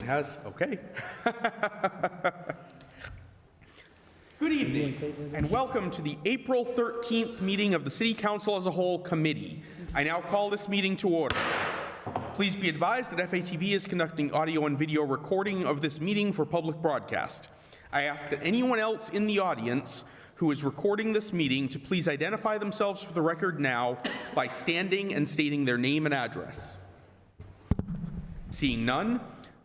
Has? Okay. Good evening, and welcome to the April 13th meeting of the City Council as a Whole Committee. I now call this meeting to order. Please be advised that FATV is conducting audio and video recording of this meeting for public broadcast. I ask that anyone else in the audience who is recording this meeting to please identify themselves for the record now by standing and stating their name and address. Seeing none,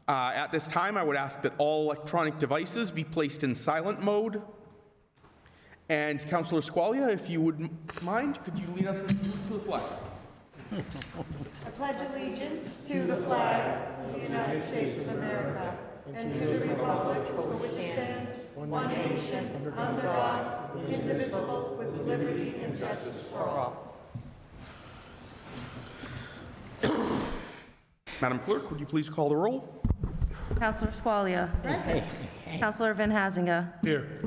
at this time I would ask that all electronic devices be placed in silent mode. And Councillor Squalia, if you would mind, could you lead us to the flag? I pledge allegiance to the flag of the United States of America and to the republic for which it stands, one nation, under God, indivisible, with liberty and justice for all. Madam Clerk, would you please call the roll? Councillor Squalia. Present. Councillor Van Hazinga. Here.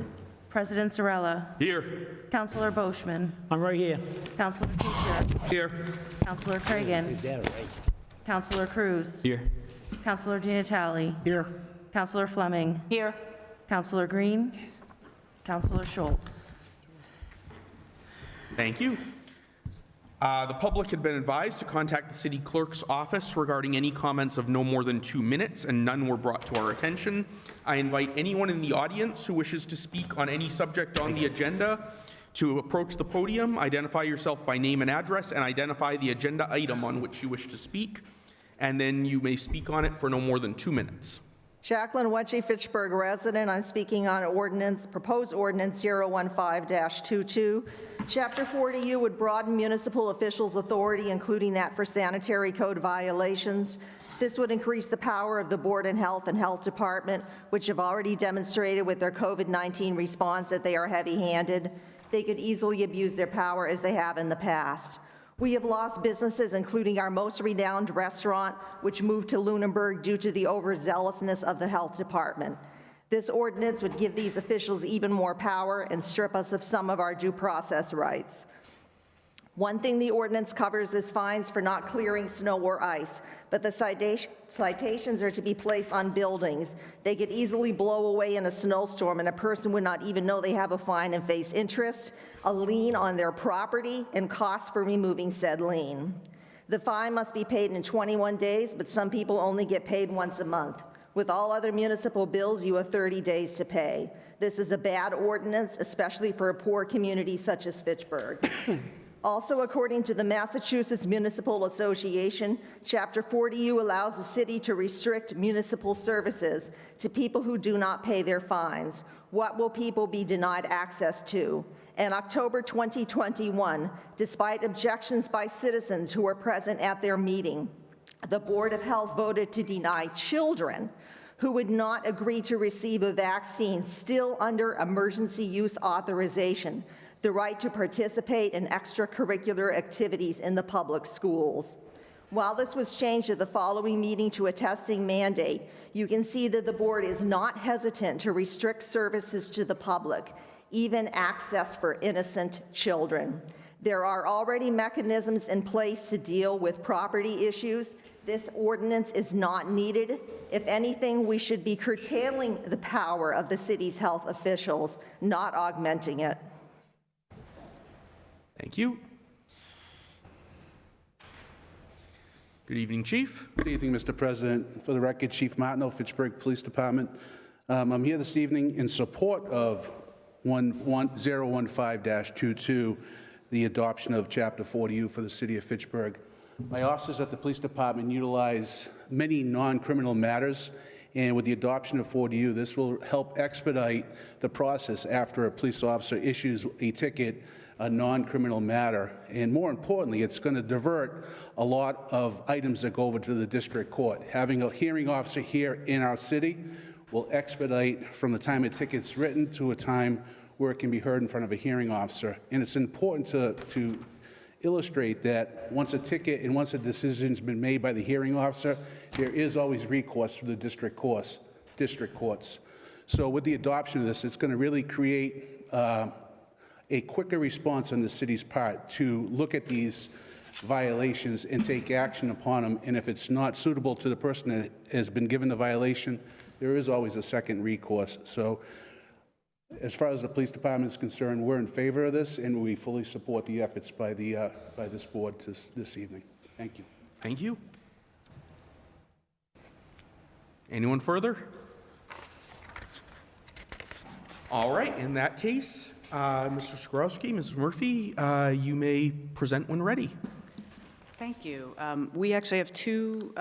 President Zarella. Here. Councillor Boschman. I'm right here. Councillor Fisher. Here. Councillor Cragen. Councillor Cruz. Here. Councillor Di Natale. Here. Councillor Fleming. Here. Councillor Green. Councillor Schultz. Thank you. The public had been advised to contact the City Clerk's office regarding any comments of no more than 2 minutes, and none were brought to our attention. I invite anyone in the audience who wishes to speak on any subject on the agenda to approach the podium, identify yourself by name and address, and identify the agenda item on which you wish to speak, and then you may speak on it for no more than 2 minutes. Jacqueline Wetchy, Fitchburg resident. I'm speaking on proposed ordinance 015-22. Chapter 40U would broaden municipal officials' authority, including that for sanitary code violations. This would increase the power of the Board of Health and Health Department, which have already demonstrated with their COVID-19 response that they are heavy-handed. They could easily abuse their power as they have in the past. We have lost businesses, including our most renowned restaurant, which moved to Lunenburg due to the overzealousness of the health department. This ordinance would give these officials even more power and strip us of some of our due process rights. One thing the ordinance covers is fines for not clearing snow or ice, but the citations are to be placed on buildings. They could easily blow away in a snowstorm, and a person would not even know they have a fine and face interest, a lien on their property, and costs for removing said lien. The fine must be paid in 21 days, but some people only get paid once a month. With all other municipal bills, you have 30 days to pay. This is a bad ordinance, especially for a poor community such as Fitchburg. Also, according to the Massachusetts Municipal Association, Chapter 40U allows the city to restrict municipal services to people who do not pay their fines. What will people be denied access to? In October 2021, despite objections by citizens who were present at their meeting, the Board of Health voted to deny children who would not agree to receive a vaccine still under emergency use authorization the right to participate in extracurricular activities in the public schools. While this was changed at the following meeting to a testing mandate, you can see that the board is not hesitant to restrict services to the public, even access for innocent children. There are already mechanisms in place to deal with property issues. This ordinance is not needed. If anything, we should be curtailing the power of the city's health officials, not augmenting it. Thank you. Good evening, Chief. Good evening, Mr. President. For the record, Chief Martineau, Fitchburg Police Department. I'm here this evening in support of 015-22, the adoption of Chapter 40U for the City of Fitchburg. My officers at the Police Department utilize many non-criminal matters, and with the adoption of 40U, this will help expedite the process after a police officer issues a ticket, a non-criminal matter, and more importantly, it's going to divert a lot of items that go over to the district court. Having a hearing officer here in our city will expedite from the time a ticket's written to a time where it can be heard in front of a hearing officer. And it's important to illustrate that once a ticket and once a decision's been made by the hearing officer, there is always recourse to the district courts. So with the adoption of this, it's going to really create a quicker response on the city's part to look at these violations and take action upon them. And if it's not suitable to the person that has been given the violation, there is always a second recourse. So as far as the police department is concerned, we're in favor of this, and we fully support the efforts by this board this evening. Thank you. Thank you. Anyone further? All right, in that case, Mr. Skorowski, Ms. Murphy, you may present when ready. Thank you. We actually have two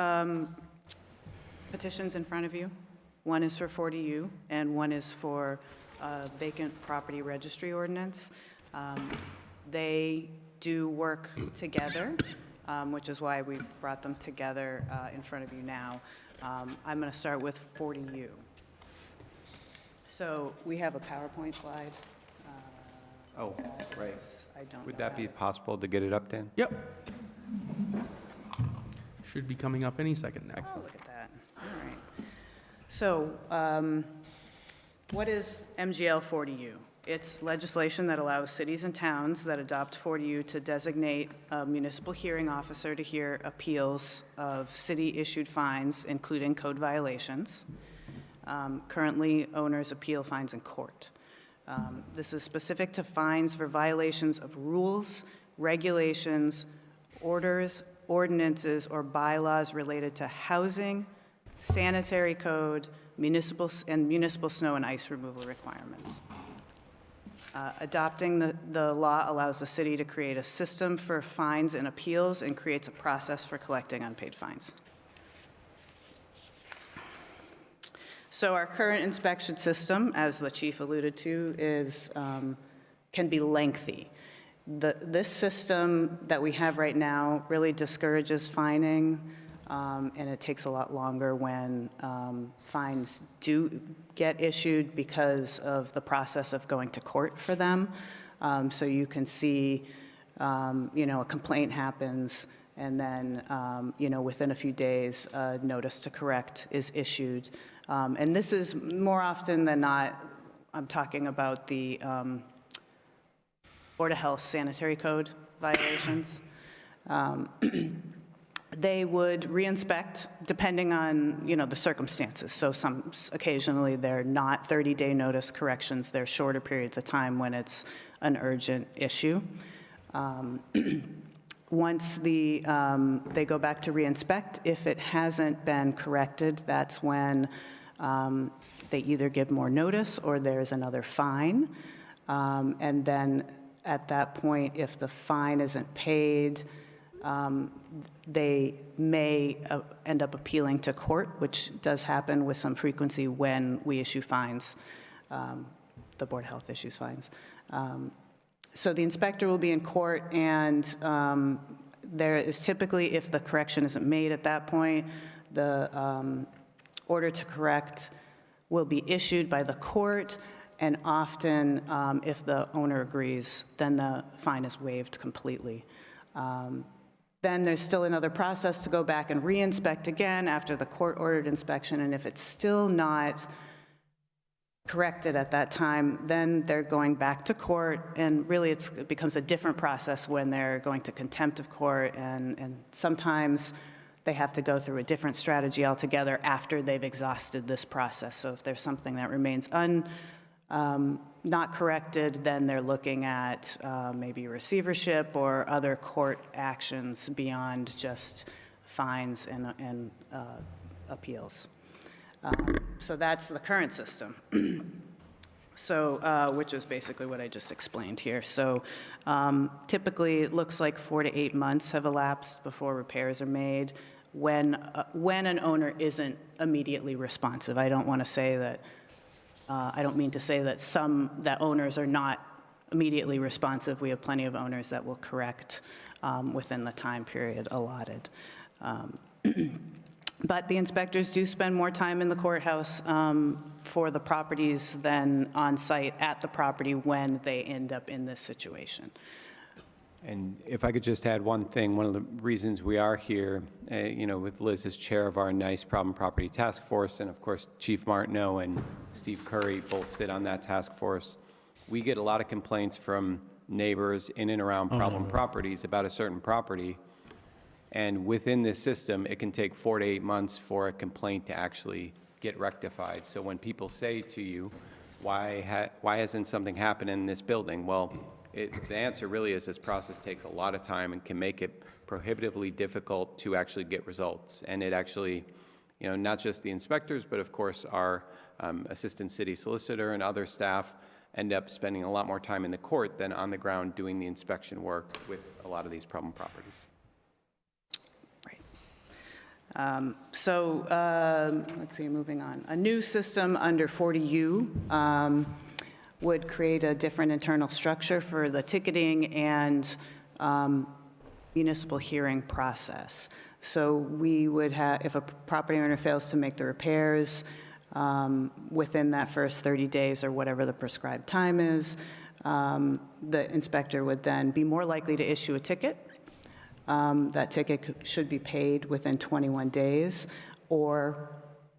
petitions in front of you. One is for 40U, and one is for vacant property registry ordinance. They do work together, which is why we brought them together in front of you now. I'm going to start with 40U. So we have a PowerPoint slide. Oh, right. I don't Would know that how be to- possible to get it up, Dan? Yep. Should be coming up any second now. Oh, look at that. All right. So what is MGL 40U? It's legislation that allows cities and towns that adopt 40U to designate a municipal hearing officer to hear appeals of city-issued fines, including code violations. Currently, owners appeal fines in court. This is specific to fines for violations of rules, regulations, orders, ordinances, or bylaws related to housing, sanitary code, municipal snow and ice removal requirements. Adopting the law allows the city to create a system for fines and appeals and creates a process for collecting unpaid fines. So our current inspection system, as the chief alluded to, is can be lengthy. This system that we have right now really discourages fining, and it takes a lot longer when fines do get issued because of the process of going to court for them. So you can see, a complaint happens, and then, within a few days, a notice to correct is issued. And this is more often than not, I'm talking about the Board of Health sanitary code violations. They would reinspect depending on, the circumstances. So occasionally they're not 30-day notice corrections. They're shorter periods of time when it's an urgent issue. Once they go back to reinspect, if it hasn't been corrected, that's when they either give more notice or there's another fine. And then at that point, if the fine isn't paid, they may end up appealing to court, which does happen with some frequency when we issue fines. The Board of Health issues fines. So the inspector will be in court, and there is typically, if the correction isn't made at that point, the order to correct will be issued by the court, and often, if the owner agrees, then the fine is waived completely. Then there's still another process to go back and reinspect again after the court-ordered inspection, and if it's still not corrected at that time, then they're going back to court, and really it becomes a different process when they're going to contempt of court, and sometimes they have to go through a different strategy altogether after they've exhausted this process. So if there's something that remains not corrected, then they're looking at maybe receivership or other court actions beyond just fines and appeals. So that's the current system. So, which is basically what I just explained here. So typically it looks like 4 to 8 months have elapsed before repairs are made when an owner isn't immediately responsive. I don't want to say that, I don't mean to say that owners are not immediately responsive. We have plenty of owners that will correct within the time period allotted. But the inspectors do spend more time in the courthouse for the properties than on site at the property when they end up in this situation. And if I could just add one thing, one of the reasons we are here, with Liz as chair of our NICE Problem Property Task Force, and of course Chief Martineau and Steve Curry both sit on that task force, we get a lot of complaints from neighbors in and around problem properties about a certain property. And within this system, it can take 4 to 8 months for a complaint to actually get rectified. So when people say to you, why hasn't something happened in this building? Well, the answer really is this process takes a lot of time and can make it prohibitively difficult to actually get results. And it actually, not just the inspectors, but of course our assistant city solicitor and other staff end up spending a lot more time in the court than on the ground doing the inspection work with a lot of these problem properties. Let's see, moving on. A new system under 40U would create a different internal structure for the ticketing and municipal hearing process. So we would have, if a property owner fails to make the repairs within that first 30 days or whatever the prescribed time is, the inspector would then be more likely to issue a ticket. That ticket should be paid within 21 days, or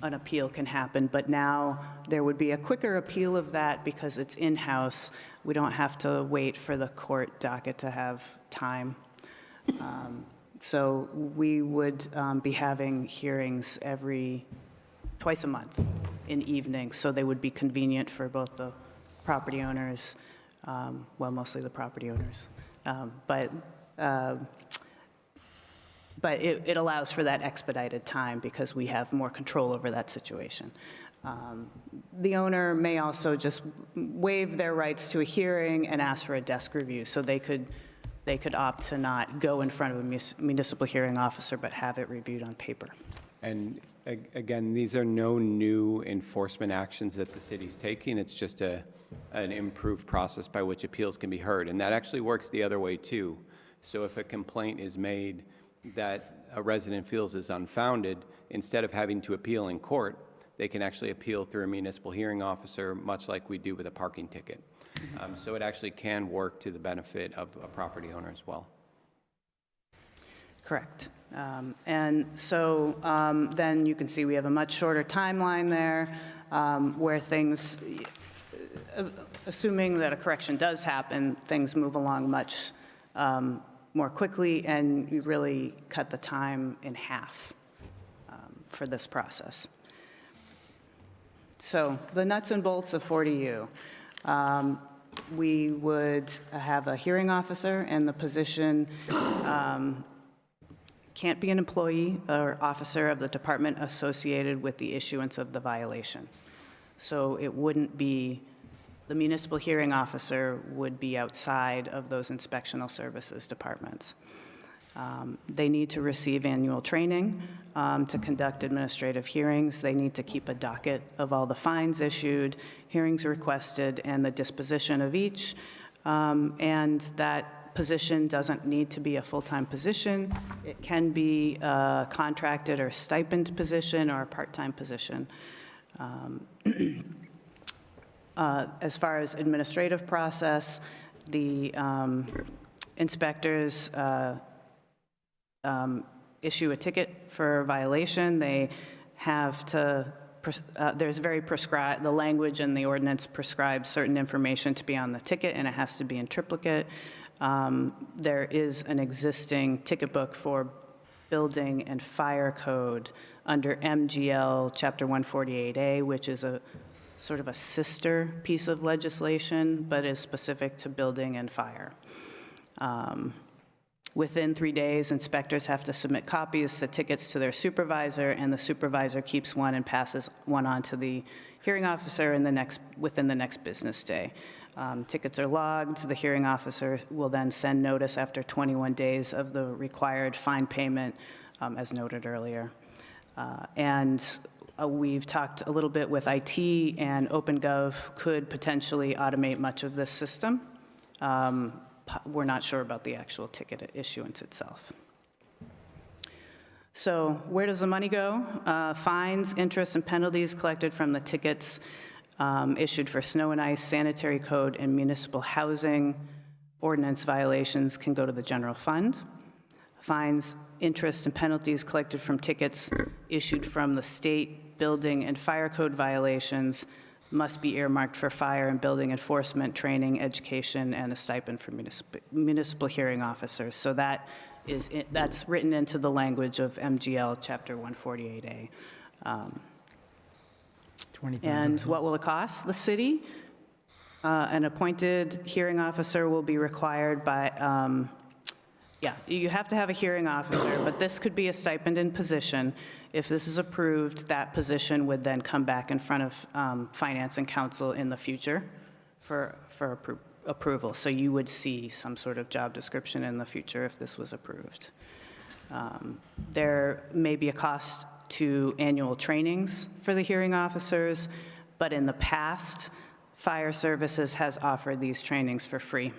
an appeal can happen. But now there would be a quicker appeal of that because it's in-house. We don't have to wait for the court docket to have time. So we would be having hearings twice a month in evenings, so they would be convenient for both the property owners, mostly the property owners. But it allows for that expedited time because we have more control over that situation. The owner may also just waive their rights to a hearing and ask for a desk review, so they could opt to not go in front of a municipal hearing officer but have it reviewed on paper. And again, these are no new enforcement actions that the city's taking. It's just an improved process by which appeals can be heard. And that actually works the other way too. So if a complaint is made that a resident feels is unfounded, instead of having to appeal in court, they can actually appeal through a municipal hearing officer, much like we do with a parking ticket. So it actually can work to the benefit of a property owner as well. Correct. And so then you can see we have a much shorter timeline there where things, assuming that a correction does happen, things move along much more quickly, and you really cut the time in half for this process. So the nuts and bolts of 40U. We would have a hearing officer, and the position can't be an employee or officer of the department associated with the issuance of the violation. So it wouldn't be, the municipal hearing officer would be outside of those inspectional services departments. They need to receive annual training to conduct administrative hearings. They need to keep a docket of all the fines issued, hearings requested, and the disposition of each. And that position doesn't need to be a full-time position. It can be a contracted or stipend position or a part-time position. As far as administrative process, the inspectors issue a ticket for a violation. They have to, there's very prescribed, the language in the ordinance prescribes certain information to be on the ticket, and it has to be in triplicate. There is an existing ticket book for building and fire code under MGL Chapter 148A, which is a sort of a sister piece of legislation, but is specific to building and fire. Within 3 days, inspectors have to submit copies of tickets to their supervisor, and the supervisor keeps one and passes one on to the hearing officer within the next business day. Tickets are logged. The hearing officer will then send notice after 21 days of the required fine payment, as noted earlier. We've talked a little bit with IT, and OpenGov could potentially automate much of this system. We're not sure about the actual ticket issuance itself. So where does the money go? Fines, interest, and penalties collected from the tickets issued for snow and ice, sanitary code, and municipal housing ordinance violations can go to the general fund. Fines, interest, and penalties collected from tickets issued from the state building and fire code violations must be earmarked for fire and building enforcement, training, education, and a stipend for municipal hearing officers. So that's written into the language of MGL Chapter 148A. And what will it cost the city? An appointed hearing officer will be required by, you have to have a hearing officer, but this could be a stipended position. If this is approved, that position would then come back in front of Finance and Council in the future for approval. So you would see some sort of job description in the future if this was approved. There may be a cost to annual trainings for the hearing officers, but in the past, Fire Services has offered these trainings for free.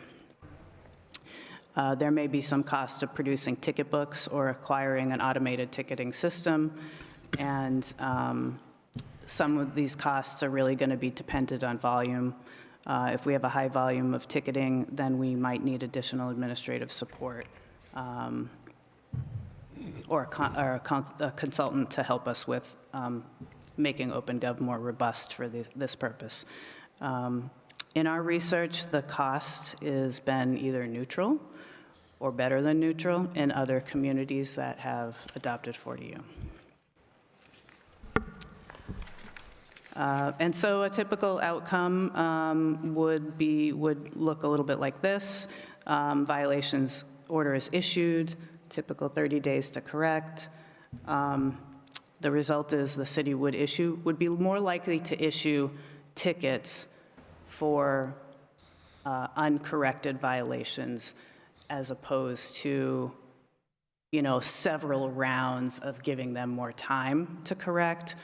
There may be some cost of producing ticket books or acquiring an automated ticketing system, and some of these costs are really going to be dependent on volume. If we have a high volume of ticketing, then we might need additional administrative support or a consultant to help us with making OpenGov more robust for this purpose. In our research, the cost has been either neutral or better than neutral in other communities that have adopted 40U. And so a typical outcome would look a little bit like this. Violations order is issued, typical 30 days to correct. The result is the city would be more likely to issue tickets for uncorrected violations as opposed to, several rounds of giving them more time to correct.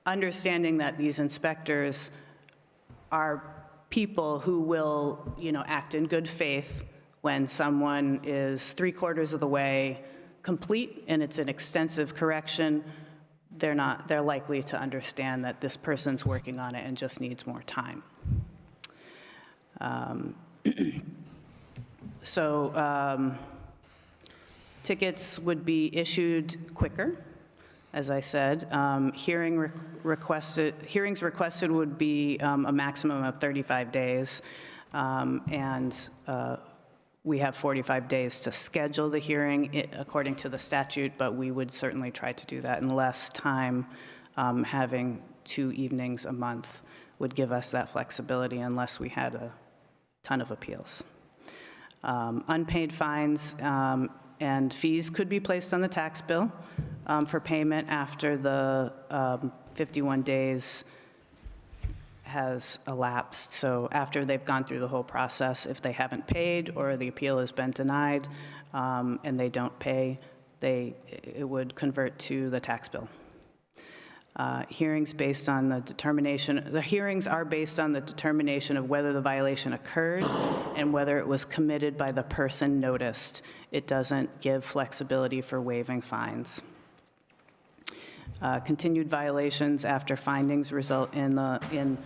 Understanding that these inspectors are people who will, act in good faith when someone is 3/4 of the way complete and it's an extensive correction. They're likely to understand that this person's working on it and just needs more time. Tickets would be issued quicker, as I said. Hearings requested would be a maximum of 35 days, and we have 45 days to schedule the hearing according to the statute, but we would certainly try to do that in less time. Having 2 evenings a month would give us that flexibility unless we had a ton of appeals. Unpaid fines and fees could be placed on the tax bill for payment after the 51 days has elapsed. So after they've gone through the whole process, if they haven't paid or the appeal has been denied and they don't pay, it would convert to the tax bill. Hearings based on the hearings are based on the determination of whether the violation occurred and whether it was committed by the person noticed. It doesn't give flexibility for waiving fines. Continued violations after findings result in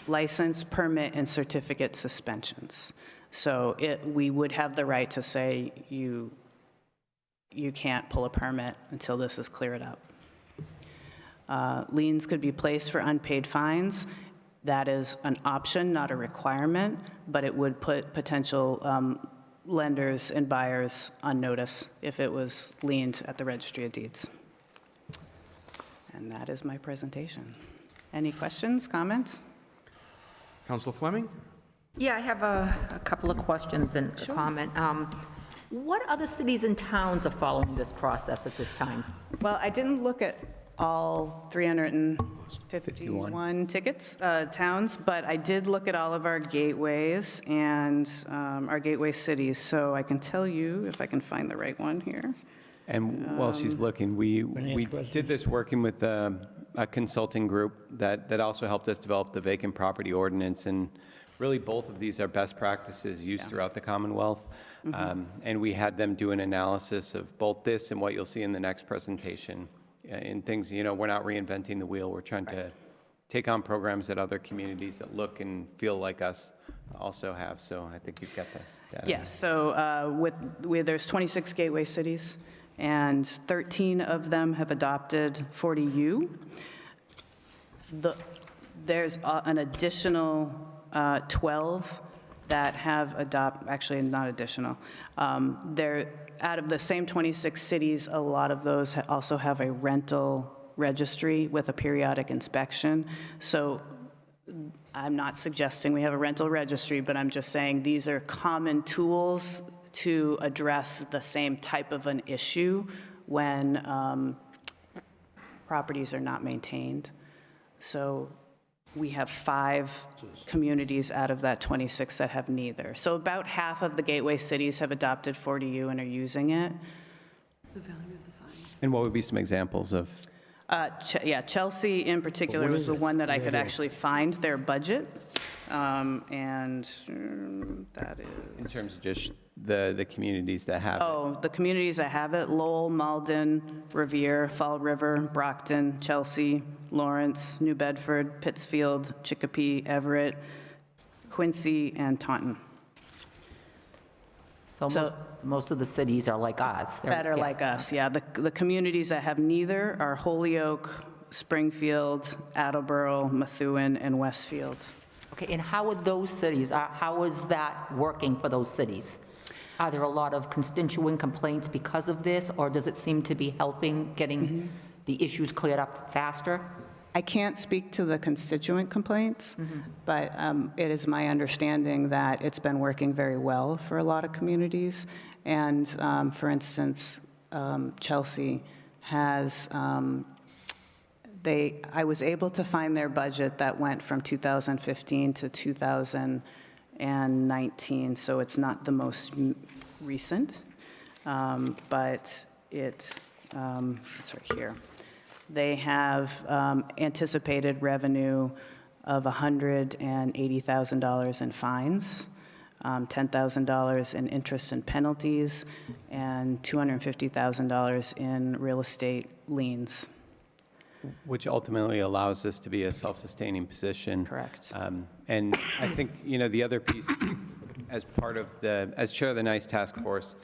license, permit, and certificate suspensions. So we would have the right to say you can't pull a permit until this is cleared up. Liens could be placed for unpaid fines. That is an option, not a requirement, but it would put potential lenders and buyers on notice if it was liened at the Registry of Deeds. And that is my presentation. Any questions, comments? Councilor Fleming? Yeah, I have a couple of questions and a comment. What other cities and towns are following this process at this time? Well, I didn't look at all 351 tickets, towns, but I did look at all of our gateways and our gateway cities. So I can tell you, if I can find the right one here. And while she's looking, we did this working with a consulting group that also helped us develop the vacant property ordinance. And really, both of these are best practices used throughout the Commonwealth. And we had them do an analysis of both this and what you'll see in the next presentation. In things, we're not reinventing the wheel. We're trying to take on programs that other communities that look and feel like us also have. So I think you've got the data. Yes, so there's 26 gateway cities, and 13 of them have adopted 40U. There's an additional 12 that have actually not additional. They're, out of the same 26 cities, a lot of those also have a rental registry with a periodic inspection. So I'm not suggesting we have a rental registry, but I'm just saying these are common tools to address the same type of an issue when properties are not maintained. So we have 5 communities out of that 26 that have neither. So about half of the gateway cities have adopted 40U and are using it. And what would be some examples of? Yeah, Chelsea in particular was the one that I could actually find their budget. And that is... In terms of just the communities that have it? Oh, the communities that have it: Lowell, Malden, Revere, Fall River, Brockton, Chelsea, Lawrence, New Bedford, Pittsfield, Chicopee, Everett, Quincy, and Taunton. So most of the cities are like us. They're- That are yeah. like us, yeah. The communities that have neither are Holyoke, Springfield, Attleboro, Methuen, and Westfield. Okay, and how are those cities, how is that working for those cities? Are there a lot of constituent complaints because of this, or does it seem to be helping getting the issues cleared up faster? I can't speak to the constituent complaints, but it is my understanding that it's been working very well for a lot of communities. And for instance, Chelsea has, I was able to find their budget that went from 2015 to 2019, so it's not the most recent, but it's right here. They have anticipated revenue of $180,000 in fines, $10,000 in interest and penalties, and $250,000 in real estate liens. Which ultimately allows us to be a self-sustaining position. Correct. And I think, the other piece, as chair of the NICE task force,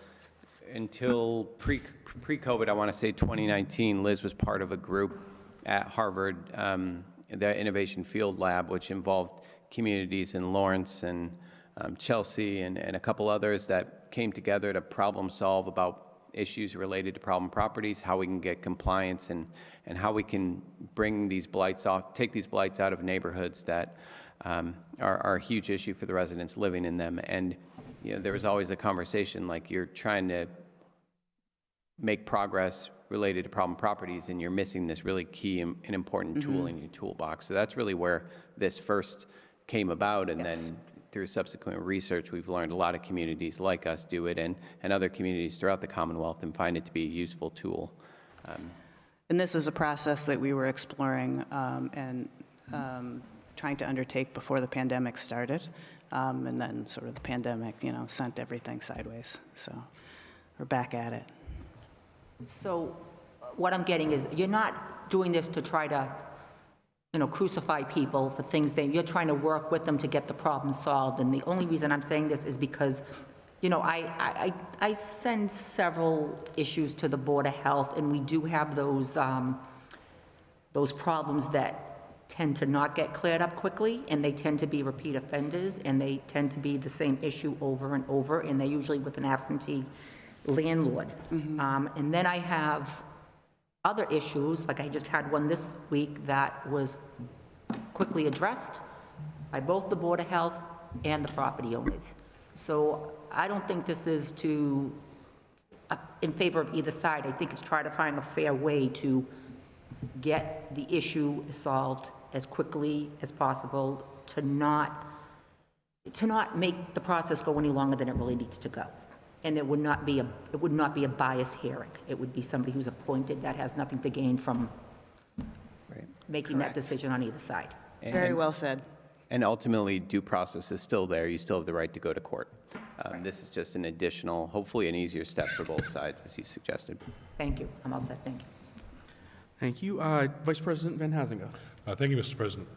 until pre-COVID, I want to say 2019, Liz was part of a group at Harvard, the Innovation Field Lab, which involved communities in Lawrence and Chelsea and a couple others that came together to problem solve about issues related to problem properties, how we can get compliance, and how we can bring these blights off, take these blights out of neighborhoods that are a huge issue for the residents living in them. And there was always a conversation like you're trying to make progress related to problem properties and you're missing this really key and important tool in your toolbox. So that's really where this first came about, and then through subsequent research, we've learned a lot of communities like us do it, and other communities throughout the Commonwealth, and find it to be a useful tool. And this is a process that we were exploring and trying to undertake before the pandemic started. And then sort of the pandemic, sent everything sideways. So we're back at it. So what I'm getting is, you're not doing this to try to, crucify people for things you're trying to work with them to get the problem solved. And the only reason I'm saying this is because, I send several issues to the Board of Health, and we do have those problems that tend to not get cleared up quickly, and they tend to be repeat offenders, and they tend to be the same issue over and over, and they're usually with an absentee landlord. And then I have other issues, like I just had one this week that was quickly addressed by both the Board of Health and the property owners. So I don't think this is in favor of either side. I think it's try to find a fair way to get the issue solved as quickly as possible, to not make the process go any longer than it really needs to go. And it would not be a biased hearing. It would be somebody who's appointed that has nothing to gain from making that decision on either side. Very well said. And ultimately, due process is still there. You still have the right to go to court. This is just an additional, hopefully an easier step for both sides, as you suggested. Thank you. I'm all set. Thank you. Thank you. Vice President Van Hazinga. Thank you, Mr. President.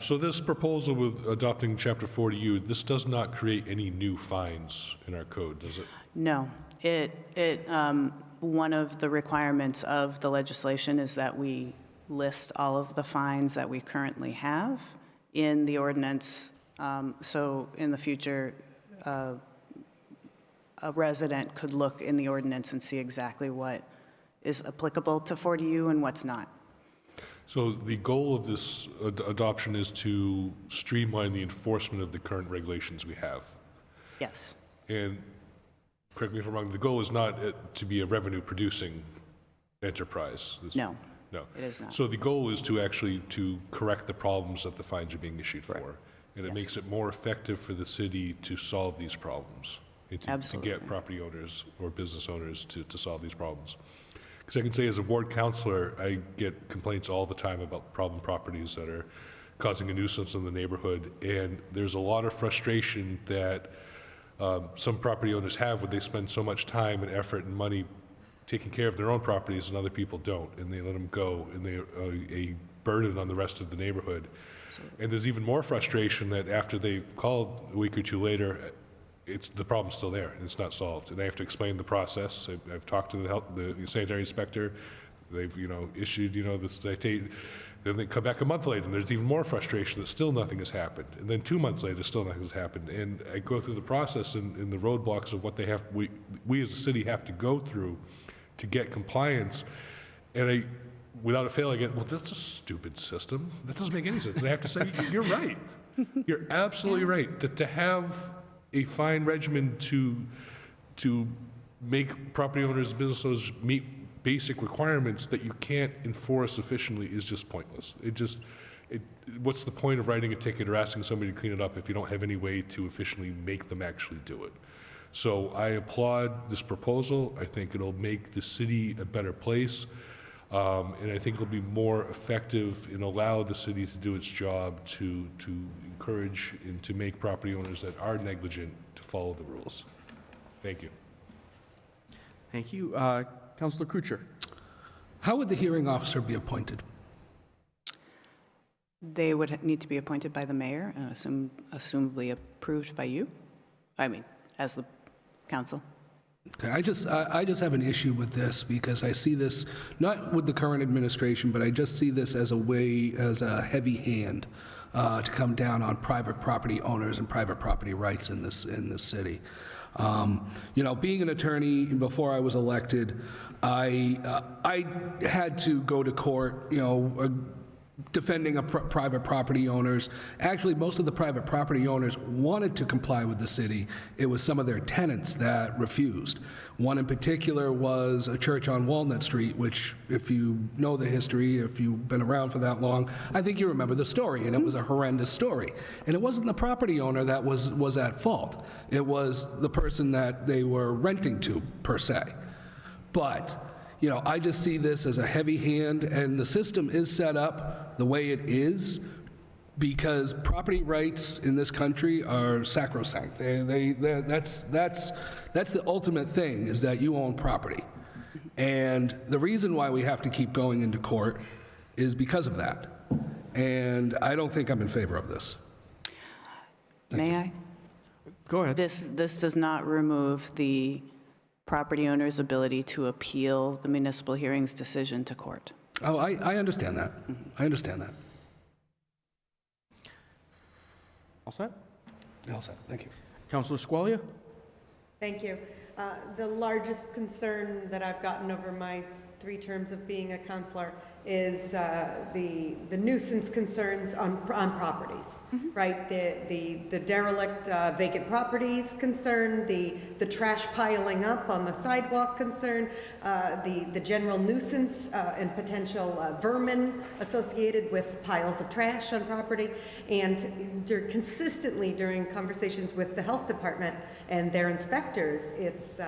So this proposal with adopting Chapter 40U, this does not create any new fines in our code, does it? No. One of the requirements of the legislation is that we list all of the fines that we currently have in the ordinance. So in the future, a resident could look in the ordinance and see exactly what is applicable to 40U and what's not. So the goal of this adoption is to streamline the enforcement of the current regulations we have. Yes. And correct me if I'm wrong, the goal is not to be a revenue-producing enterprise. No. No. It is not. So the goal is to actually to correct the problems that the fines are being issued for. And it Yes. makes it more effective for the city to solve these problems. And to Absolutely. get property owners or business owners to solve these problems. Because I can say as a ward councilor, I get complaints all the time about problem properties that are causing a nuisance in the neighborhood. And there's a lot of frustration that some property owners have when they spend so much time and effort and money taking care of their own properties and other people don't, and they let them go, and they're a burden on the rest of the neighborhood. And there's even more frustration that after they've called a week or two later, the problem's still there, and it's not solved. And I have to explain the process. I've talked to the sanitary inspector. They've, issued, the citation. Then they come back a month later, and there's even more frustration that still nothing has happened. And then 2 months later, still nothing has happened. And I go through the process and the roadblocks of what they have, we as a city have to go through to get compliance. And without a fail, I get, well, that's a stupid system. That doesn't make any sense. And I have to say, you're right. You're absolutely right. That to have a fine regimen to make property owners, business owners meet basic requirements that you can't enforce efficiently is just pointless. What's the point of writing a ticket or asking somebody to clean it up if you don't have any way to efficiently make them actually do it? So I applaud this proposal. I think it'll make the city a better place. And I think it'll be more effective and allow the city to do its job to encourage and to make property owners that are negligent to follow the rules. Thank you. Thank you. Councilor Kuchar. How would the hearing officer be appointed? They would need to be appointed by the mayor, and assumably approved by you. As the council. Okay, I just have an issue with this because I see this, not with the current administration, but I just see this as a heavy hand to come down on private property owners and private property rights in this city. Being an attorney before I was elected, I had to go to court, defending private property owners. Actually, most of the private property owners wanted to comply with the city. It was some of their tenants that refused. One in particular was a church on Walnut Street, which, if you know the history, if you've been around for that long, I think you remember the story, and it was a horrendous story. And it wasn't the property owner that was at fault. It was the person that they were renting to, per se. But I just see this as a heavy hand, and the system is set up the way it is because property rights in this country are sacrosanct. That's the ultimate thing, is that you own property. And the reason why we have to keep going into court is because of that. And I don't think I'm in favor of this. May I? Go ahead. This does not remove the property owner's ability to appeal the municipal hearing's decision to court. Oh, I understand that. I understand that. All set? All set. Thank you. Councilor Squalia? Thank you. The largest concern that I've gotten over my 3 terms of being a counselor is the nuisance concerns on properties, right? The derelict vacant properties concern, the trash piling up on the sidewalk concern, the general nuisance and potential vermin associated with piles of trash on property. And consistently during conversations with the health department and their inspectors, it's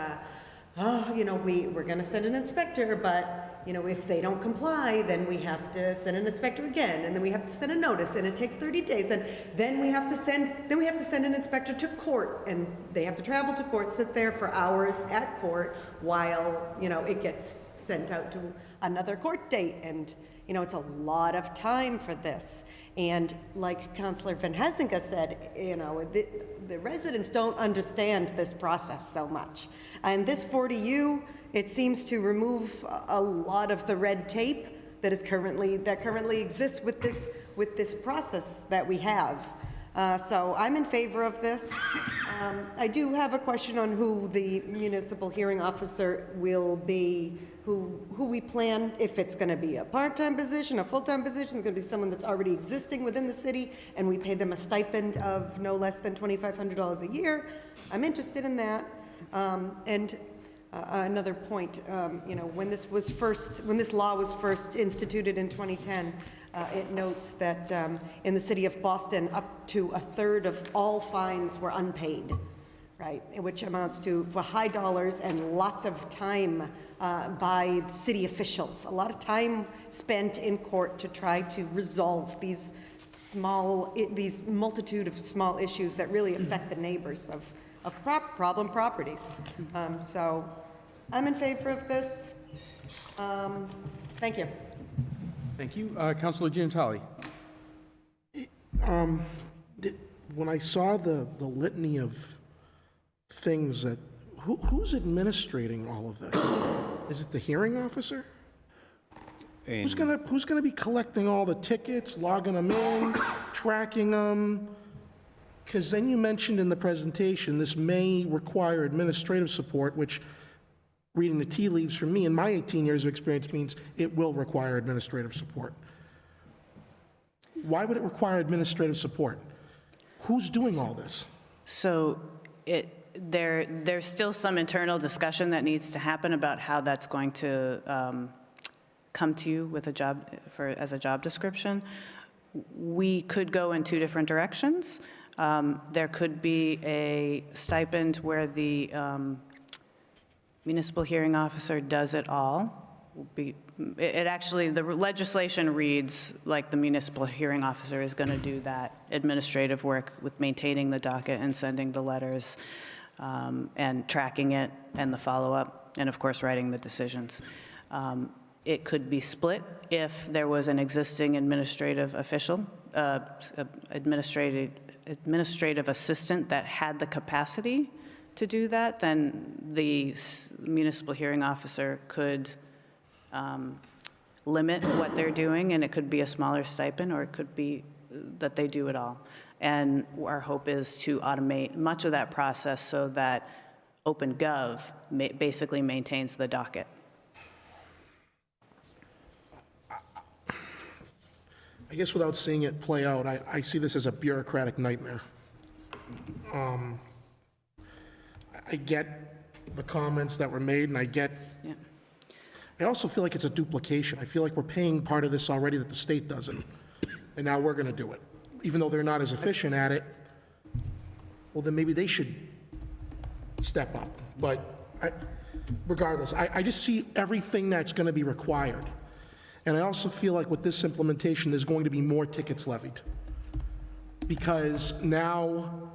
we're going to send an inspector, but if they don't comply, then we have to send an inspector again, and then we have to send a notice, and it takes 30 days, and then we have to send an inspector to court, and they have to travel to court, sit there for hours at court while it gets sent out to another court date, and it's a lot of time for this. And like Councillor Van Hazinga said, the residents don't understand this process so much. And this 40U, it seems to remove a lot of the red tape that currently exists with this process that we have. So I'm in favor of this. I do have a question on who the municipal hearing officer will be, who we plan, if it's going to be a part-time position, a full-time position, it's going to be someone that's already existing within the city, and we pay them a stipend of no less than $2,500 a year. I'm interested in that. Another point, you know, when this law was first instituted in 2010, it notes that in the city of Boston, up to a third of all fines were unpaid, right? Which amounts to for high dollars and lots of time by city officials. A lot of time spent in court to try to resolve these multitude of small issues that really affect the neighbors of problem properties. So I'm in favor of this. Thank you. Thank you. Councilor Gianatali. When I saw the litany of things that, who's administrating all of this? Is it the hearing officer? Who's gonna be collecting all the tickets, logging them in, tracking them? Because then you mentioned in the presentation, this may require administrative support, which, reading the tea leaves from me in my 18 years of experience, means it will require administrative support. Why would it require administrative support? Who's doing all this? So there's still some internal discussion that needs to happen about how that's going to come to you with a job as a job description. We could go in two different directions. There could be a stipend where the municipal hearing officer does it all. It actually, the legislation reads like the municipal hearing officer is going to do that administrative work with maintaining the docket and sending the letters and tracking it and the follow-up, and of course writing the decisions. It could be split if there was an existing administrative official, administrative assistant that had the capacity to do that, then the municipal hearing officer could limit what they're doing, and it could be a smaller stipend, or it could be that they do it all. And our hope is to automate much of that process so that OpenGov basically maintains the docket. I guess without seeing it play out, I see this as a bureaucratic nightmare. I get the comments that were made, and I get, Yeah. I also feel like it's a duplication. I feel like we're paying part of this already that the state doesn't, and now we're gonna do it. Even though they're not as efficient at it, well, then maybe they should step up. But regardless, I just see everything that's gonna be required. And I also feel like with this implementation, there's going to be more tickets levied. Because now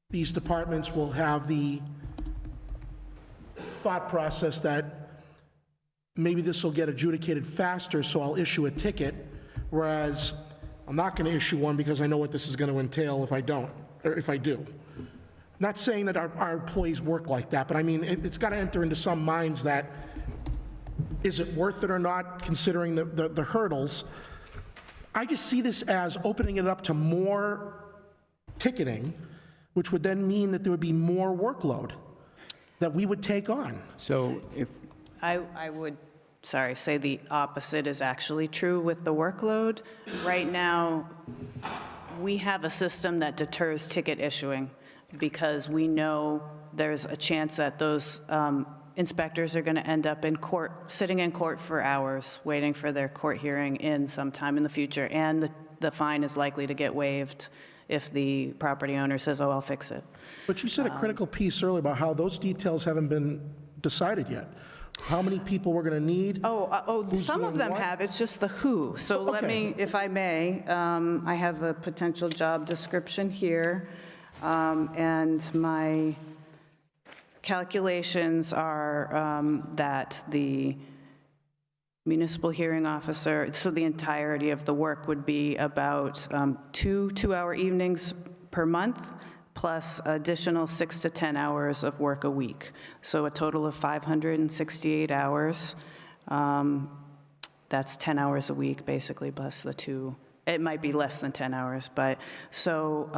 these departments will have the thought process that maybe this will get adjudicated faster, so I'll issue a ticket, whereas I'm not going to issue one because I know what this is going to entail if I don't, or if I do. Not saying that our employees work like that, but I mean, it's got to enter into some minds that, is it worth it or not, considering the hurdles? I just see this as opening it up to more ticketing, which would then mean that there would be more workload that we would take on. So if, I would, say the opposite is actually true with the workload. Right now, we have a system that deters ticket issuing because we know there's a chance that those inspectors are going to end up in court, sitting in court for hours, waiting for their court hearing in sometime in the future, and the fine is likely to get waived if the property owner says, oh, I'll fix it. But you said a critical piece earlier about how those details haven't been decided yet. How many people we're going to need? Who's Some of doing them what? have, it's just the who. So let me, if I may, I have a potential job description here, and my calculations are that the municipal hearing officer, so the entirety of the work would be about two-hour evenings per month, plus additional 6 to 10 hours of work a week. So a total of 568 hours. That's 10 hours a week, basically, plus the 2. It might be less than 10 hours, but, so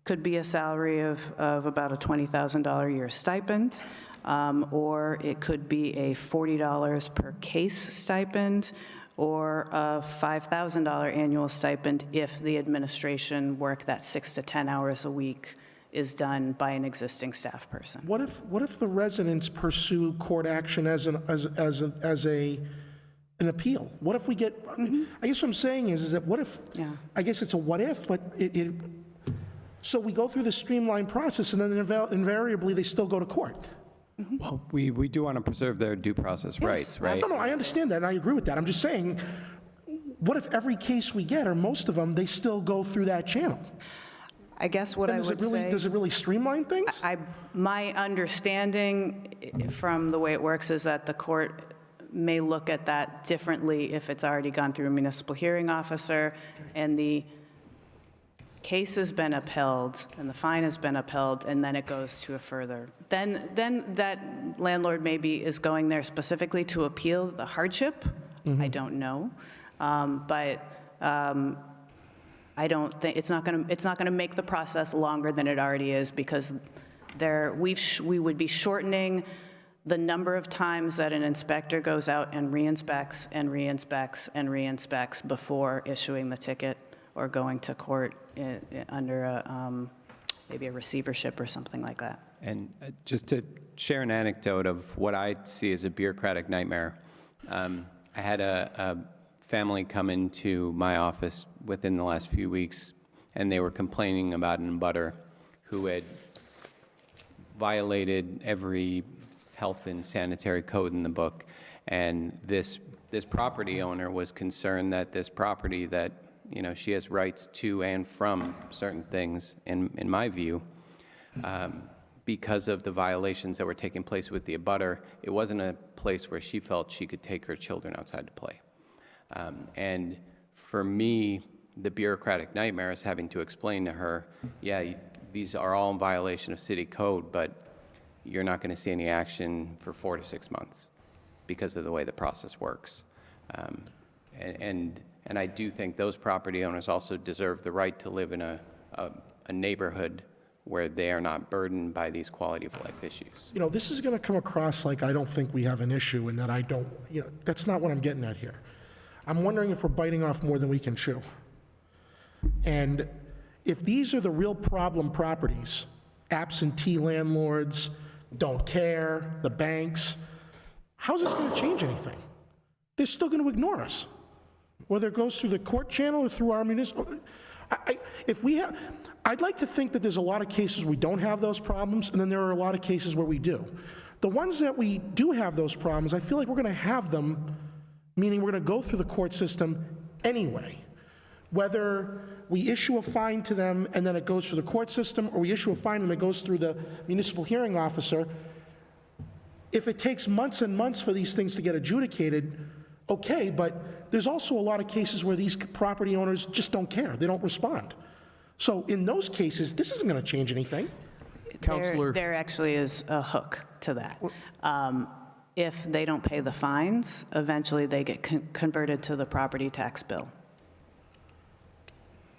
could be a salary of about a $20,000 a year stipend, or it could be a $40 per case stipend, or a $5,000 annual stipend if the administration work that 6 to 10 hours a week is done by an existing staff person. What if the residents pursue court action as an appeal? What if we get, I guess what I'm saying is that what if, I guess it's a what if, but so we go through the streamlined process and then invariably they still go to court. Well, we do want to preserve their due process rights, right? No, I understand that, and I agree with that. I'm just saying, what if every case we get, or most of them, they still go through that channel? I guess what I would say... Does it really streamline things? My understanding from the way it works is that the court may look at that differently if it's already gone through a municipal hearing officer and the case has been upheld and the fine has been upheld, and then it goes to a further. Then that landlord maybe is going there specifically to appeal the hardship. I don't know, but I don't think it's not going to make the process longer than it already is, because we would be shortening the number of times that an inspector goes out and reinspects and reinspects and reinspects before issuing the ticket or going to court under maybe a receivership or something like that. And just to share an anecdote of what I see as a bureaucratic nightmare, I had a family come into my office within the last few weeks, and they were complaining about an abutter who had violated every health and sanitary code in the book. And this property owner was concerned that this property that, she has rights to and from certain things, in my view, because of the violations that were taking place with the abutter, it wasn't a place where she felt she could take her children outside to play. And for me, the bureaucratic nightmare is having to explain to her, these are all in violation of city code, but you're not going to see any action for 4 to 6 months because of the way the process works. And I do think those property owners also deserve the right to live in a neighborhood where they are not burdened by these quality of life issues. This is going to come across like I don't think we have an issue and that I don't, that's not what I'm getting at here. I'm wondering if we're biting off more than we can chew. And if these are the real problem properties, absentee landlords, don't care, the banks, how's this going to change anything? They're still going to ignore us, whether it goes through the court channel or through our municipal. I'd like to think that there's a lot of cases we don't have those problems, and then there are a lot of cases where we do. The ones that we do have those problems, I feel like we're going to have them, meaning we're going to go through the court system anyway. Whether we issue a fine to them and then it goes through the court system, or we issue a fine and it goes through the municipal hearing officer, if it takes months and months for these things to get adjudicated, okay, but there's also a lot of cases where these property owners just don't care. They don't respond. So in those cases, this isn't going to change anything. There actually is a hook to that. If they don't pay the fines, eventually they get converted to the property tax bill.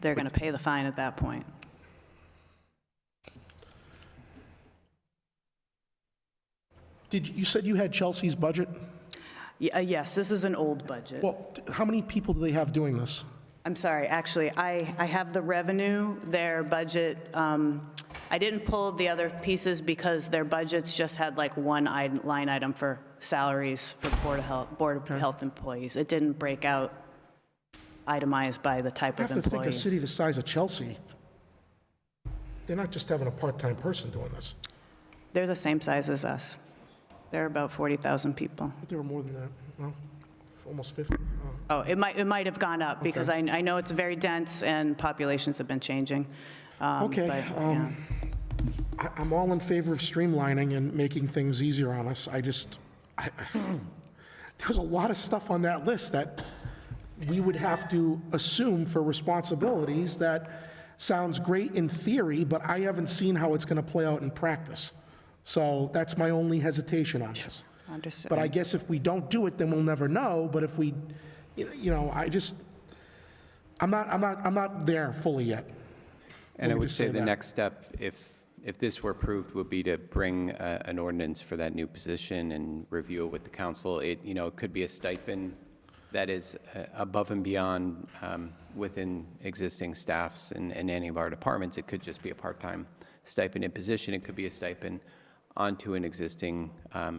They're going to pay the fine at that point. You said you had Chelsea's budget? Yes, this is an old budget. Well, how many people do they have doing this? I'm sorry, actually, I have the revenue, their budget. I didn't pull the other pieces because their budgets just had like one line item for salaries for Board of Health employees. It didn't break out itemized by the type of employee. I have to think a city the size of Chelsea, they're not just having a part-time person doing this. They're the same size as us. They're about 40,000 people. But there were more than that. Well, almost 50. Oh, it might have gone up because I know it's very dense and populations have been changing. Okay. But, I'm all in favor of streamlining and making things easier on us. There's a lot of stuff on that list that we would have to assume for responsibilities that sounds great in theory, but I haven't seen how it's going to play out in practice. So that's my only hesitation on this. Understood. But I guess if we don't do it, then we'll never know. But if we, I'm not there fully yet. And I Let me would just say say the that. next step, if this were approved, would be to bring an ordinance for that new position and review it with the council. It could be a stipend that is above and beyond within existing staffs in any of our departments. It could just be a part-time stipended position. It could be a stipend onto an existing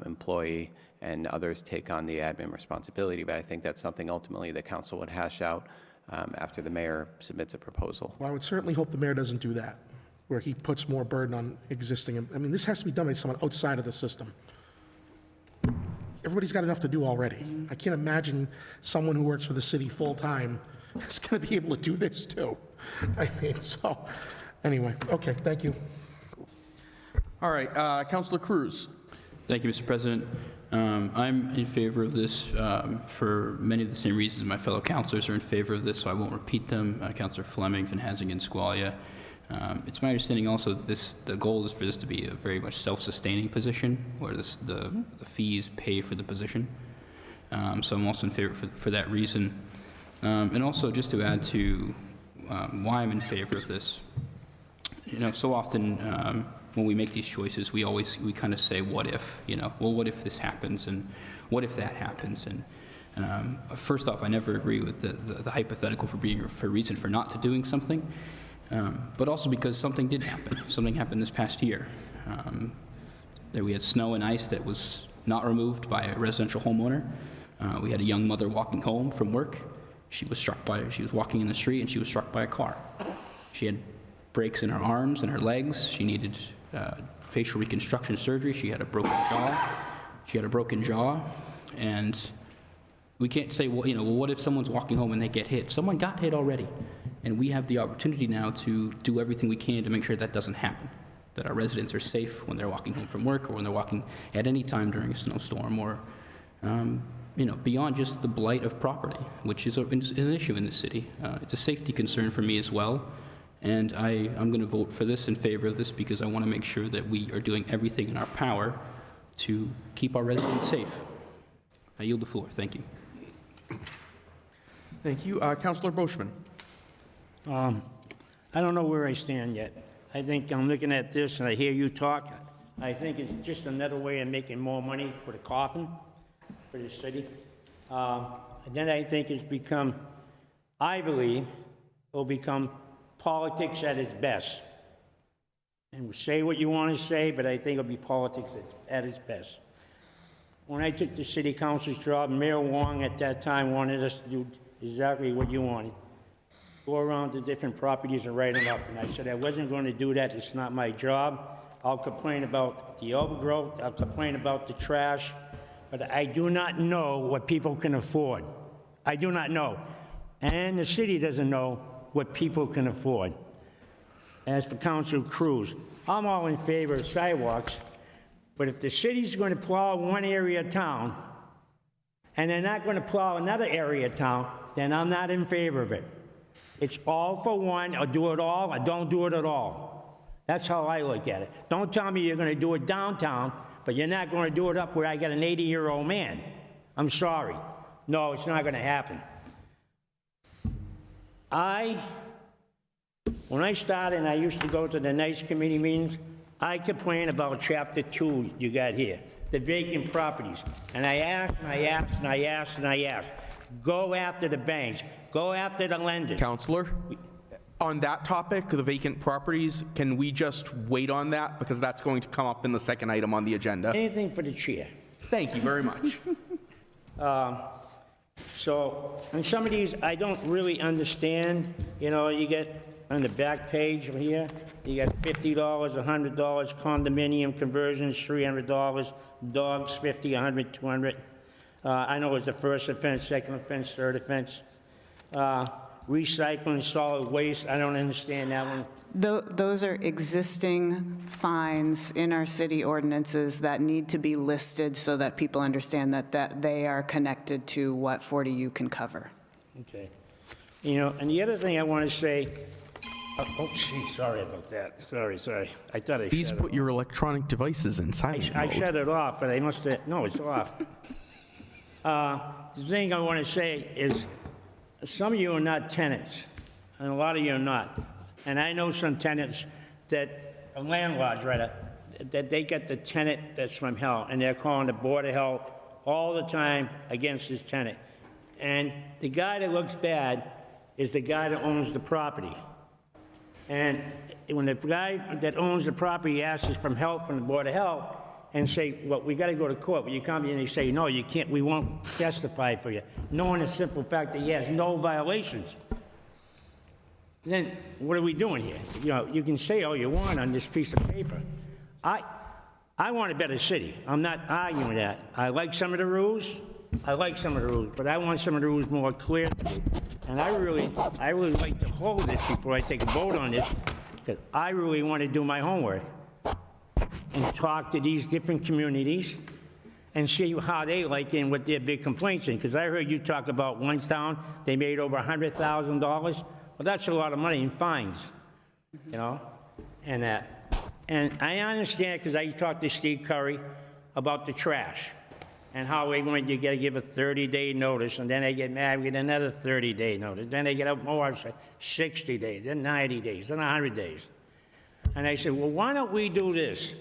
employee, and others take on the admin responsibility. But I think that's something ultimately the council would hash out after the mayor submits a proposal. Well, I would certainly hope the mayor doesn't do that, where he puts more burden on existing. I mean, this has to be done by someone outside of the system. Everybody's got enough to do already. I can't imagine someone who works for the city full-time is going to be able to do this too. I mean, so, anyway, okay, thank you. All right, Councilor Cruz. Thank you, Mr. President. I'm in favor of this for many of the same reasons my fellow councilors are in favor of this, so I won't repeat them. Councilor Fleming, Van Hasingen, Squalia. It's my understanding also that the goal is for this to be a very much self-sustaining position, where the fees pay for the position. So I'm also in favor for that reason. And also, just to add to why I'm in favor of this, so often when we make these choices, we kind of say, what if, well, what if this happens, and what if that happens? And first off, I never agree with the hypothetical for reason for not to doing something, but also because something did happen. Something happened this past year. That we had snow and ice that was not removed by a residential homeowner. We had a young mother walking home from work. She was walking in the street and she was struck by a car. She had breaks in her arms and her legs. She needed facial reconstruction surgery. She had a broken jaw. And we can't say, well, what if someone's walking home and they get hit? Someone got hit already. And we have the opportunity now to do everything we can to make sure that doesn't happen, that our residents are safe when they're walking home from work, or when they're walking at any time during a snowstorm, or beyond just the blight of property, which is an issue in the city. It's a safety concern for me as well. And I'm going to vote for this, in favor of this, because I want to make sure that we are doing everything in our power to keep our residents safe. I yield the floor. Thank you. Thank you. Councilor Boschman. I don't know where I stand yet. I think I'm looking at this and I hear you talk. I think it's just another way of making more money for the coffin, for the city. And then I think I believe it'll become politics at its best. And say what you want to say, but I think it'll be politics at its best. When I took the city council's job, Mayor Wong at that time wanted us to do exactly what you wanted. Go around to different properties and write them up. And I said I wasn't going to do that. It's not my job. I'll complain about the overgrowth. I'll complain about the trash. But I do not know what people can afford. I do not know. And the city doesn't know what people can afford. As for Councilor Cruz, I'm all in favor of sidewalks, but if the city's going to plow one area of town and they're not going to plow another area of town, then I'm not in favor of it. It's all for one, or do it all, or don't do it at all. That's how I look at it. Don't tell me you're going to do it downtown, but you're not going to do it up where I got an 80-year-old man. I'm sorry. No, it's not going to happen. When I started and I used to go to the nice committee meetings, I complained about Chapter 2 you got here, the vacant properties. And I asked, and I asked, and I asked, and I asked. Go after the banks. Go after the lenders. Counselor, on that topic, the vacant properties, can we just wait on that? Because that's going to come up in the second item on the agenda. Anything for the chair. Thank you very much. So, on some of these, I don't really understand. You get on the back page here, you got $50, $100, condominium conversions, $300, dogs, $50, $100, $200. I know it's the first offense, second offense, third offense. Recycling, solid waste, I don't understand that one. Those are existing fines in our city ordinances that need to be listed so that people understand that they are connected to what 40U can cover. Okay. And the other thing I want to say, Oh, gee, sorry about that. Sorry. I thought I Please shut put it your electronic devices in off. silent I mode. shut it off, but I must have, no, it's off. The thing I want to say is, some of you are not tenants, and a lot of you are not. And I know some tenants that, landlords rather, that they get the tenant that's from hell, and they're calling the Board of Health all the time against this tenant. And the guy that looks bad is the guy that owns the property. And when the guy that owns the property asks from help from the Board of Health and say, well, we got to go to court, will you come? And they say, no, you can't, we won't testify for you, knowing the simple fact that he has no violations. Then what are we doing here? You know, you can say all you want on this piece of paper. I want a better city. I'm not arguing that. I like some of the rules. But I want some of the rules more clear to me. And I really like to hold this before I take a vote on this, because I really want to do my homework and talk to these different communities and see how they like it and what their big complaints are. Because I heard you talk about one town, they made over $100,000. Well, that's a lot of money in fines, you know, and that. And I understand, because I talked to Steve Curry about the trash and how we went, you got to give a 30-day notice, and then they get mad, we get another 30-day notice. Then they get up more, 60 days, then 90 days, then 100 days. And I said, well, why don't we do this?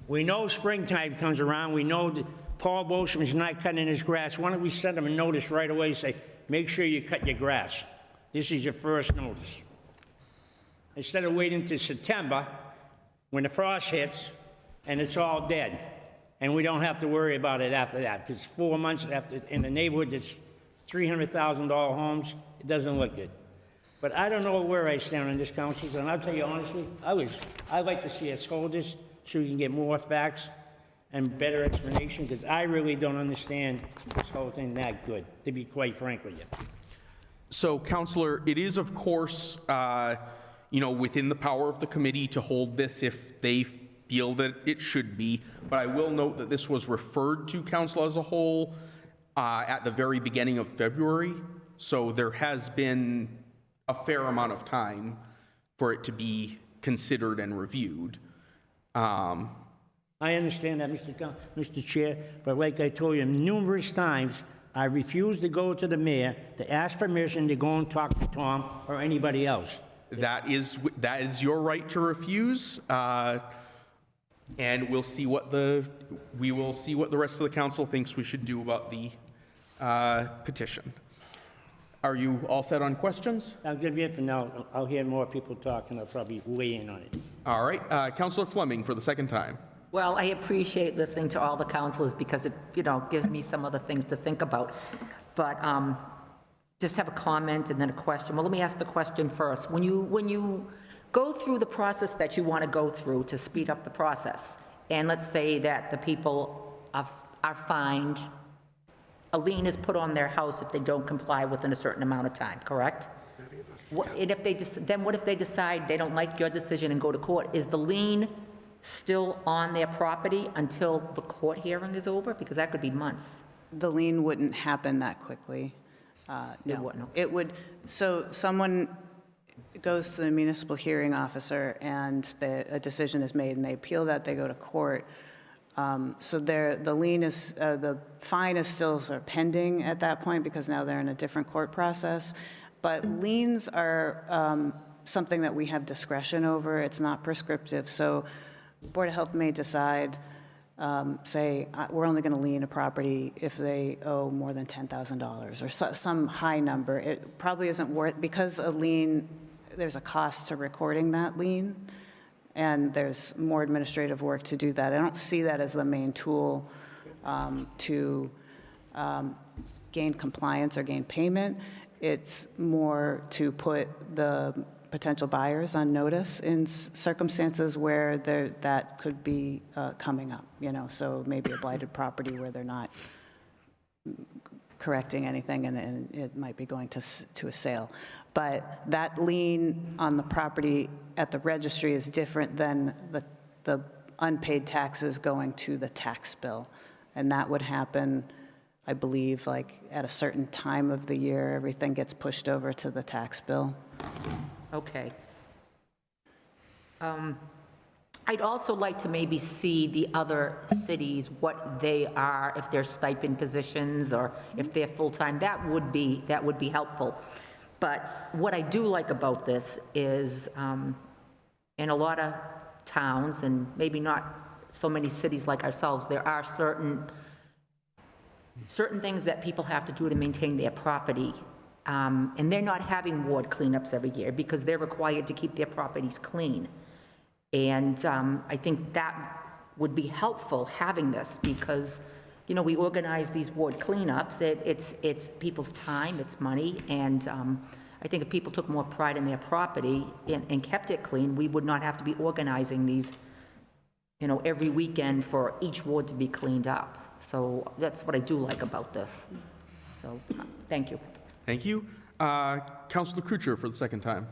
We know springtime comes around. We know that Paul Boschman's not cutting his grass. Why don't we send him a notice right away, say, make sure you cut your grass. This is your first notice. Instead of waiting till September, when the frost hits, and it's all dead. And we don't have to worry about it after that, because 4 months after, in the neighborhood that's $300,000 homes, it doesn't look good. But I don't know where I stand on this council, and I'll tell you honestly, I'd like to see us hold this so we can get more facts and better explanation, because I really don't understand this whole thing that good, to be quite frank with you. So, Counselor, it is, of course, within the power of the committee to hold this if they feel that it should be, but I will note that this was referred to council as a whole at the very beginning of February, so there has been a fair amount of time for it to be considered and reviewed. I understand that, Mr. Chair, but like I told you numerous times, I refuse to go to the mayor to ask permission to go and talk to Tom or anybody else. That is your right to refuse, and we will see what the rest of the council thinks we should do about the petition. Are you all set on questions? I'm going to be it for now. I'll hear more people talk, and I'll probably weigh in on it. All right, Councilor Fleming for the second time. Well, I appreciate listening to all the councilors because it, gives me some other things to think about. But just have a comment and then a question. Well, let me ask the question first. When you go through the process that you want to go through to speed up the process, and let's say that the people are fined, a lien is put on their house if they don't comply within a certain amount of time, correct? And what if they decide they don't like your decision and go to court? Is the lien still on their property until the court hearing is over? Because that could be months. The lien wouldn't happen that quickly. No. It would, so someone goes to the municipal hearing officer and a decision is made and they appeal that, they go to court. So the lien is, the fine is still sort of pending at that point because now they're in a different court process. But liens are something that we have discretion over. It's not prescriptive. So Board of Health may decide, say, we're only going to lien a property if they owe more than $10,000 or some high number. It probably isn't worth, because a lien, there's a cost to recording that lien, and there's more administrative work to do that. I don't see that as the main tool to gain compliance or gain payment. It's more to put the potential buyers on notice in circumstances where that could be coming up, so maybe a blighted property where they're not correcting anything and it might be going to a sale. But that lien on the property at the registry is different than the unpaid taxes going to the tax bill. And that would happen, I believe, like at a certain time of the year, everything gets pushed over to the tax bill. Okay. I'd also like to maybe see the other cities, what they are, if they're stipend positions or if they're full-time. That would be helpful. But what I do like about this is, in a lot of towns, and maybe not so many cities like ourselves, there are certain things that people have to do to maintain their property. And they're not having ward cleanups every year because they're required to keep their properties clean. And I think that would be helpful, having this, because, you know, we organize these ward cleanups. It's people's time, it's money, and I think if people took more pride in their property and kept it clean, we would not have to be organizing these, you know, every weekend for each ward to be cleaned up. So that's what I do like about this. So, thank you. Thank you. Councilor Krucher for the second time.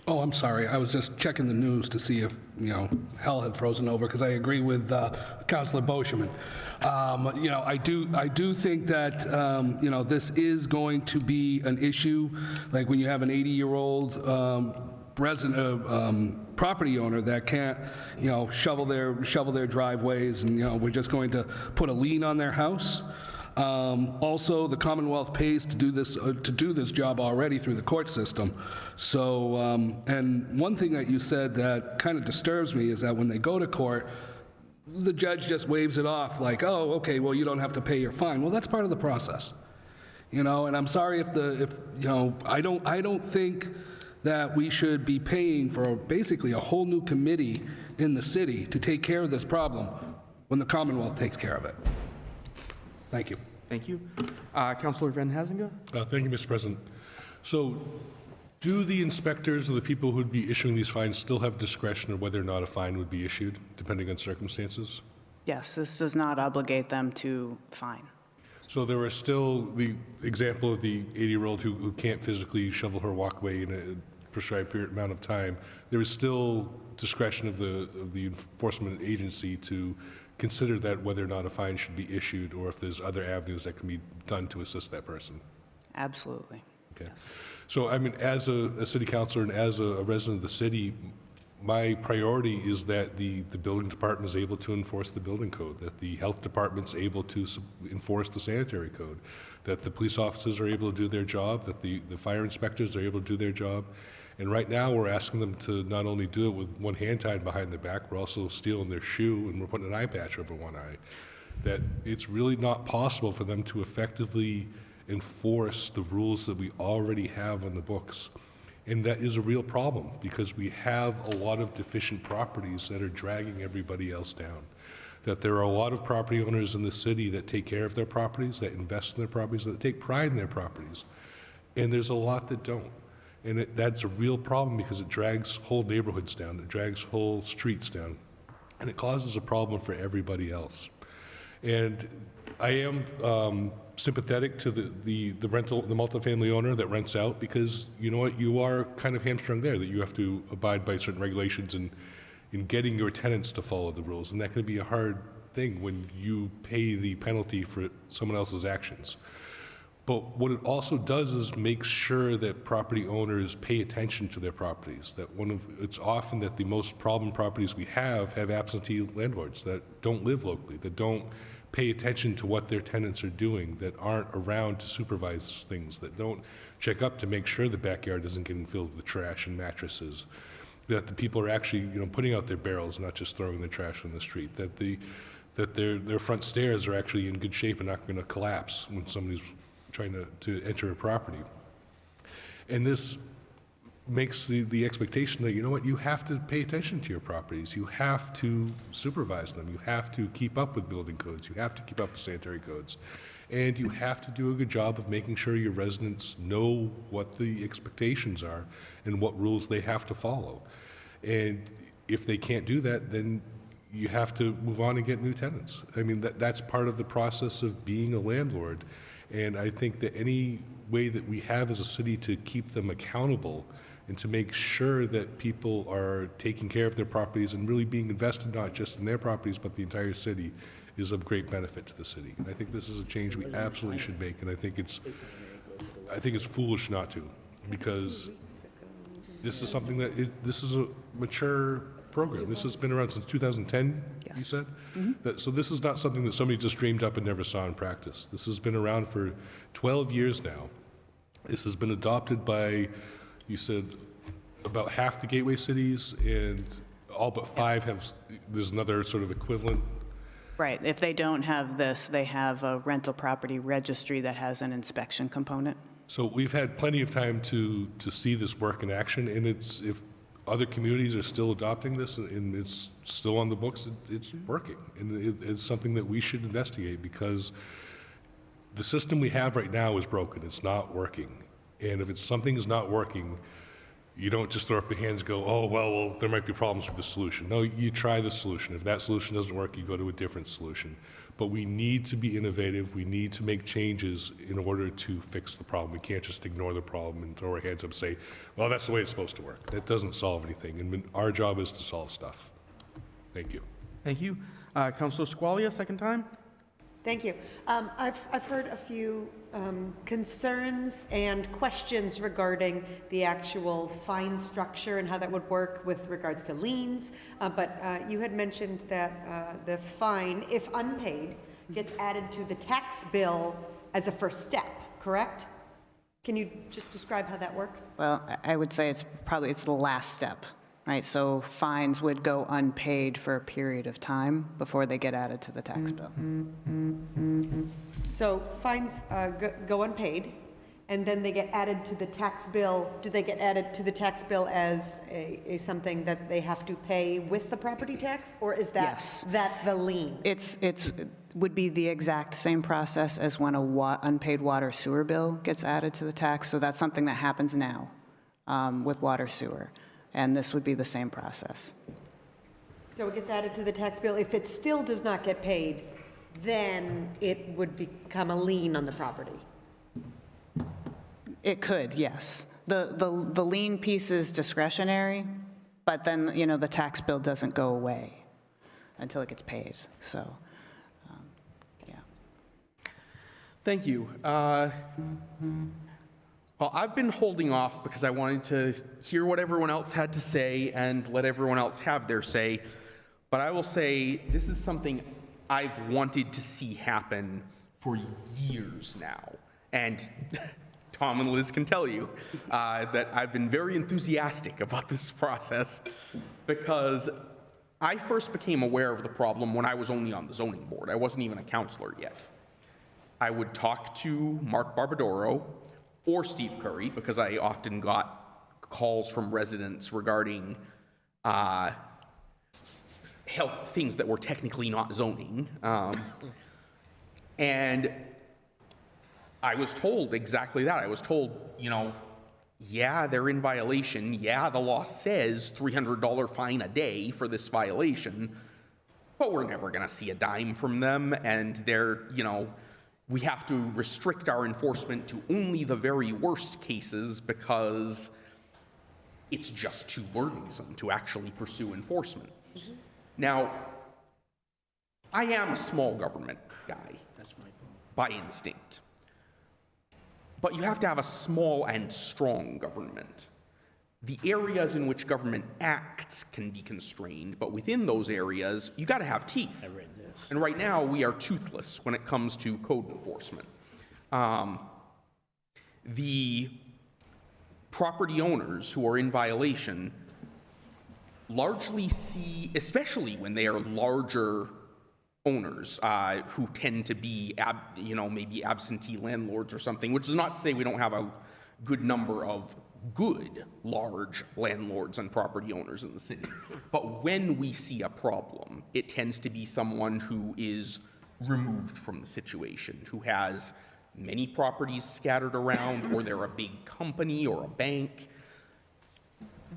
Oh, I'm sorry. I was just checking the news to see if, you know, hell had frozen over, because I agree with Councilor Boschman. You know, I do think that, you know, this is going to be an issue, like when you have an 80-year-old resident, property owner that can't, you know, shovel their driveways, and, you know, we're just going to put a lien on their house. Also, the Commonwealth pays to do this job already through the court system. So, and one thing that you said that kind of disturbs me is that when they go to court, the judge just waves it off like, oh, okay, well, you don't have to pay your fine. Well, that's part of the process, you know. And I'm sorry if you know, I don't think that we should be paying for basically a whole new committee in the city to take care of this problem when the Commonwealth takes care of it. Thank you. Thank you. Councilor Van Hazinga? Thank you, Mr. President. So do the inspectors or the people who would be issuing these fines still have discretion of whether or not a fine would be issued, depending on circumstances? Yes, this does not obligate them to fine. So there are still the example of the 80-year-old who can't physically shovel her walkway in a prescribed amount of time. There is still discretion of the enforcement agency to consider that whether or not a fine should be issued, or if there's other avenues that can be done to assist that person. Absolutely. Okay. Yes. So, I mean, as a city councilor and as a resident of the city, my priority is that the building department is able to enforce the building code, that the health department's able to enforce the sanitary code, that the police officers are able to do their job, that the fire inspectors are able to do their job. And right now, we're asking them to not only do it with one hand tied behind their back, we're also stealing their shoe and we're putting an eye patch over one eye. That it's really not possible for them to effectively enforce the rules that we already have on the books. And that is a real problem, because we have a lot of deficient properties that are dragging everybody else down. That there are a lot of property owners in the city that take care of their properties, that invest in their properties, that take pride in their properties. And there's a lot that don't. And that's a real problem, because it drags whole neighborhoods down, it drags whole streets down, and it causes a problem for everybody else. And I am sympathetic to the multifamily owner that rents out, because you know what, you are kind of hamstrung there, that you have to abide by certain regulations and in getting your tenants to follow the rules, and that can be a hard thing when you pay the penalty for someone else's actions. But what it also does is make sure that property owners pay attention to their properties. That it's often that the most problem properties we have absentee landlords that don't live locally, that don't pay attention to what their tenants are doing, that aren't around to supervise things, that don't check up to make sure the backyard isn't getting filled with trash and mattresses, that the people are actually, you know, putting out their barrels, not just throwing their trash on the street, that their front stairs are actually in good shape and not going to collapse when somebody's trying to enter a property. And this makes the expectation that, you know what, you have to pay attention to your properties, you have to supervise them, you have to keep up with building codes, you have to keep up with sanitary codes, and you have to do a good job of making sure your residents know what the expectations are and what rules they have to follow. And if they can't do that, then you have to move on and get new tenants. I mean, that's part of the process of being a landlord. And I think that any way that we have as a city to keep them accountable and to make sure that people are taking care of their properties and really being invested not just in their properties but the entire city is of great benefit to the city. And I think this is a change we absolutely should make, and I think it's foolish not to, because This is something this is a mature program. This has been around since 2010, you Yes. said? So this is not something that somebody just dreamed up and never saw in practice. This has been around for 12 years now. This has been adopted by, you said, about half the gateway cities, and all but 5 have, there's another sort of equivalent. Right, if they don't have this, they have a rental property registry that has an inspection component. So we've had plenty of time to see this work in action, and if other communities are still adopting this and it's still on the books, it's working. And it's something that we should investigate, because the system we have right now is broken. It's not working. And if something is not working, you don't just throw up your hands and go, oh, well, there might be problems with the solution. No, you try the solution. If that solution doesn't work, you go to a different solution. But we need to be innovative. We need to make changes in order to fix the problem. We can't just ignore the problem and throw our hands up and say, well, that's the way it's supposed to work. That doesn't solve anything. And our job is to solve stuff. Thank you. Thank you. Councilor Squalia, second time. Thank you. I've heard a few concerns and questions regarding the actual fine structure and how that would work with regards to liens. But you had mentioned that the fine, if unpaid, gets added to the tax bill as a first step, correct? Can you just describe how that works? Well, I would say it's the last step, right? So fines would go unpaid for a period of time before they get added to the tax bill. So fines go unpaid, and then they get added to the tax bill. Do they get added to the tax bill as a something that they have to pay with the property tax, or is that Yes. that the lien? It would be the exact same process as when a unpaid water sewer bill gets added to the tax. So that's something that happens now with water sewer, and this would be the same process. So it gets added to the tax bill. If it still does not get paid, then it would become a lien on the property. It could, yes. The lien piece is discretionary, but then, the tax bill doesn't go away until it gets paid, so, yeah. Thank you. Well, I've been holding off because I wanted to hear what everyone else had to say and let everyone else have their say. But I will say this is something I've wanted to see happen for years now. And Tom and Liz can tell you that I've been very enthusiastic about this process, because I first became aware of the problem when I was only on the zoning board. I wasn't even a counselor yet. I would talk to Mark Barbadoro or Steve Curry, because I often got calls from residents regarding things that were technically not zoning. And I was told exactly that. I was told, yeah, they're in violation. Yeah, the law says $300 fine a day for this violation, but we're never going to see a dime from them. And they're, we have to restrict our enforcement to only the very worst cases because it's just too burdensome to actually pursue enforcement. Mm-hmm. Now, I am a small government guy by instinct. But you have to have a small and strong government. The areas in which government acts can be constrained, but within those areas, you got to have teeth. And right now, we are toothless when it comes to code enforcement. The property owners who are in violation largely see, especially when they are larger owners who tend to be, maybe absentee landlords or something, which is not to say we don't have a good number of good, large landlords and property owners in the city. But when we see a problem, it tends to be someone who is removed from the situation, who has many properties scattered around, or they're a big company or a bank.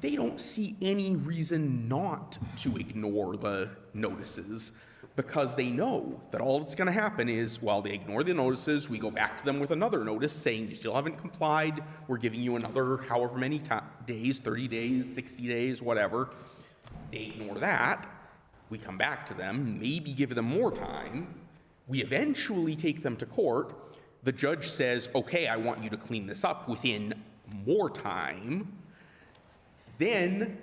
They don't see any reason not to ignore the notices, because they know that all that's going to happen is, while they ignore the notices, we go back to them with another notice saying you still haven't complied, we're giving you another however many days, 30 days, 60 days, whatever. They ignore that. We come back to them, maybe give them more time. We eventually take them to court. The judge says, okay, I want you to clean this up within more time. Then,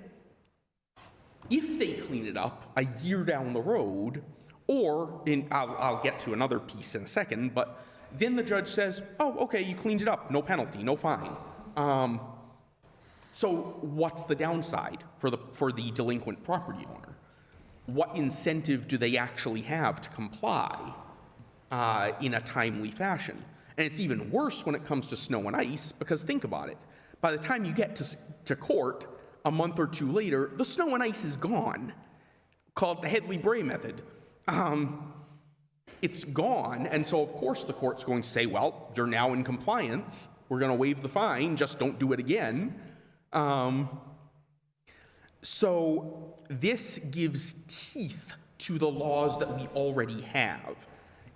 if they clean it up a year down the road, or I'll get to another piece in a second, but then the judge says, oh, okay, you cleaned it up, no penalty, no fine. So what's the downside for the delinquent property owner? What incentive do they actually have to comply in a timely fashion? And it's even worse when it comes to snow and ice, because think about it. By the time you get to court a month or two later, the snow and ice is gone, called the Headley-Bray method. It's gone, and so of course the court's going to say, well, you're now in compliance. We're going to waive the fine, just don't do it again. So this gives teeth to the laws that we already have.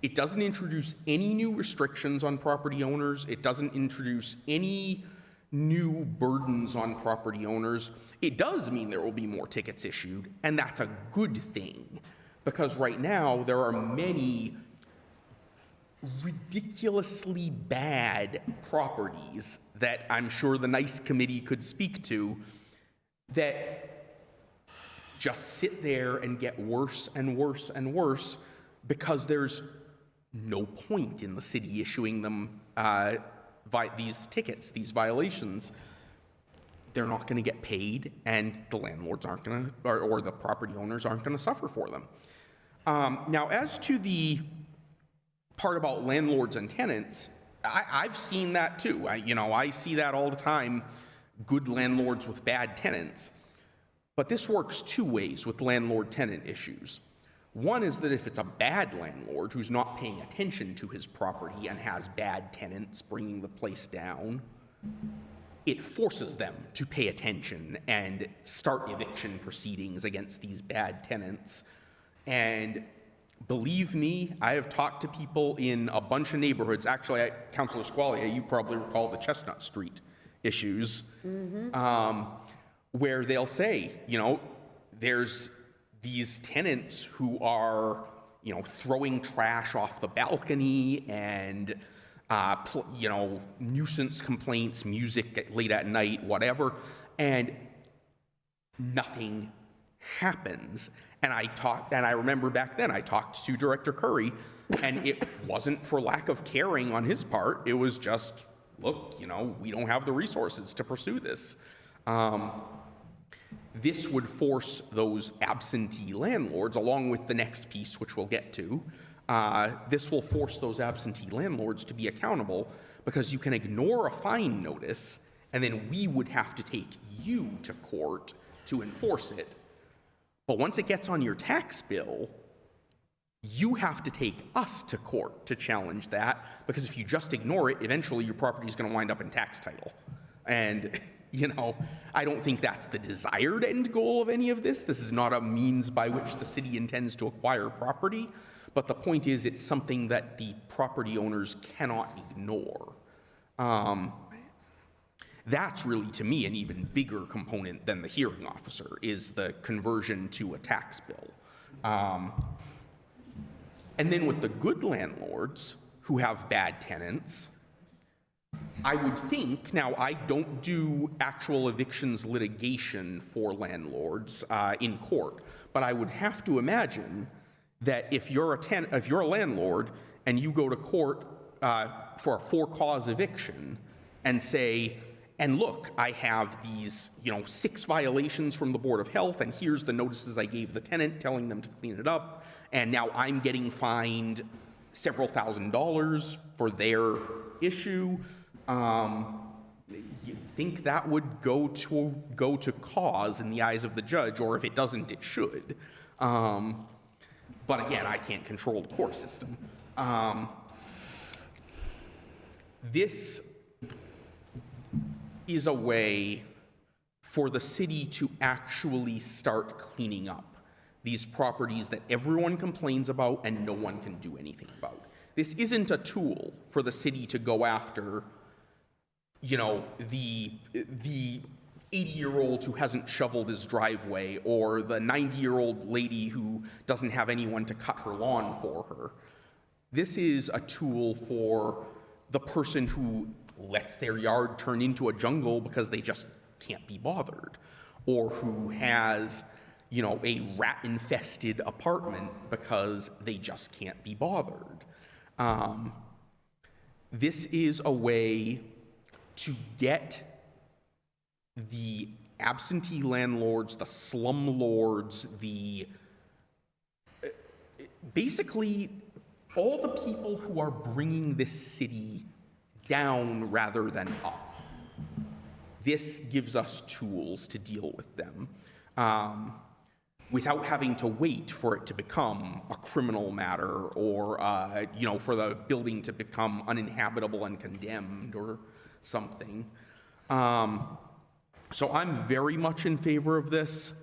It doesn't introduce any new restrictions on property owners. It doesn't introduce any new burdens on property owners. It does mean there will be more tickets issued, and that's a good thing, because right now there are many ridiculously bad properties that I'm sure the NICE committee could speak to that just sit there and get worse and worse and worse because there's no point in the city issuing them these tickets, these violations. They're not going to get paid, and the landlords aren't going to, or the property owners aren't going to suffer for them. Now, as to the part about landlords and tenants, I've seen that too. I see that all the time, good landlords with bad tenants. But this works two ways with landlord-tenant issues. One is that if it's a bad landlord who's not paying attention to his property and has bad tenants bringing the place down, it forces them to pay attention and start eviction proceedings against these bad tenants. And believe me, I have talked to people in a bunch of neighborhoods. Actually, Councilor Squalia, you probably recall the Chestnut Street issues, where they'll say, there's these tenants who are, throwing trash off the balcony and, nuisance complaints, music late at night, whatever, and nothing happens. And I remember back then I talked to Director Curry, and it wasn't for lack of caring on his part. It was just, look, we don't have the resources to pursue this. This would force those absentee landlords, along with the next piece, which we'll get to, this will force those absentee landlords to be accountable, because you can ignore a fine notice, and then we would have to take you to court to enforce it. But once it gets on your tax bill, you have to take us to court to challenge that, because if you just ignore it, eventually your property is going to wind up in tax title. And I don't think that's the desired end goal of any of this. This is not a means by which the city intends to acquire property, but the point is it's something that the property owners cannot ignore. That's really, to me, an even bigger component than the hearing officer, is the conversion to a tax bill. And then with the good landlords who have bad tenants, I would think, now I don't do actual evictions litigation for landlords in court, but I would have to imagine that if you're a landlord and you go to court for a for-cause eviction and say, and look, I have these, 6 violations from the Board of Health, and here's the notices I gave the tenant telling them to clean it up, and now I'm getting fined several $1,000s for their issue. You'd think that would go to cause in the eyes of the judge, or if it doesn't, it should. But again, I can't control the court system. This is a way for the city to actually start cleaning up these properties that everyone complains about and no one can do anything about. This isn't a tool for the city to go after, the 80-year-old who hasn't shoveled his driveway, or the 90-year-old lady who doesn't have anyone to cut her lawn for her. This is a tool for the person who lets their yard turn into a jungle because they just can't be bothered, or who has, you know, a rat-infested apartment because they just can't be bothered. This is a way to get the absentee landlords, the slumlords, basically all the people who are bringing this city down rather than up. This gives us tools to deal with them without having to wait for it to become a criminal matter or, you know, for the building to become uninhabitable and condemned or something. So I'm very much in favor of this.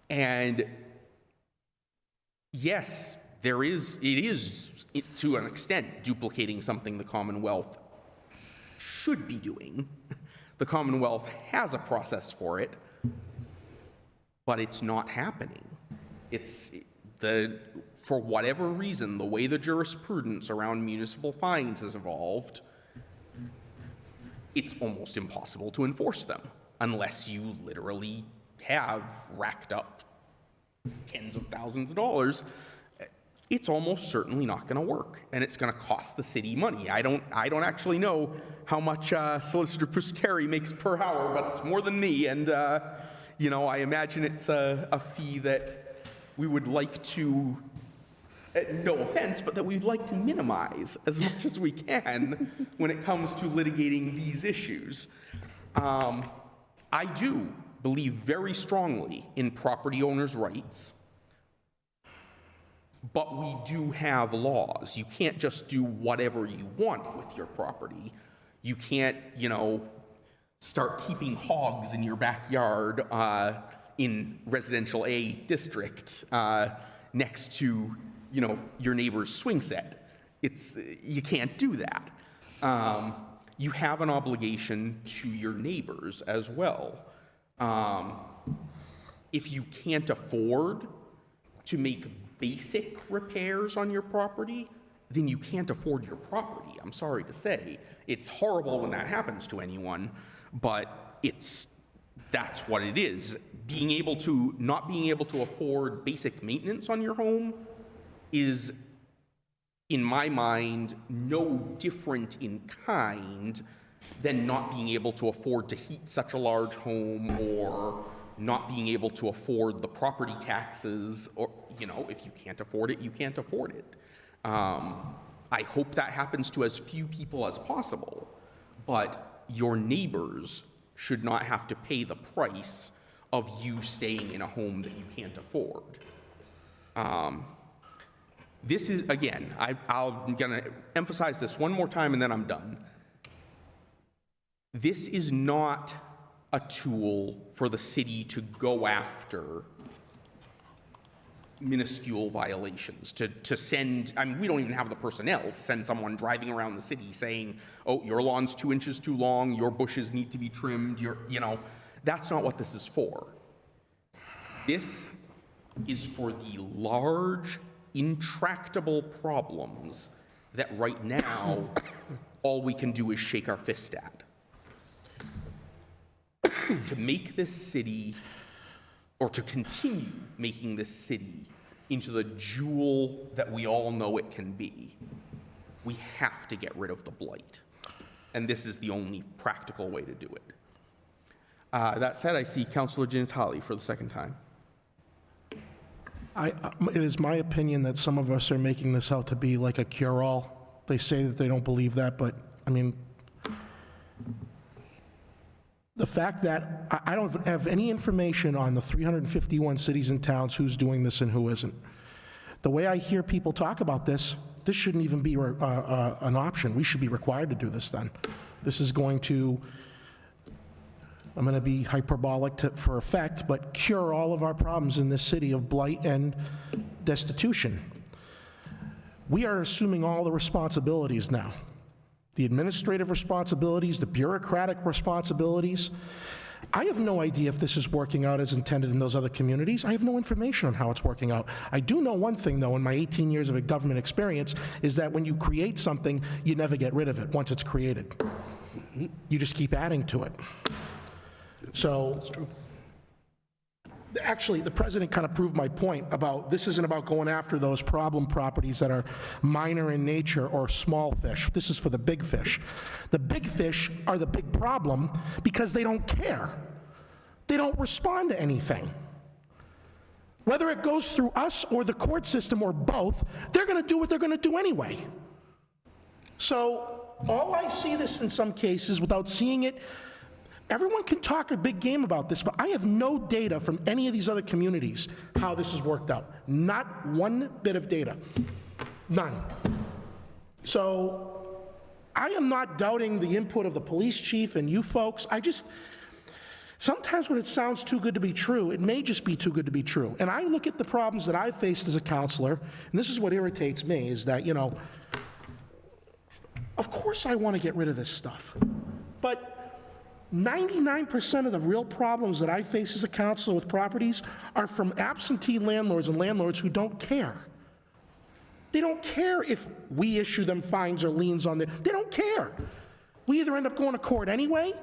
And yes, it is, to an extent, duplicating something the Commonwealth should be doing. The Commonwealth has a process for it, but it's not happening. For whatever reason, the way the jurisprudence around municipal fines has evolved, it's almost impossible to enforce them unless you literally have racked up tens of thousands of dollars. It's almost certainly not going to work, and it's going to cost the city money. I don't actually know how much Solicitor Pusteri makes per hour, but it's more than me, and you know, I imagine it's a fee that we would like to, no offense, but that we'd like to minimize as much as we can when it comes to litigating these issues. I do believe very strongly in property owners' rights, but we do have laws. You can't just do whatever you want with your property. You can't, you know, start keeping hogs in your backyard in residential A district next to, you know, your neighbor's swing set. You can't do that. You have an obligation to your neighbors as well. If you can't afford to make basic repairs on your property, then you can't afford your property. I'm sorry to say. It's horrible when that happens to anyone, but that's what it is. Not being able to afford basic maintenance on your home is, in my mind, no different in kind than not being able to afford to heat such a large home, or not being able to afford the property taxes, or, you know, if you can't afford it, you can't afford it. I hope that happens to as few people as possible, but your neighbors should not have to pay the price of you staying in a home that you can't afford. This is, again, I'm going to emphasize this one more time and then I'm done. This is not a tool for the city to go after minuscule violations, to send, I mean, we don't even have the personnel to send someone driving around the city saying, oh, your lawn's 2 inches too long, your bushes need to be trimmed, you know, that's not what this is for. This is for the large, intractable problems that right now all we can do is shake our fist at. To make this city, or to continue making this city into the jewel that we all know it can be, we have to get rid of the blight. And this is the only practical way to do it. That said, I see Councilor Giannatalli for the second time. It is my opinion that some of us are making this out to be like a cure-all. They say that they don't believe that, but, I mean, the fact that I don't have any information on the 351 cities and towns who's doing this and who isn't. The way I hear people talk about this, this shouldn't even be an option. We should be required to do this then. This is going to, I'm going to be hyperbolic for effect, but cure all of our problems in this city of blight and destitution. We are assuming all the responsibilities now. The administrative responsibilities, the bureaucratic responsibilities. I have no idea if this is working out as intended in those other communities. I have no information on how it's working out. I do know one thing, though, in my 18 years of government experience, is that when you create something, you never get rid of it once it's created. You just keep adding to it. So, actually, the president kind of proved my point about this isn't about going after those problem properties that are minor in nature or small fish. This is for the big fish. The big fish are the big problem because they don't care. They don't respond to anything. Whether it goes through us or the court system or both, they're going to do what they're going to do anyway. So all I see this in some cases without seeing it, everyone can talk a big game about this, but I have no data from any of these other communities how this has worked out. Not one bit of data. None. So I am not doubting the input of the police chief and you folks. Sometimes when it sounds too good to be true, it may just be too good to be true. And I look at the problems that I've faced as a counselor, and this is what irritates me, is that, of course I want to get rid of this stuff. But 99% of the real problems that I face as a counselor with properties are from absentee landlords and landlords who don't care. They don't care if we issue them fines or liens on they don't care. We either end up going to court anyway,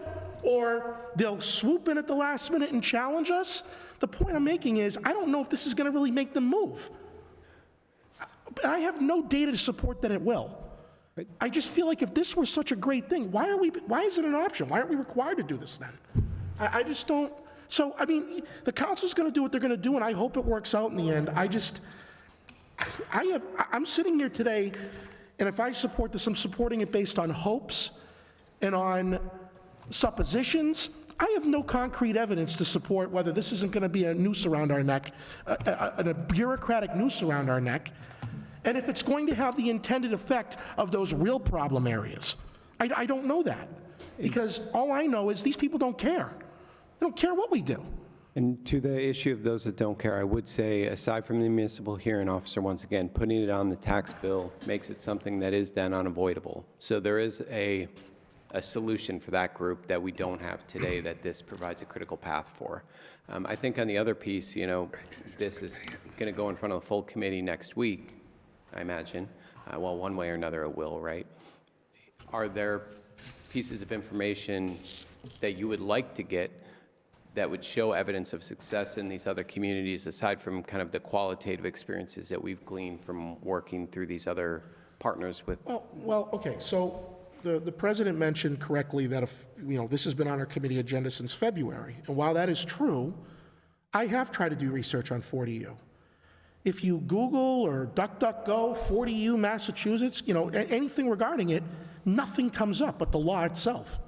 or they'll swoop in at the last minute and challenge us. The point I'm making is, I don't know if this is going to really make them move. I have no data to support that it will. I just feel like if this were such a great thing, why is it an option? Why aren't we required to do this then? I just don't. So, the council's going to do what they're going to do, and I hope it works out in the end. I'm sitting here today, and if I support this, I'm supporting it based on hopes and on suppositions. I have no concrete evidence to support whether this isn't going to be a noose around our neck, a bureaucratic noose around our neck, and if it's going to have the intended effect of those real problem areas. I don't know that, because all I know is these people don't care. They don't care what we do. And to the issue of those that don't care, I would say, aside from the municipal hearing officer, once again, putting it on the tax bill makes it something that is then unavoidable. So there is a solution for that group that we don't have today that this provides a critical path for. I think on the other piece, this is going to go in front of the full committee next week, I imagine. Well, one way or another it will, right? Are there pieces of information that you would like to get that would show evidence of success in these other communities, aside from kind of the qualitative experiences that we've gleaned from working through these other partners with? Well, okay, so the president mentioned correctly that this has been on our committee agenda since February, and while that is true, I have tried to do research on 40U. If you Google or DuckDuckGo 40U Massachusetts, anything regarding it, nothing comes up but the law itself.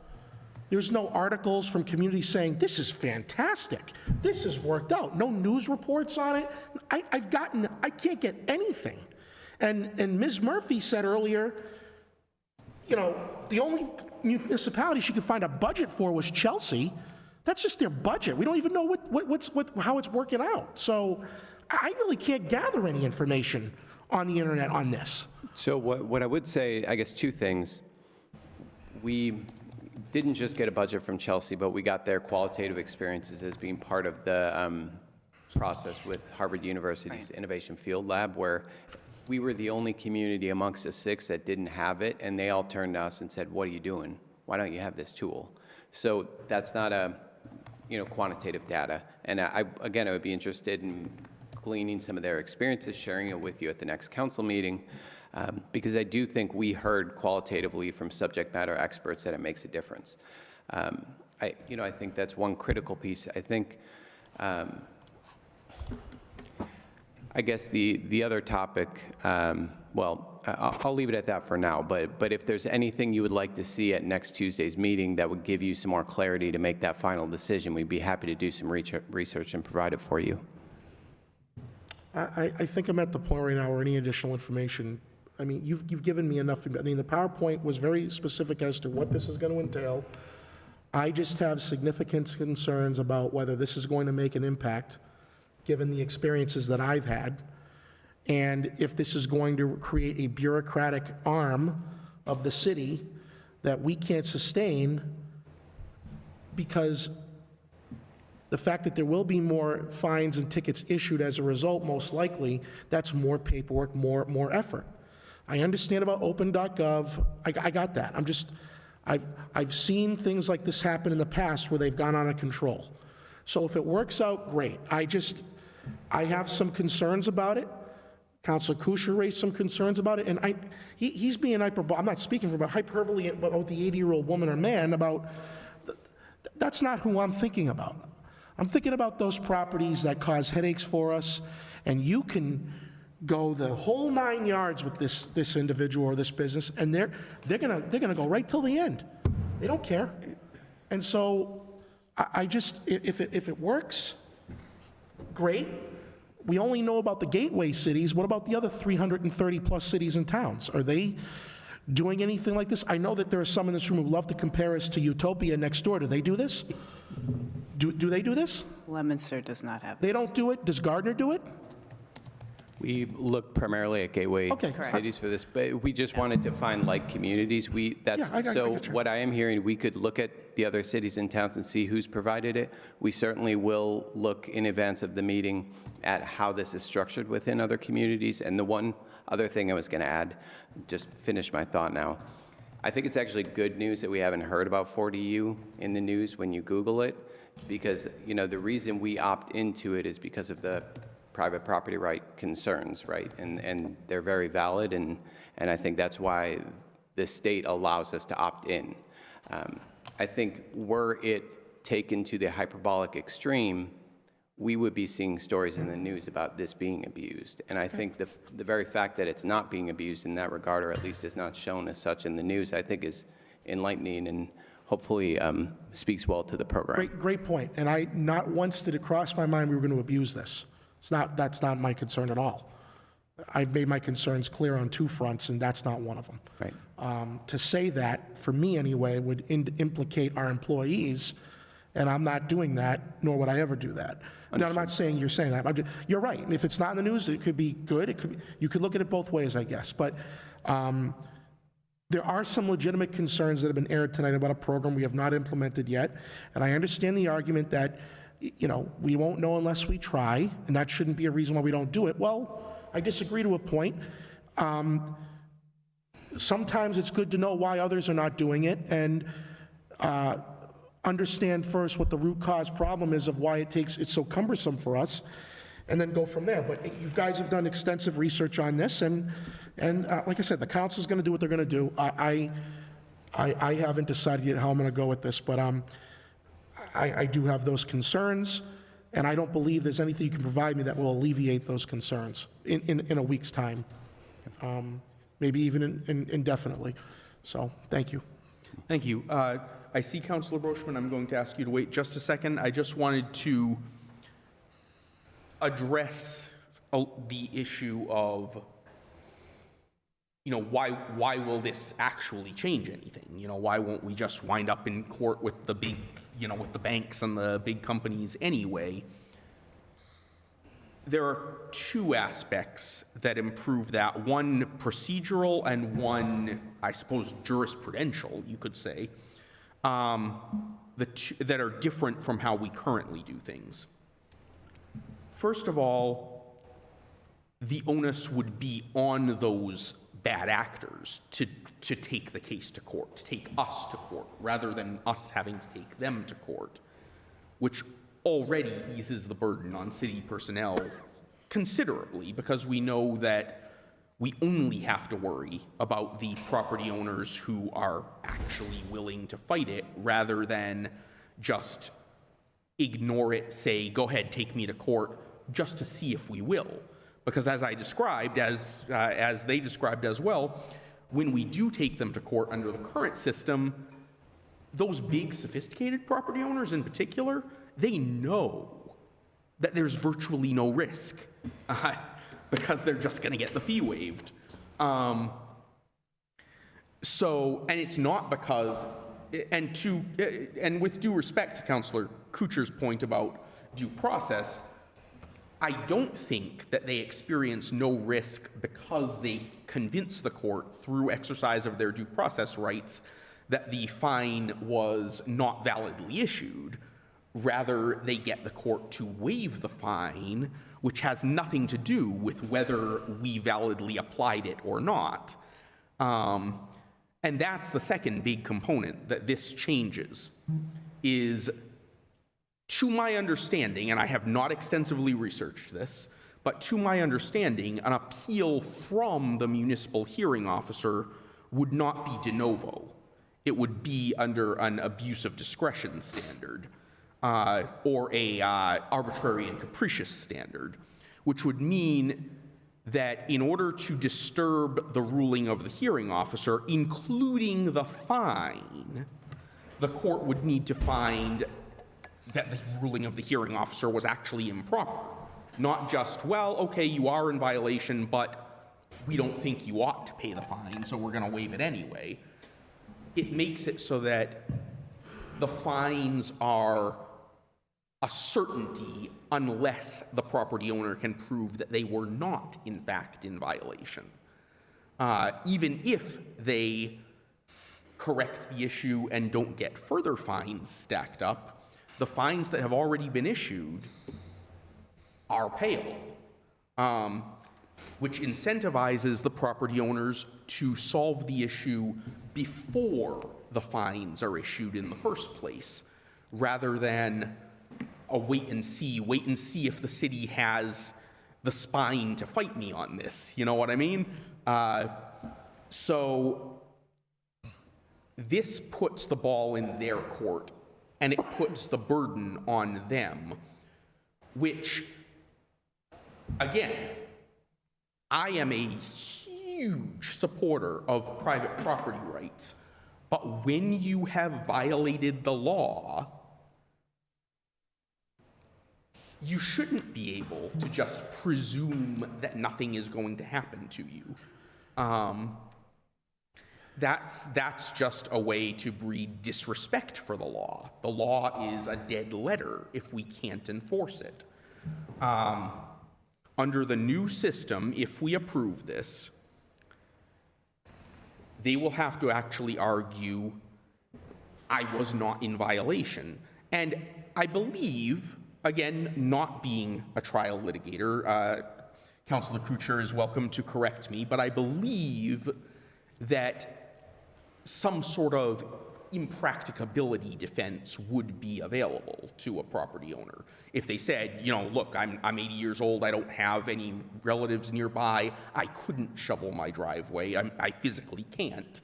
There's no articles from communities saying, this is fantastic, this has worked out. No news reports on it. I can't get anything. And Ms. Murphy said earlier, the only municipality she could find a budget for was Chelsea. That's just their budget. We don't even know how it's working out. So I really can't gather any information on the internet on this. So what I would say, I guess, two things. We didn't just get a budget from Chelsea, but we got their qualitative experiences as being part of the process with Harvard University's Innovation Field Lab, where we were the only community amongst the 6 that didn't have it, and they all turned to us and said, what are you doing? Why don't you have this tool? So that's not a quantitative data. And I would be interested in gleaning some of their experiences, sharing it with you at the next council meeting, because I do think we heard qualitatively from subject matter experts that it makes a difference. I think that's one critical piece. I think, I guess the other topic, I'll leave it at that for now, but if there's anything you would like to see at next Tuesday's meeting that would give you some more clarity to make that final decision, we'd be happy to do some research and provide it for you. I think I'm at the point right now where any additional information, you've given me enough. The PowerPoint was very specific as to what this is going to entail. I just have significant concerns about whether this is going to make an impact, given the experiences that I've had, and if this is going to create a bureaucratic arm of the city that we can't sustain, because the fact that there will be more fines and tickets issued as a result, most likely, that's more paperwork, more effort. I understand about open.gov. I got that. I've seen things like this happen in the past where they've gone out of control. So if it works out, great. I have some concerns about it. Councilor Kuchar raised some concerns about it, and he's being hyperbole. I'm not speaking from hyperbole about the 80-year-old woman or man. That's not who I'm thinking about. I'm thinking about those properties that cause headaches for us, and you can go the whole 9 yards with this individual or this business, and they're gonna go right till the end. They don't care. And so I just, if it works, great. We only know about the gateway cities. What about the other 330-plus cities and towns? Are they doing anything like this? I know that there are some in this room who love to compare us to Utopia next door. Do they do this? Do they do this? Leominster does not have this. They don't do it? Does Gardner do it? We look primarily at gateway cities for this, but we just wanted to find like communities. So what I am hearing, we could look at the other cities and towns and see who's provided it. We certainly will look in advance of the meeting at how this is structured within other communities. And the one other thing I was going to add, just finish my thought now. I think it's actually good news that we haven't heard about 40U in the news when you Google it, because the reason we opt into it is because of the private property right concerns, right? And they're very valid, and I think that's why the state allows us to opt in. I think were it taken to the hyperbolic extreme, we would be seeing stories in the news about this being abused. And I think the very fact that it's not being abused in that regard, or at least is not shown as such in the news, I think is enlightening and hopefully speaks well to the program. Great point. And I not once did it cross my mind we were going to abuse this. That's not my concern at all. I've made my concerns clear on two fronts, and that's not one of them. Right. To say that, for me anyway, would implicate our employees, and I'm not doing that, nor would I ever do that. Now, I'm not saying you're saying that. You're right. If it's not in the news, it could be good. You could look at it both ways, I guess. But there are some legitimate concerns that have been aired tonight about a program we have not implemented yet, and I understand the argument that we won't know unless we try, and that shouldn't be a reason why we don't do it. Well, I disagree to a point. Sometimes it's good to know why others are not doing it and understand first what the root cause problem is of why it's so cumbersome for us, and then go from there. But you guys have done extensive research on this, and like I said, the council's going to do what they're going to do. I haven't decided yet how I'm going to go with this, but I do have those concerns, and I don't believe there's anything you can provide me that will alleviate those concerns in a week's time, maybe even indefinitely. So, thank you. Thank you. I see Councilor Brochman. I'm going to ask you to wait just a second. I just wanted to address the issue of, why will this actually change anything? Why won't we just wind up in court with the big, with the banks and the big companies anyway? There are two aspects that improve that. One procedural and one, I suppose, jurisprudential, you could say, that are different from how we currently do things. First of all, the onus would be on those bad actors to take the case to court, to take us to court, rather than us having to take them to court, which already eases the burden on city personnel considerably, because we know that we only have to worry about the property owners who are actually willing to fight it, rather than just ignore it, say, go ahead, take me to court, just to see if we will. Because as I described, as they described as well, when we do take them to court under the current system, those big sophisticated property owners in particular, they know that there's virtually no risk because they're just going to get the fee waived. And it's not because, and with due respect to Councillor Kuchar's point about due process, I don't think that they experience no risk because they convince the court through exercise of their due process rights that the fine was not validly issued. Rather, they get the court to waive the fine, which has nothing to do with whether we validly applied it or not. And that's the second big component that this changes, is, to my understanding, and I have not extensively researched this, but to my understanding, an appeal from the municipal hearing officer would not be de novo. It would be under an abuse of discretion standard, or a arbitrary and capricious standard, which would mean that in order to disturb the ruling of the hearing officer, including the fine, the court would need to find that the ruling of the hearing officer was actually improper. Not just, well, okay, you are in violation, but we don't think you ought to pay the fine, so we're going to waive it anyway. It makes it so that the fines are a certainty unless the property owner can prove that they were not, in fact, in violation. Even if they correct the issue and don't get further fines stacked up, the fines that have already been issued are payable, which incentivizes the property owners to solve the issue before the fines are issued in the first place, rather than a wait and see if the city has the spine to fight me on this. You know what I mean? So this puts the ball in their court, and it puts the burden on them, which, again, I am a huge supporter of private property rights, but when you have violated the law, you shouldn't be able to just presume that nothing is going to happen to you. That's just a way to breed disrespect for the law. The law is a dead letter if we can't enforce it. Under the new system, if we approve this, they will have to actually argue, I was not in violation. And I believe, again, not being a trial litigator, Councilor Kuchar is welcome to correct me, but I believe that some sort of impracticability defense would be available to a property owner. If they said, you know, look, I'm 80 years old, I don't have any relatives nearby, I couldn't shovel my driveway, I physically can't,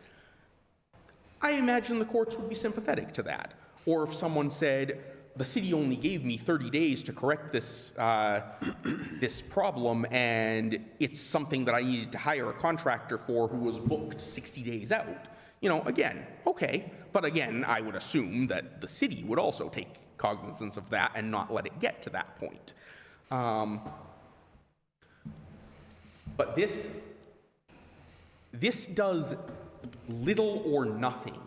I imagine the courts would be sympathetic to that. Or if someone said, the city only gave me 30 days to correct this, this problem, and it's something that I needed to hire a contractor for who was booked 60 days out. You know, again, okay, but again, I would assume that the city would also take cognizance of that and not let it get to that point. But this does little or nothing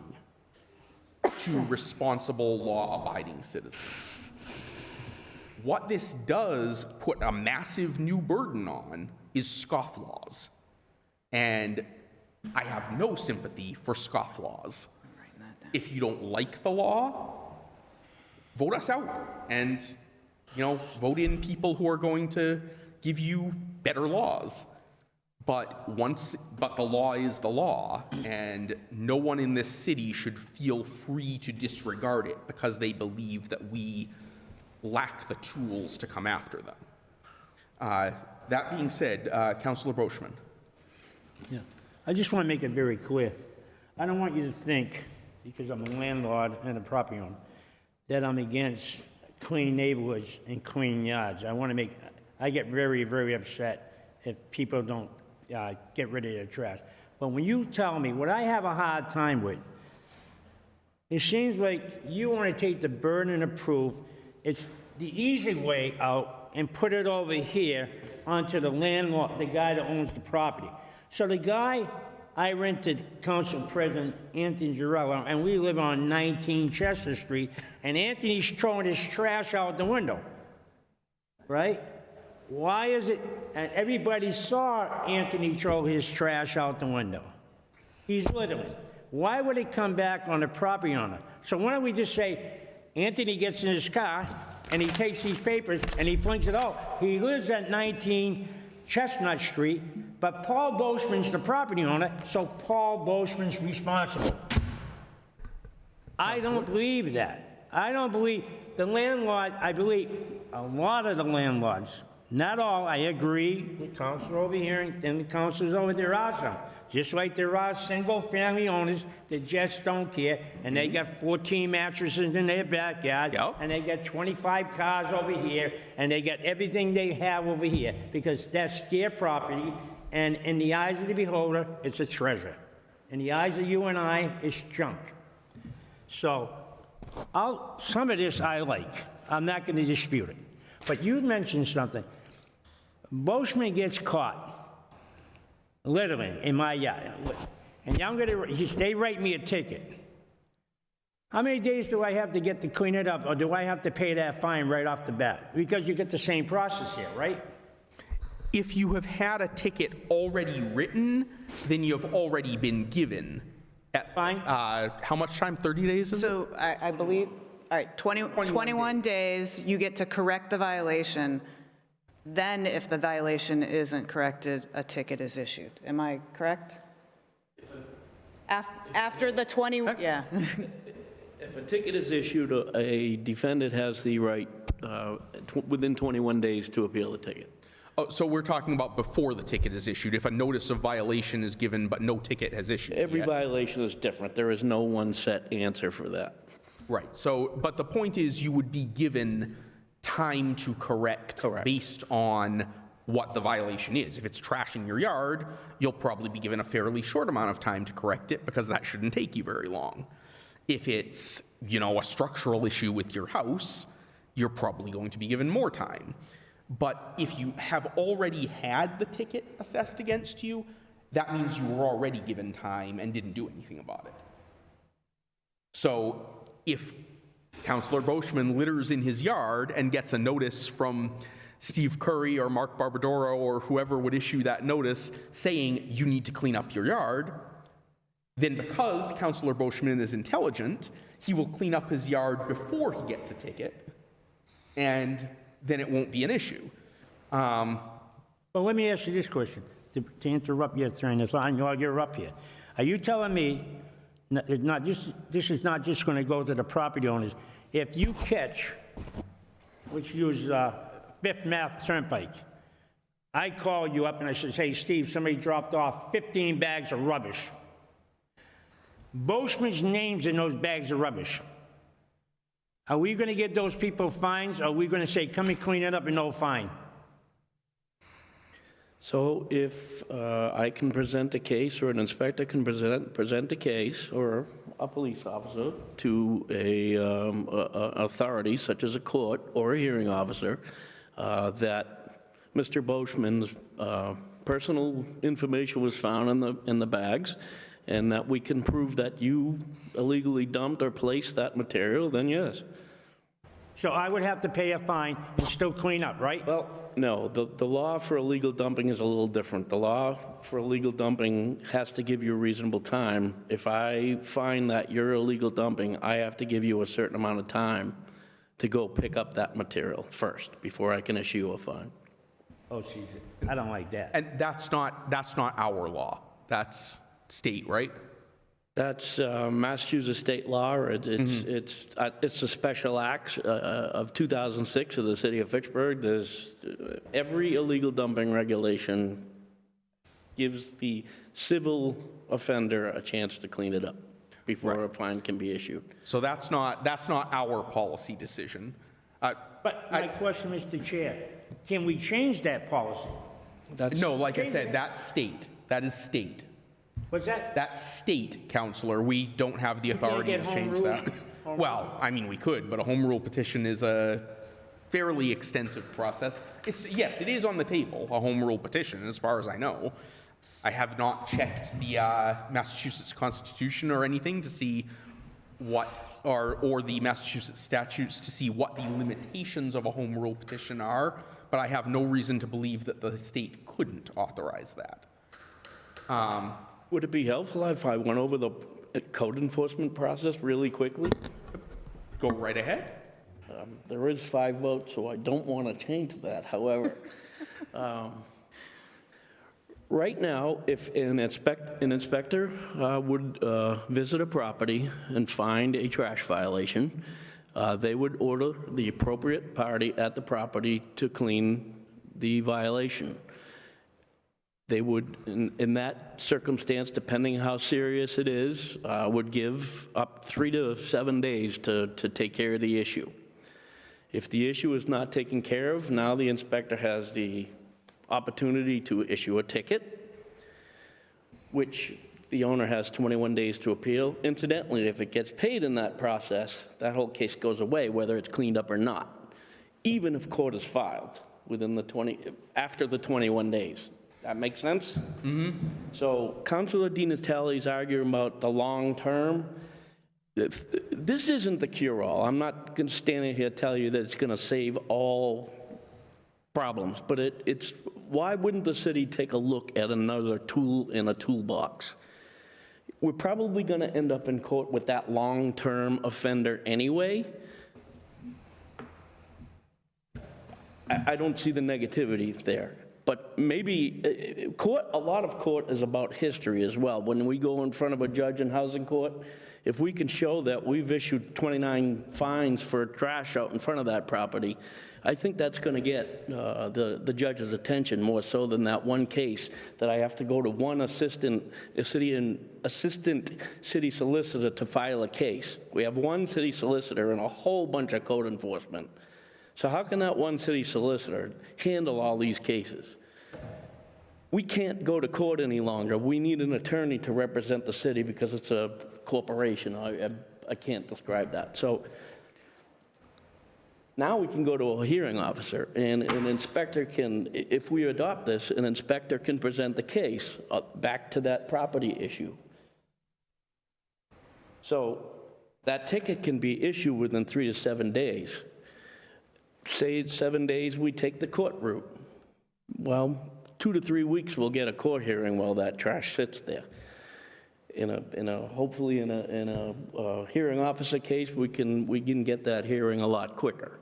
to responsible, law-abiding citizens. What this does put a massive new burden on is scofflaws. And I have no sympathy for scofflaws. If you don't like the law, vote us out and, you know, vote in people who are going to give you better laws. But the law is the law, and no one in this city should feel free to disregard it because they believe that we lack the tools to come after them. That being said, Councilor Brochman. Yeah. I just want to make it very clear. I don't want you to think, because I'm a landlord and a property owner, that I'm against clean neighborhoods and clean yards. I get very, very upset if people don't get rid of their trash. But when you tell me, what I have a hard time with, it seems like you want to take the burden of proof. It's the easy way out and put it over here onto the landlord, the guy that owns the property. So the guy I rented, Council President Anthony Girello, and we live on 19 Chester Street, and Anthony's throwing his trash out the window, right? Why is it, and everybody saw Anthony throw his trash out the window. He's littering. Why would it come back on the property owner? So why don't we just say, Anthony gets in his car, and he takes these papers, and he flings it out. He lives at 19 Chestnut Street. But Paul Boschman's the property owner, so Paul Boschman's responsible. I don't believe that. I don't believe the landlord, I believe a lot of the landlords, not all, I agree with Counselor over here and the counselors over there are some. Just like there are single-family owners that just don't care, and they got 14 mattresses in their backyard, and they got 25 cars over here, and they got everything they have over here, because that's their property, and in the eyes of the beholder, it's a treasure. In the eyes of you and I, it's junk. So, some of this I like. I'm not going to dispute it. But you mentioned something. Boschman gets caught littering in my yard, and they write me a ticket. How many days do I have to get to clean it up, or do I have to pay that fine right off the bat? Because you get the same process here, right? If you have had a ticket already written, then you have already been given. Fine. How much time? 30 days? So I believe, all right, 21 days, you get to correct the violation. Then, if the violation isn't corrected, a ticket is issued. Am I correct? After the 20, yeah. If a ticket is issued, a defendant has the right within 21 days to appeal the ticket. Oh, so we're talking about before the ticket is issued, if a notice of violation is given but no ticket has issued Every yet. violation is different. There is no one set answer for that. Right. So, but the point is you would be given time to correct based on what the violation is. If it's trash in your yard, you'll probably be given a fairly short amount of time to correct it because that shouldn't take you very long. If it's, a structural issue with your house, you're probably going to be given more time. But if you have already had the ticket assessed against you, that means you were already given time and didn't do anything about it. So if Councillor Boschman litters in his yard and gets a notice from Steve Curry or Mark Barbadoro or whoever would issue that notice saying you need to clean up your yard, then because Councillor Boschman is intelligent, he will clean up his yard before he gets a ticket, and then it won't be an issue. Well, let me ask you this question, to interrupt your train of thought, while you're up here. Are you telling me, this is not just going to go to the property owners, if you catch, let's use 5th Math Turnpike, I call you up and I say, hey, Steve, somebody dropped off 15 bags of rubbish. Boschman's name's in those bags of rubbish. Are we going to give those people fines, or are we going to say, come and clean it up and no fine? So if I can present a case, or an inspector can present a case, or a police officer to a authority, such as a court or a hearing officer, that Mr. Boschman's personal information was found in the bags, and that we can prove that you illegally dumped or placed that material, then yes. So I would have to pay a fine and still clean up, right? Well, no, the law for illegal dumping is a little different. The law for illegal dumping has to give you a reasonable time. If I find that you're illegal dumping, I have to give you a certain amount of time to go pick up that material first before I can issue you a fine. Oh, Jesus, I don't like that. And that's not our law. That's state, right? That's Massachusetts state law. It's a special act of 2006 of the city of Fitchburg. There's every illegal dumping regulation gives the civil offender a chance to clean it up before a fine can be issued. So that's not our policy decision. But my question, Mr. Chair, can we change that policy? No, like I said, that's state. That is state. What's that? That's state, Counselor. We don't have the authority to change that. Well, I mean, we could, but a home rule petition is a fairly extensive process. Yes, it is on the table, a home rule petition, as far as I know. I have not checked the Massachusetts Constitution or anything to see what, or the Massachusetts statutes to see what the limitations of a home rule petition are, but I have no reason to believe that the state couldn't authorize that. Would it be helpful if I went over the code enforcement process really quickly? Go right ahead. There is 5 votes, so I don't want to change that. However, Right now, if an inspector would visit a property and find a trash violation, they would order the appropriate party at the property to clean the violation. They would, in that circumstance, depending how serious it is, would give up 3 to 7 days to take care of the issue. If the issue is not taken care of, now the inspector has the opportunity to issue a ticket, which the owner has 21 days to appeal. Incidentally, if it gets paid in that process, that whole case goes away, whether it's cleaned up or not, even if court is filed within the after the 21 days. That makes sense? Mm-hmm. So Councilor Di Natale's arguing about the long term. This isn't the cure-all. I'm not going to stand here and tell you that it's going to save all problems, but it's why wouldn't the city take a look at another tool in a toolbox? We're probably going to end up in court with that long-term offender anyway. I don't see the negativity there. But maybe court, a lot of court is about history as well. When we go in front of a judge in housing court, if we can show that we've issued 29 fines for trash out in front of that property, I think that's going to get the judge's attention more so than that one case that I have to go to one assistant city solicitor to file a case. We have one city solicitor and a whole bunch of code enforcement. So how can that one city solicitor handle all these cases? We can't go to court any longer. We need an attorney to represent the city because it's a corporation. I can't describe that. So now we can go to a hearing officer, and an inspector can, if we adopt this, an inspector can present the case back to that property issue. So that ticket can be issued within 3 to 7 days. Say it's 7 days, we take the court route. Well, 2 to 3 weeks, we'll get a court hearing while that trash sits there. Hopefully in a hearing officer case, we can get that hearing a lot quicker.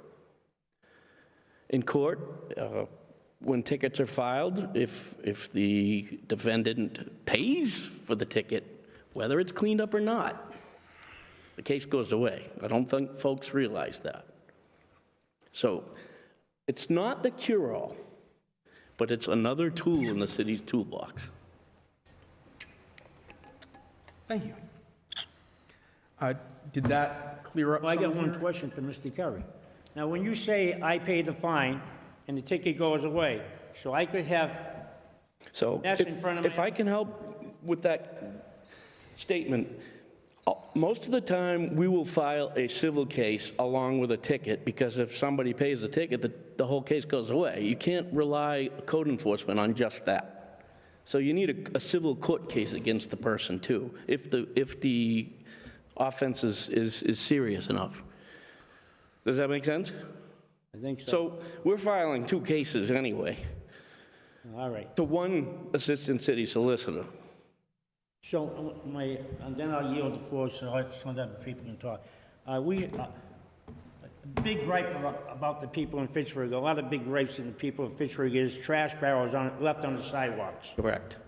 In court, when tickets are filed, if the defendant pays for the ticket, whether it's cleaned up or not, the case goes away. I don't think folks realize that. So it's not the cure-all, but it's another tool in the city's toolbox. Thank you. Did that clear up? Well, I got one question for Mr. Curry. Now, when you say I pay the fine and the ticket goes away, so I could have that's in front of me. If I can help with that statement, most of the time we will file a civil case along with a ticket, because if somebody pays the ticket, the whole case goes away. You can't rely code enforcement on just that. So you need a civil court case against the person too, if the offense is serious enough. Does that make sense? I think so. So we're filing 2 cases anyway. All right. To one assistant city solicitor. So and then I'll yield the floor so that people can talk. A big gripe about the people in Fitchburg, a lot of big gripes in the people in Fitchburg is trash barrels left on the sidewalks. Correct.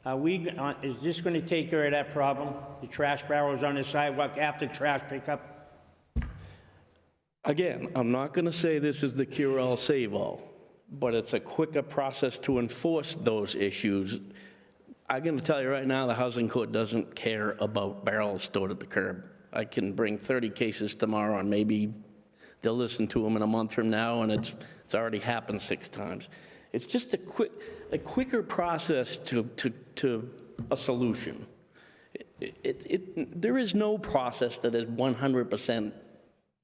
Is this going to take care of that problem? The trash barrels on the sidewalk after trash pickup? Again, I'm not going to say this is the cure-all, save-all, but it's a quicker process to enforce those issues. I'm going to tell you right now, the housing court doesn't care about barrels stored at the curb. I can bring 30 cases tomorrow, and maybe they'll listen to them in a month from now, and it's already happened 6 times. It's just a quicker process to a solution. There is no process that is 100%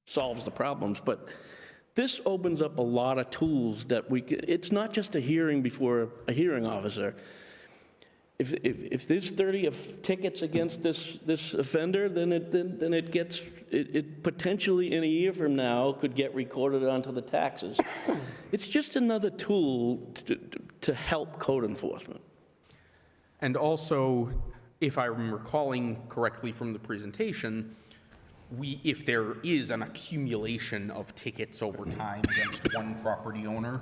solves the problems, but this opens up a lot of tools that it's not just a hearing before a hearing officer. If there's 30 tickets against this offender, then it potentially in a year from now could get recorded onto the taxes. It's just another tool to help code enforcement. And also, if I'm recalling correctly from the presentation, if there is an accumulation of tickets over time against one property owner,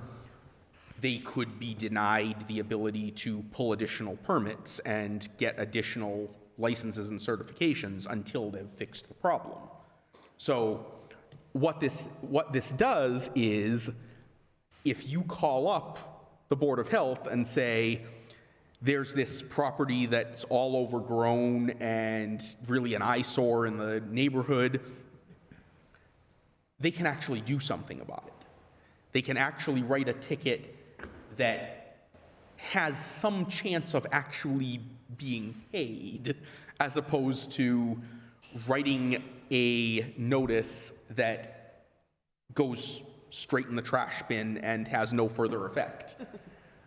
they could be denied the ability to pull additional permits and get additional licenses and certifications until they've fixed the problem. So what this does is, if you call up the Board of Health and say, there's this property that's all overgrown and really an eyesore in the neighborhood, they can actually do something about it. They can actually write a ticket that has some chance of actually being paid, as opposed to writing a notice that goes straight in the trash bin and has no further effect.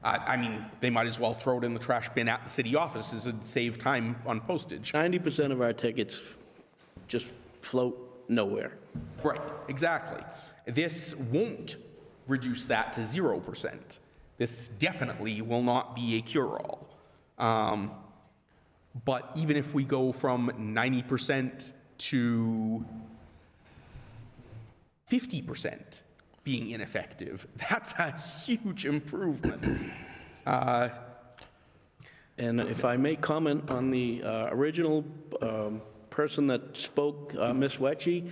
I mean, they might as well throw it in the trash bin at the city offices and save time on postage. 90% of our tickets just float nowhere. Right, exactly. This won't reduce that to 0%. This definitely will not be a cure-all. But even if we go from 90% to 50% being ineffective, that's a huge improvement. And if I may comment on the original person that spoke, Ms. Wetchy,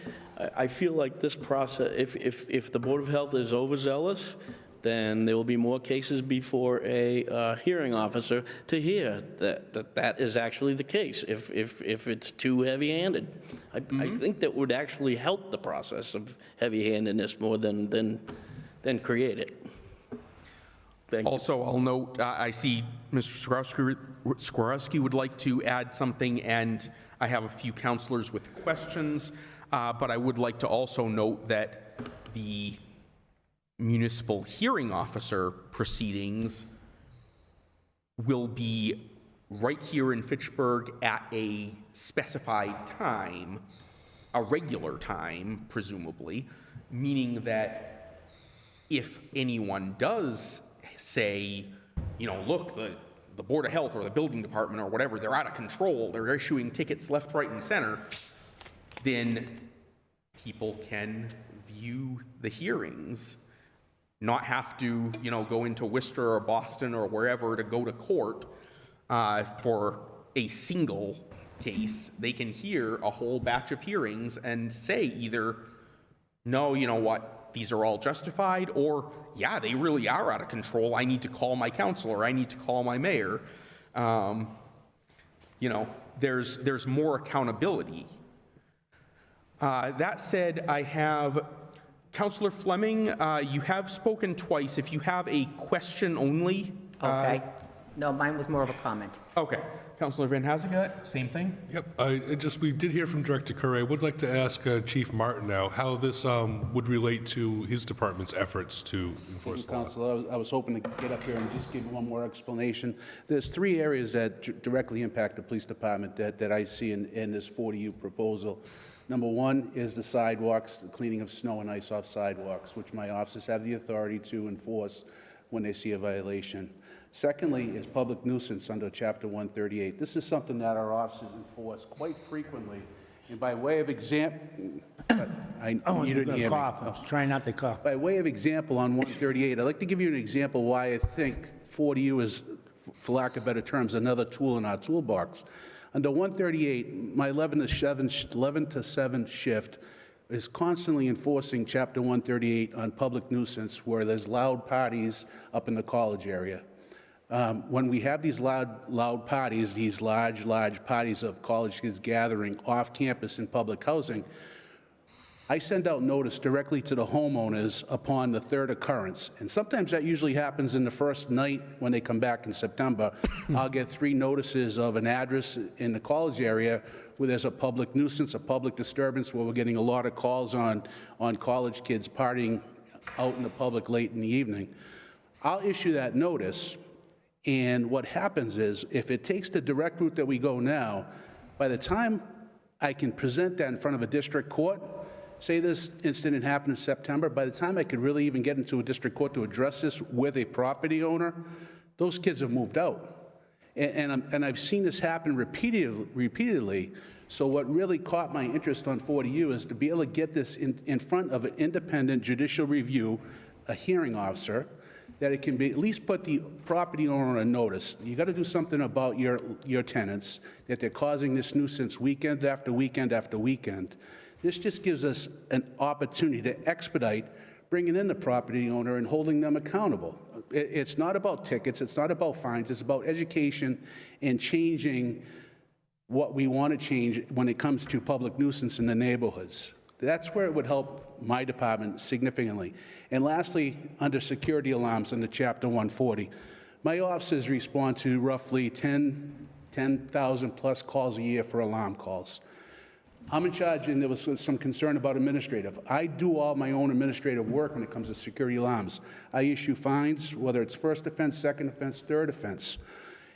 I feel like this process, if the Board of Health is overzealous, then there will be more cases before a hearing officer to hear that is actually the case, if it's too heavy-handed. I think that would actually help the process of heavy-handedness more than create it. Thank you. Also, I'll note, I see Mr. Skorowski would like to add something, and I have a few counselors with questions, but I would like to also note that the municipal hearing officer proceedings will be right here in Fitchburg at a specified time, a regular time, presumably, meaning that if anyone does say, you know, look, the Board of Health or the building department or whatever, they're out of control, they're issuing tickets left, right, and center, then people can view the hearings, not have to, you know, go into Worcester or Boston or wherever to go to court for a single case. They can hear a whole batch of hearings and say either, no, you know what, these are all justified, or yeah, they really are out of control. I need to call my counselor. I need to call my mayor. You know, there's more accountability. That said, I have Councillor Fleming, you have spoken twice. If you have a question only. Okay. No, mine was more of a comment. Okay. Councillor Van Hazegat, same thing? Yep. We did hear from Director Curry. I would like to ask Chief Martin now how this would relate to his department's efforts to enforce the law. Council, I was hoping to get up here and just give one more explanation. There's three areas that directly impact the police department that I see in this 40U proposal. Number one is the sidewalks, the cleaning of snow and ice off sidewalks, which my officers have the authority to enforce when they see a violation. Secondly is public nuisance under Chapter 138. This is something that our officers enforce quite frequently. And by way of example, you didn't hear me. I was trying not to cough. By way of example on 138, I'd like to give you an example why I think 40U is, for lack of better terms, another tool in our toolbox. Under 138, my 11 to 7 shift is constantly enforcing Chapter 138 on public nuisance where there's loud parties up in the college area. When we have these loud parties, these large parties of college kids gathering off campus in public housing, I send out notice directly to the homeowners upon the third occurrence. And sometimes that usually happens in the first night when they come back in September. I'll get 3 notices of an address in the college area where there's a public nuisance, a public disturbance, where we're getting a lot of calls on college kids partying out in the public late in the evening. I'll issue that notice, and what happens is, if it takes the direct route that we go now, by the time I can present that in front of a district court, say this incident happened in September, by the time I could really even get into a district court to address this with a property owner, those kids have moved out. And I've seen this happen repeatedly. So what really caught my interest on 40U is to be able to get this in front of an independent judicial review, a hearing officer, that it can be, at least put the property owner on a notice. You got to do something about your tenants, that they're causing this nuisance weekend after weekend after weekend. This just gives us an opportunity to expedite bringing in the property owner and holding them accountable. It's not about tickets, it's not about fines, it's about education and changing what we want to change when it comes to public nuisance in the neighborhoods. That's where it would help my department significantly. And lastly, under security alarms under Chapter 140, my officers respond to roughly 10,000 plus calls a year for alarm calls. I'm in charge, and there was some concern about administrative. I do all my own administrative work when it comes to security alarms. I issue fines, whether it's first offense, second offense, third offense.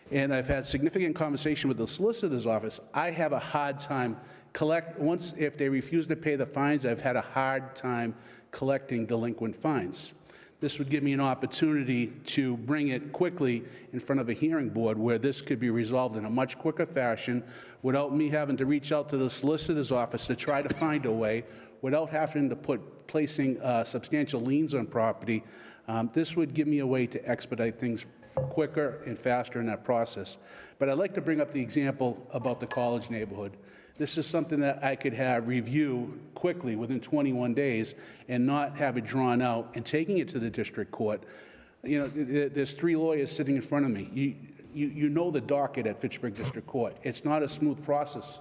And I've had significant conversation with the solicitor's office. I have a hard time if they refuse to pay the fines, I've had a hard time collecting delinquent fines. This would give me an opportunity to bring it quickly in front of a hearing board where this could be resolved in a much quicker fashion without me having to reach out to the solicitor's office to try to find a way, without having to placing substantial liens on property. This would give me a way to expedite things quicker and faster in that process. But I'd like to bring up the example about the college neighborhood. This is something that I could have review quickly within 21 days and not have it drawn out and taking it to the district court. You know, there's 3 lawyers sitting in front of me. You know the docket at Fitchburg District Court. It's not a smooth process.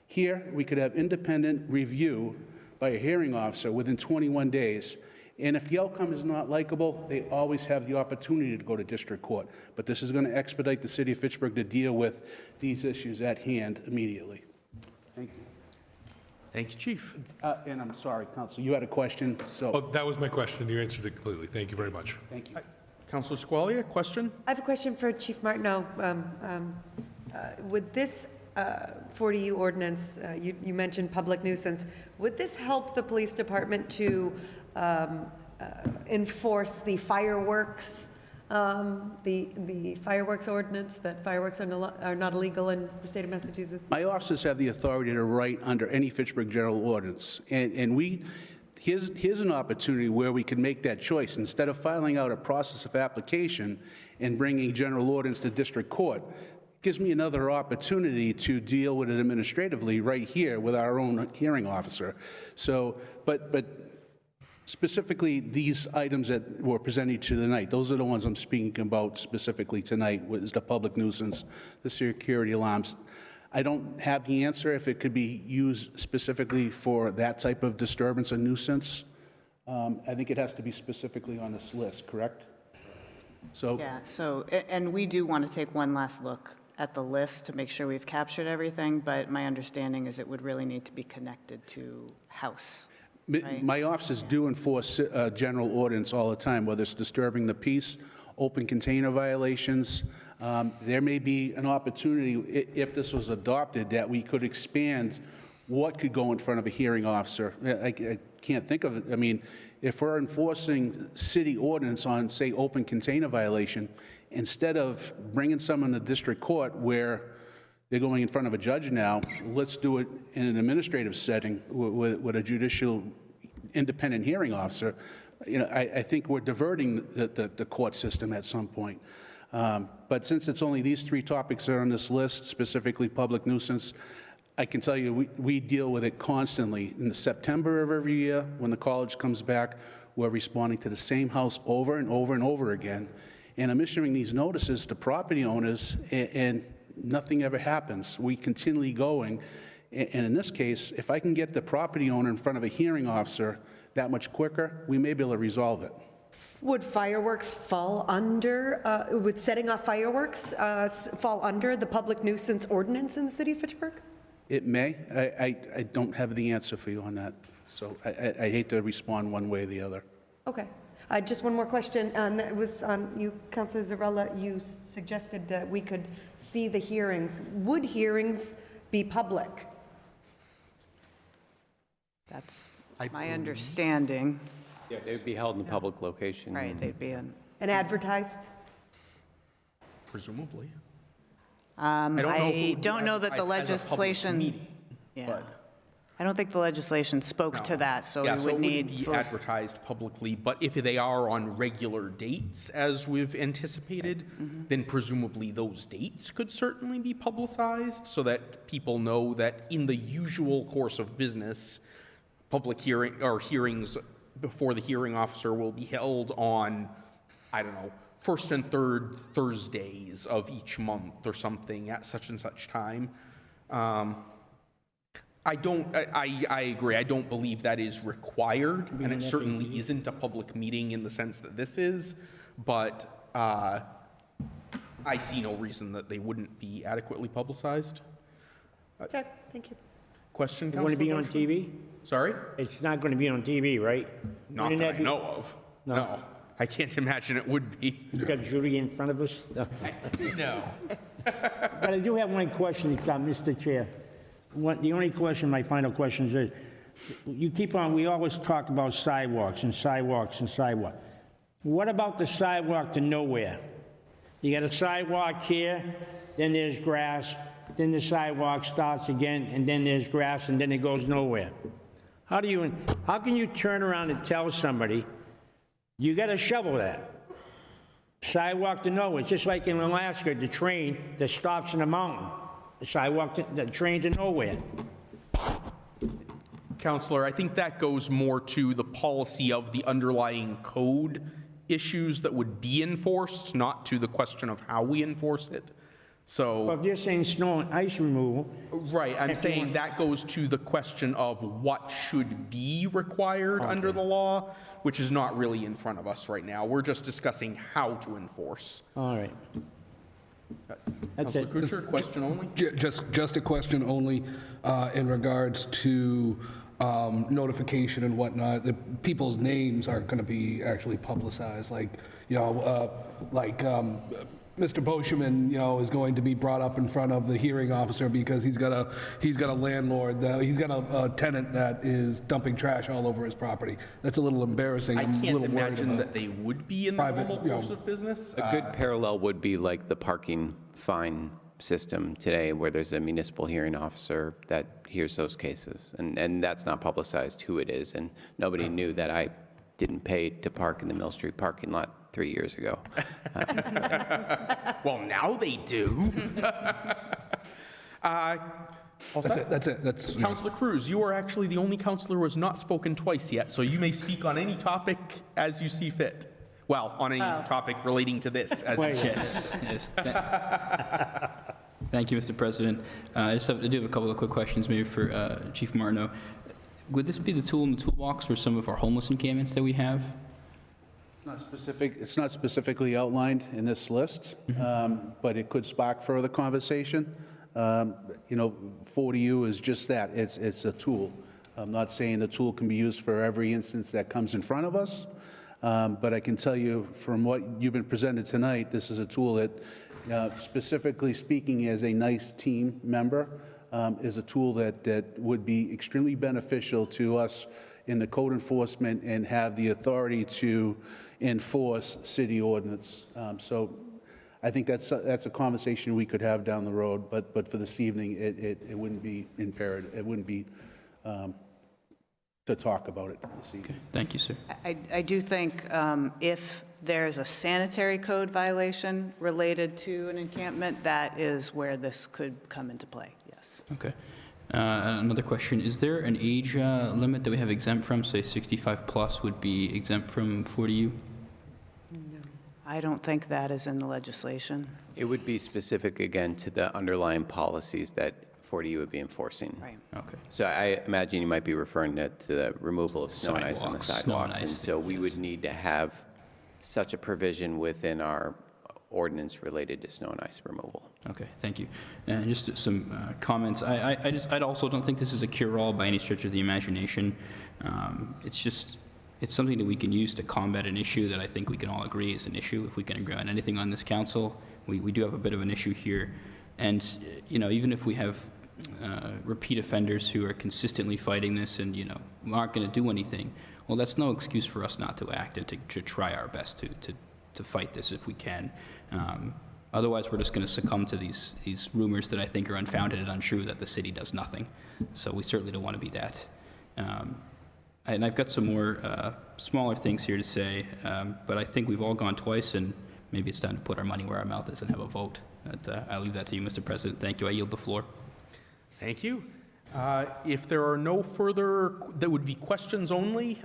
Here, we could have independent review by a hearing officer within 21 days. And if the outcome is not likable, they always have the opportunity to go to district court. But this is going to expedite the city of Fitchburg to deal with these issues at hand immediately. Thank you. Thank you, Chief. And I'm sorry, Counsel, you had a question, so. Oh, that was my question. You answered it completely. Thank you very much. Thank you. Councilor Squalia, question? I have a question for Chief Martineau. Would this 40U ordinance, you mentioned public nuisance, would this help the police department to enforce the fireworks, the fireworks ordinance, that fireworks are not illegal in the state of Massachusetts? My officers have the authority to write under any Fitchburg general ordinance. And here's an opportunity where we can make that choice. Instead of filing out a process of application and bringing general ordinance to district court, gives me another opportunity to deal with it administratively right here with our own hearing officer. So, but specifically these items that were presented to tonight, those are the ones I'm speaking about specifically tonight, was the public nuisance, the security alarms. I don't have the answer if it could be used specifically for that type of disturbance or nuisance. I think it has to be specifically on this list, correct? So, Yeah, so, and we do want to take one last look at the list to make sure we've captured everything, but my understanding is it would really need to be connected to house. Right. My offices do enforce general ordinance all the time, whether it's disturbing the peace, open container violations. There may be an opportunity, if this was adopted, that we could expand what could go in front of a hearing officer. I can't think of it. I mean, if we're enforcing city ordinance on, say, open container violation, instead of bringing someone to district court where they're going in front of a judge now, let's do it in an administrative setting with a judicial independent hearing officer. You know, I think we're diverting the court system at some point. But since it's only these 3 topics that are on this list, specifically public nuisance, I can tell you we deal with it constantly. In September of every year, when the college comes back, we're responding to the same house over and over and over again. And I'm issuing these notices to property owners, and nothing ever happens. We continually going. And in this case, if I can get the property owner in front of a hearing officer that much quicker, we may be able to resolve it. Would fireworks fall under, would setting off fireworks fall under the public nuisance ordinance in the city of Fitchburg? It may. I don't have the answer for you on that. So I hate to respond one way or the other. Okay. Just one more question. That was you, Councilor Zarella. You suggested that we could see the hearings. Would hearings be public? That's my understanding. Yeah, they would be held in a public location. Right, they'd be in. And advertised? Presumably. I don't know if it would be don't know that the advertised as a public legislation. meeting, Yeah. but I don't think the legislation spoke to that, so Yeah, we so would it wouldn't need... be advertised publicly, but if they are on regular dates, as we've anticipated, then presumably those dates could certainly be publicized so that people know that in the usual course of business, public hearings before the hearing officer will be held on, I don't know, first and third Thursdays of each month or something at such and such time. I agree. I don't believe that is required, and it certainly isn't a public meeting in the sense that this is, but I see no reason that they wouldn't be adequately publicized. Okay, thank you. Question, It's going to be on Councilor TV? Sorry? It's not going to be on TV, right? Not Wouldn't that I be- know of. No. I can't imagine it would be. You got Judy in front of us? No. But I do have one question, Mr. Chair. The only question, my final question is, we always talk about sidewalks and sidewalks and sidewalk. What about the sidewalk to nowhere? You got a sidewalk here, then there's grass, then the sidewalk starts again, and then there's grass, and then it goes nowhere. How can you turn around and tell somebody, you got to shovel that? Sidewalk to nowhere. It's just like in Alaska, the train that stops in the mountain. The train to nowhere. Counselor, I think that goes more to the policy of the underlying code issues that would be enforced, not to the question of how we enforce it. So, Well, if you're saying snow and ice removal, right, I'm if you saying want- that goes to the question of what should be required under the law, which is not really in front of us right now. We're just discussing how to enforce. all right. That's Councilor it. Kuchar, question only? Just a question only in regards to notification and whatnot. The people's names aren't going to be actually publicized, like, Mr. Boschman, is going to be brought up in front of the hearing officer because he's got a landlord, he's got a tenant that is dumping trash all over his property. That's a little embarrassing. I I'm a can't little worried imagine about that they would be in the private, normal course of business. A good parallel would be like the parking fine system today, where there's a municipal hearing officer that hears those cases, and that's not publicized who it is, and nobody knew that I didn't pay to park in the Mill Street parking lot 3 years ago. Well, now they do. That's it. Councilor Cruz, you are actually the only councilor who has not spoken twice yet, so you may speak on any topic as you see fit. Well, on any topic relating to this. As you Yes. Thank you, Mr. President. I do have a couple of quick questions maybe for Chief Martineau. Would this be the tool in the toolbox for some of our homeless encampments that we have? It's not specifically outlined in this list, but it could spark further conversation. 40U is just that. It's a tool. I'm not saying the tool can be used for every instance that comes in front of us, but I can tell you from what you've been presented tonight, this is a tool that, specifically speaking as a nice team member, is a tool that would be extremely beneficial to us in the code enforcement and have the authority to enforce city ordinance. So I think that's a conversation we could have down the road, but for this evening, it wouldn't be imperative. It wouldn't be to talk about it this evening. Okay. Thank you, sir. I do think if there's a sanitary code violation related to an encampment, that is where this could come into play, yes. Okay. Another question, is there an age limit that we have exempt from, say 65 plus would be exempt from 40U? I don't think that is in the legislation. It would be specific, again, to the underlying policies that 40U would be enforcing. Right. Okay. So I imagine you might be referring to the removal of snow and ice on the Sidewalks, snow and sidewalks. And ice, so we yes. would need to have such a provision within our ordinance related to snow and ice removal. Okay, thank you. And just some comments. I also don't think this is a cure-all by any stretch of the imagination. It's something that we can use to combat an issue that I think we can all agree is an issue. If we can agree on anything on this council, we do have a bit of an issue here. And, even if we have repeat offenders who are consistently fighting this and, aren't going to do anything, well, that's no excuse for us not to act and to try our best to fight this if we can. Otherwise, we're just going to succumb to these rumors that I think are unfounded and untrue that the city does nothing. So we certainly don't want to be that. And I've got some more smaller things here to say, but I think we've all gone twice, and maybe it's time to put our money where our mouth is and have a vote. But, I'll leave that to you, Mr. President. Thank you. I yield the floor. Thank you. If there are no further, that would be questions only,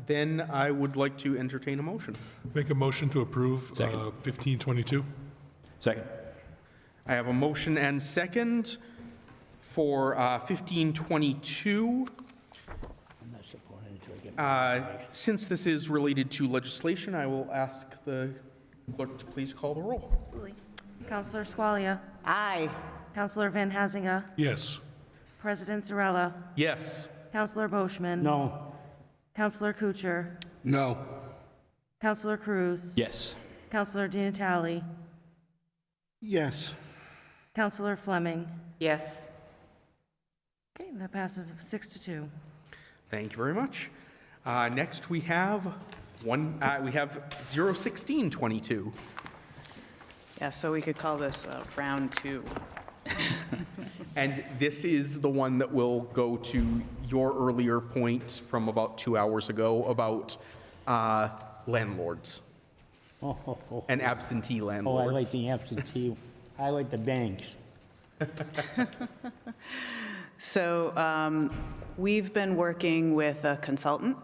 then I would like to entertain a motion. Make a motion to approve 1522. Second. I have a motion and second for 1522. Since this is related to legislation, I will ask the clerk to please call the roll. Absolutely. Counselor Squalia. Aye. Counselor Van Hazinga. Yes. President Zarella. Yes. Counselor Boishman. No. Counselor Kuchar. No. Counselor Cruz. Yes. Counselor Di Natale. Yes. Counselor Fleming. Yes. Okay, that passes 6-2. Thank you very much. Next, we have 01622. Yeah, so we could call this round 2. And this is the one that will go to your earlier point from about 2 hours ago about landlords and absentee Oh, landlords. I like the absentee. I like the banks. So we've been working with a consultant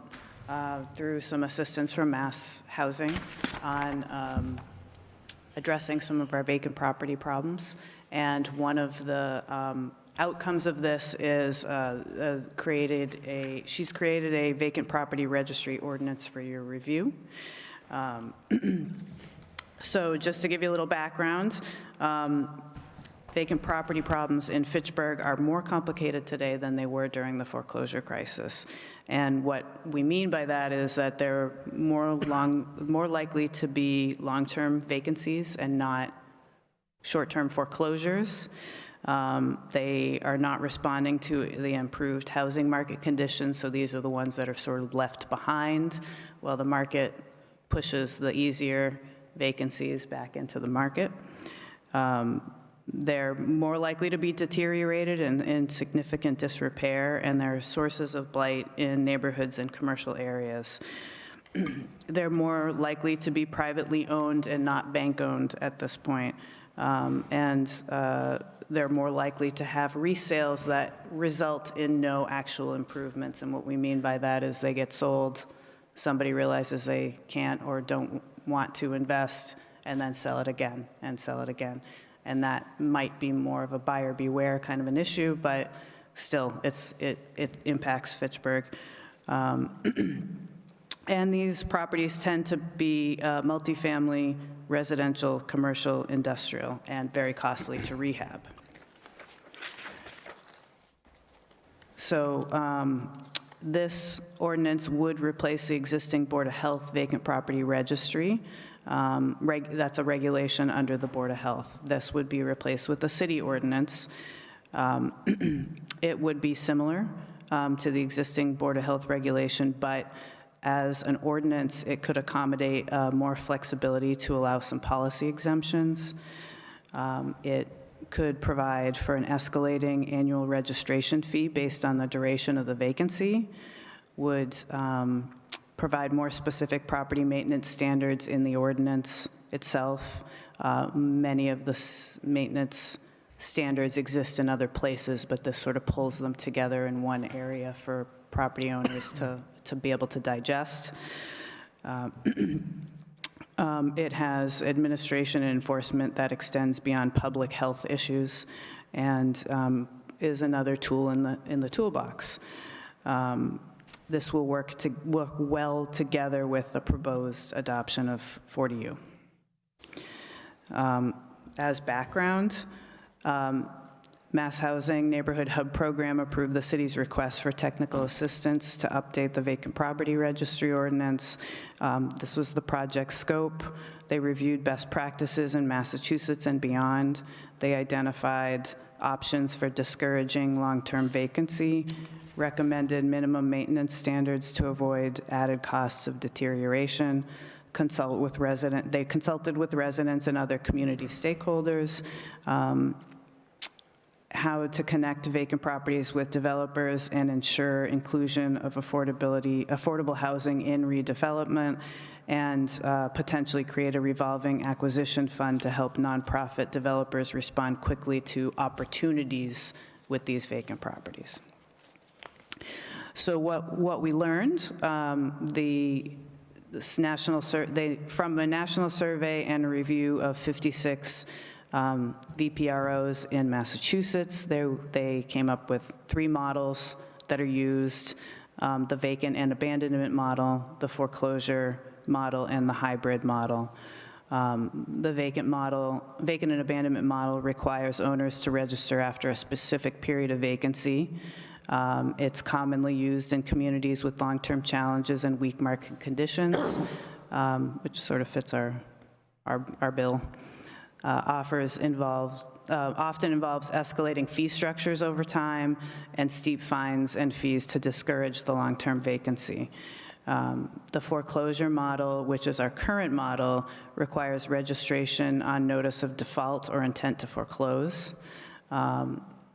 through some assistance from Mass Housing on addressing some of our vacant property problems. And one of the outcomes of this is she's created a vacant property registry ordinance for your review. So just to give you a little background, vacant property problems in Fitchburg are more complicated today than they were during the foreclosure crisis. And what we mean by that is that they're more likely to be long-term vacancies and not short-term foreclosures. They are not responding to the improved housing market conditions, so these are the ones that are sort of left behind while the market pushes the easier vacancies back into the market. They're more likely to be deteriorated and in significant disrepair, and they're sources of blight in neighborhoods and commercial areas. They're more likely to be privately owned and not bank-owned at this point. They're more likely to have resales that result in no actual improvements. And what we mean by that is they get sold, somebody realizes they can't or don't want to invest, and then sell it again and sell it again. And that might be more of a buyer beware kind of an issue, but still, it impacts Fitchburg. And these properties tend to be multifamily, residential, commercial, industrial, and very costly to rehab. So this ordinance would replace the existing Board of Health vacant property registry. That's a regulation under the Board of Health. This would be replaced with a city ordinance. It would be similar to the existing Board of Health regulation, but as an ordinance, it could accommodate more flexibility to allow some policy exemptions. It could provide for an escalating annual registration fee based on the duration of the vacancy, would provide more specific property maintenance standards in the ordinance itself. Many of the maintenance standards exist in other places, but this sort of pulls them together in one area for property owners to be able to digest. It has administration and enforcement that extends beyond public health issues and is another tool in the toolbox. This will work well together with the proposed adoption of 40U. As background, Mass Housing Neighborhood Hub Program approved the city's request for technical assistance to update the vacant property registry ordinance. This was the project scope. They reviewed best practices in Massachusetts and beyond. They identified options for discouraging long-term vacancy, recommended minimum maintenance standards to avoid added costs of deterioration, They consulted with residents and other community stakeholders, how to connect vacant properties with developers and ensure inclusion of affordable housing in redevelopment, and potentially create a revolving acquisition fund to help nonprofit developers respond quickly to opportunities with these vacant properties. So what we learned, from a national survey and a review of 56 VPROs in Massachusetts, they came up with 3 models that are used: the vacant and abandonment model, the foreclosure model, and the hybrid model. The vacant and abandonment model requires owners to register after a specific period of vacancy. It's commonly used in communities with long-term challenges and weak market conditions, which sort of fits our bill. Often involves escalating fee structures over time and steep fines and fees to discourage the long-term vacancy. The foreclosure model, which is our current model, requires registration on notice of default or intent to foreclose.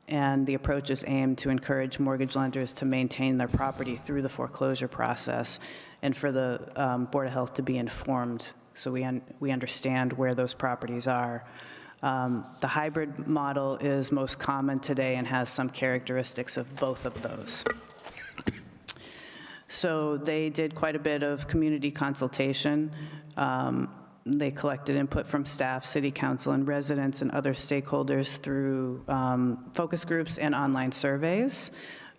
And the approach is aimed to encourage mortgage lenders to maintain their property through the foreclosure process, and for the Board of Health to be informed so we understand where those properties are. The hybrid model is most common today and has some characteristics of both of those. So they did quite a bit of community consultation. They collected input from staff, city council, and residents and other stakeholders through focus groups and online surveys.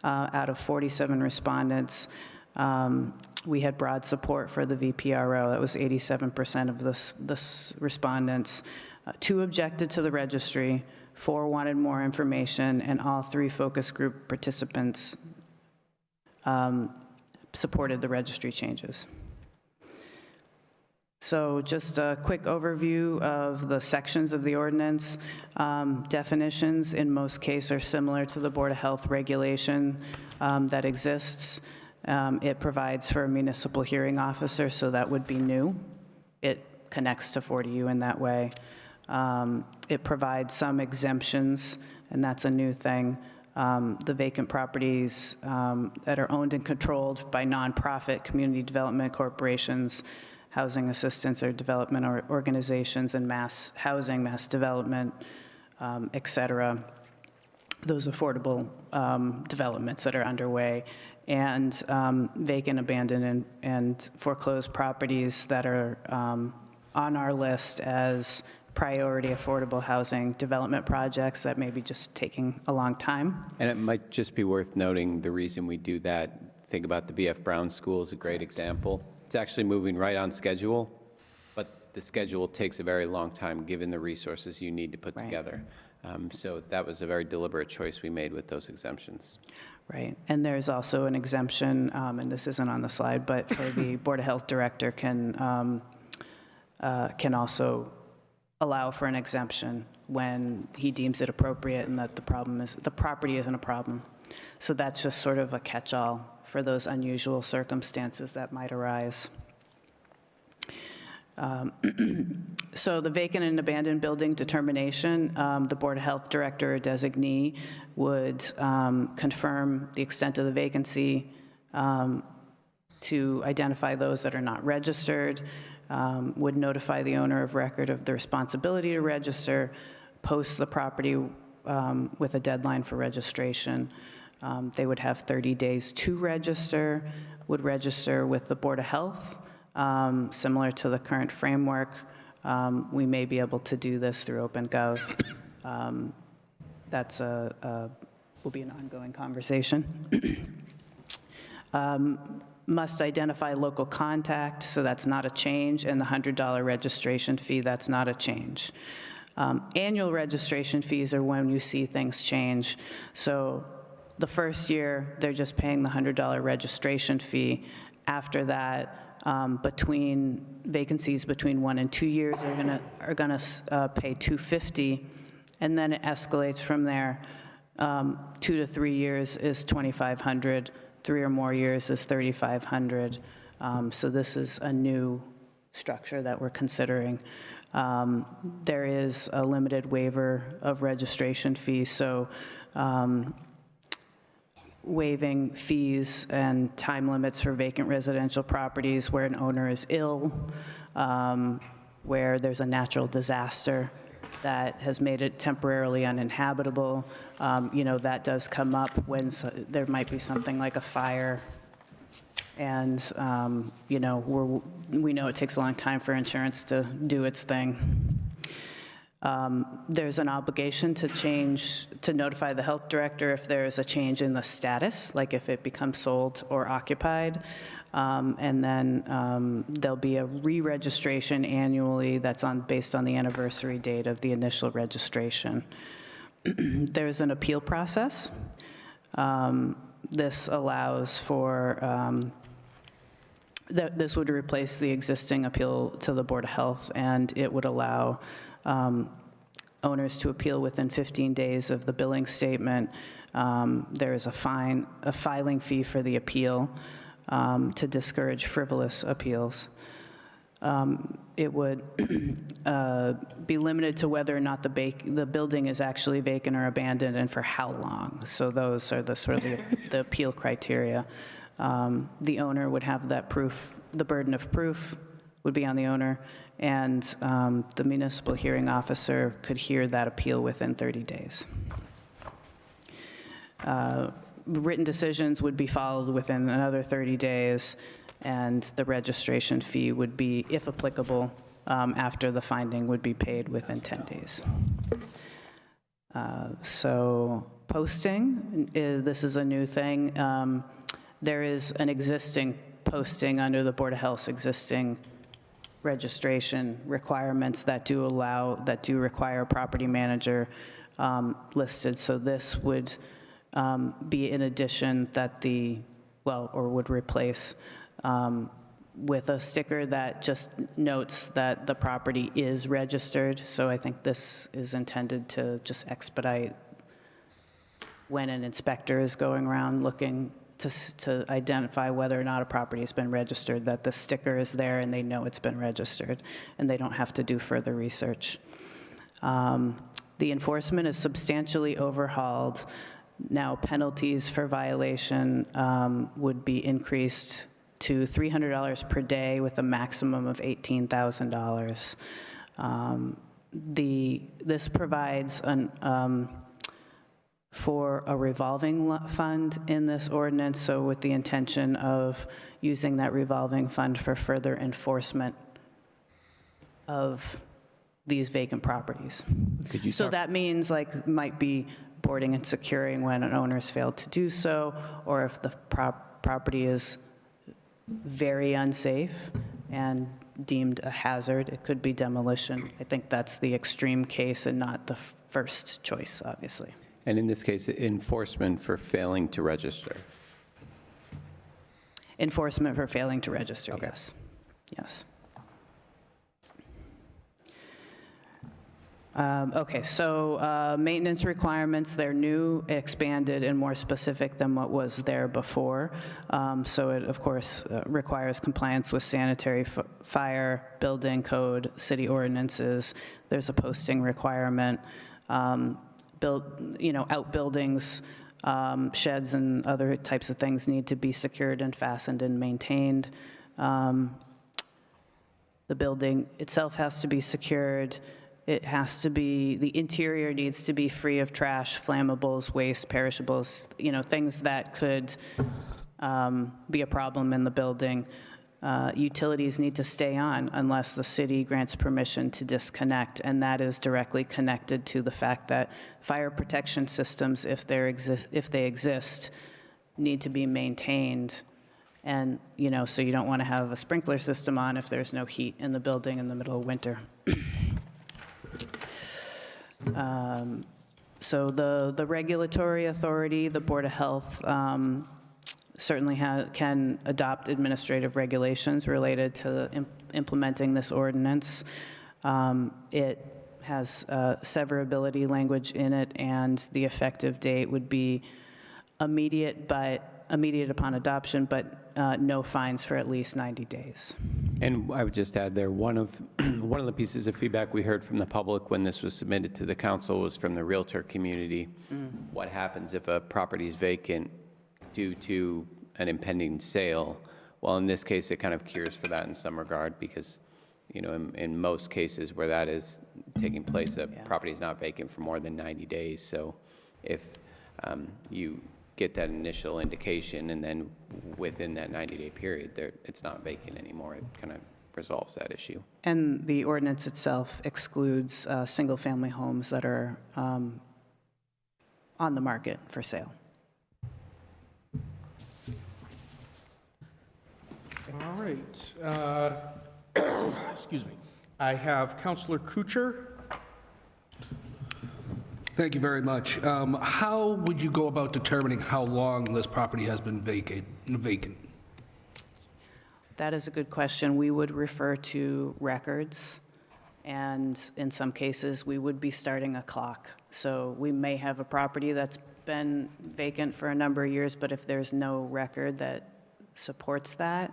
Out of 47 respondents, we had broad support for the VPRO. That was 87% of this respondents. 2 objected to the registry, 4 wanted more information, and all 3 focus group participants supported the registry changes. So just a quick overview of the sections of the ordinance. Definitions in most cases are similar to the Board of Health regulation that exists. It provides for a municipal hearing officer, so that would be new. It connects to 40U in that way. It provides some exemptions, and that's a new thing. The vacant properties that are owned and controlled by nonprofit community development corporations, housing assistance or development organizations, and mass housing, mass development, et cetera. Those affordable developments that are underway, and vacant, abandoned, and foreclosed properties that are on our list as priority affordable housing development projects that may be just taking a long time. And it might just be worth noting the reason we do that. Think about the B.F. Brown School is a great example. It's actually moving right on schedule, but the schedule takes a very long time given the resources you need to put together. So that was a very deliberate choice we made with those exemptions. Right, and there's also an exemption, and this isn't on the slide, but for the Board of Health Director can also allow for an exemption when he deems it appropriate and that the property isn't a problem. So that's just sort of a catch-all for those unusual circumstances that might arise. So the vacant and abandoned building determination, the Board of Health Director or designee would confirm the extent of the vacancy to identify those that are not registered, would notify the owner of record of the responsibility to register, post the property with a deadline for registration. They would have 30 days to register, would register with the Board of Health, similar to the current framework. We may be able to do this through OpenGov. That's will be an ongoing conversation. Must identify local contact, so that's not a change, and the $100 registration fee, that's not a change. Annual registration fees are when you see things change. So the first year, they're just paying the $100 registration fee. After that, between vacancies between 1 and 2 years are gonna pay $250, and then it escalates from there. 2 to 3 years is $2,500. 3 or more years is $3,500. So this is a new structure that we're considering. There is a limited waiver of registration fees, so waiving fees and time limits for vacant residential properties where an owner is ill, where there's a natural disaster that has made it temporarily uninhabitable. That does come up when there might be something like a fire, and we know it takes a long time for insurance to do its thing. There's an obligation to notify the health director if there is a change in the status, like if it becomes sold or occupied. And then there'll be a re-registration annually that's based on the anniversary date of the initial registration. There's an appeal process. This allows for, this would replace the existing appeal to the Board of Health, and it would allow owners to appeal within 15 days of the billing statement. There is a filing fee for the appeal to discourage frivolous appeals. It would be limited to whether or not the building is actually vacant or abandoned and for how long. So those are the sort of the appeal criteria. The owner would have that proof, the burden of proof would be on the owner, and the municipal hearing officer could hear that appeal within 30 days. Written decisions would be followed within another 30 days, and the registration fee would be, if applicable, after the finding, would be paid within 10 days. So posting, this is a new thing. There is an existing posting under the Board of Health's existing registration requirements that do require a property manager listed. So this would be in addition would replace with a sticker that just notes that the property is registered. So I think this is intended to just expedite when an inspector is going around looking to identify whether or not a property has been registered, that the sticker is there and they know it's been registered, and they don't have to do further research. The enforcement is substantially overhauled. Now, penalties for violation would be increased to $300 per day with a maximum of $18,000. This provides for a revolving fund in this ordinance, so with the intention of using that revolving fund for further enforcement of these vacant properties. So that means might be boarding and securing when an owner's failed to do so, or if the property is very unsafe and deemed a hazard, it could be demolition. I think that's the extreme case and not the first choice, obviously. And in this case, enforcement for failing to register. Enforcement for failing to register, okay. Yes. Yes. Okay, so maintenance requirements, they're new, expanded, and more specific than what was there before. So it, of course, requires compliance with sanitary, fire, building code, city ordinances. There's a posting requirement. Outbuildings, sheds, and other types of things need to be secured and fastened and maintained. The building itself has to be secured. It has to be, the interior needs to be free of trash, flammables, waste, perishables, things that could be a problem in the building. Utilities need to stay on unless the city grants permission to disconnect, and that is directly connected to the fact that fire protection systems, if they exist, need to be maintained. And, so you don't want to have a sprinkler system on if there's no heat in the building in the middle of winter. So the regulatory authority, the Board of Health, certainly can adopt administrative regulations related to implementing this ordinance. It has severability language in it, and the effective date would be immediate, but immediate upon adoption, but no fines for at least 90 days. And I would just add there, one of the pieces of feedback we heard from the public when this was submitted to the council was from the Realtor community. What happens if a property is vacant due to an impending sale? Well, in this case, it kind of cures for that in some regard because, you know, in most cases where that is taking place, a property is not vacant for more than 90 days. So if you get that initial indication and then within that 90-day period, it's not vacant anymore, it kind of resolves that issue. And the ordinance itself excludes single-family homes that are on the market for sale. All right. Excuse me. I have Councilor Kuchar. Thank you very much. How would you go about determining how long this property has been vacant? That is a good question. We would refer to records, and in some cases, we would be starting a clock. So we may have a property that's been vacant for a number of years, but if there's no record that supports that,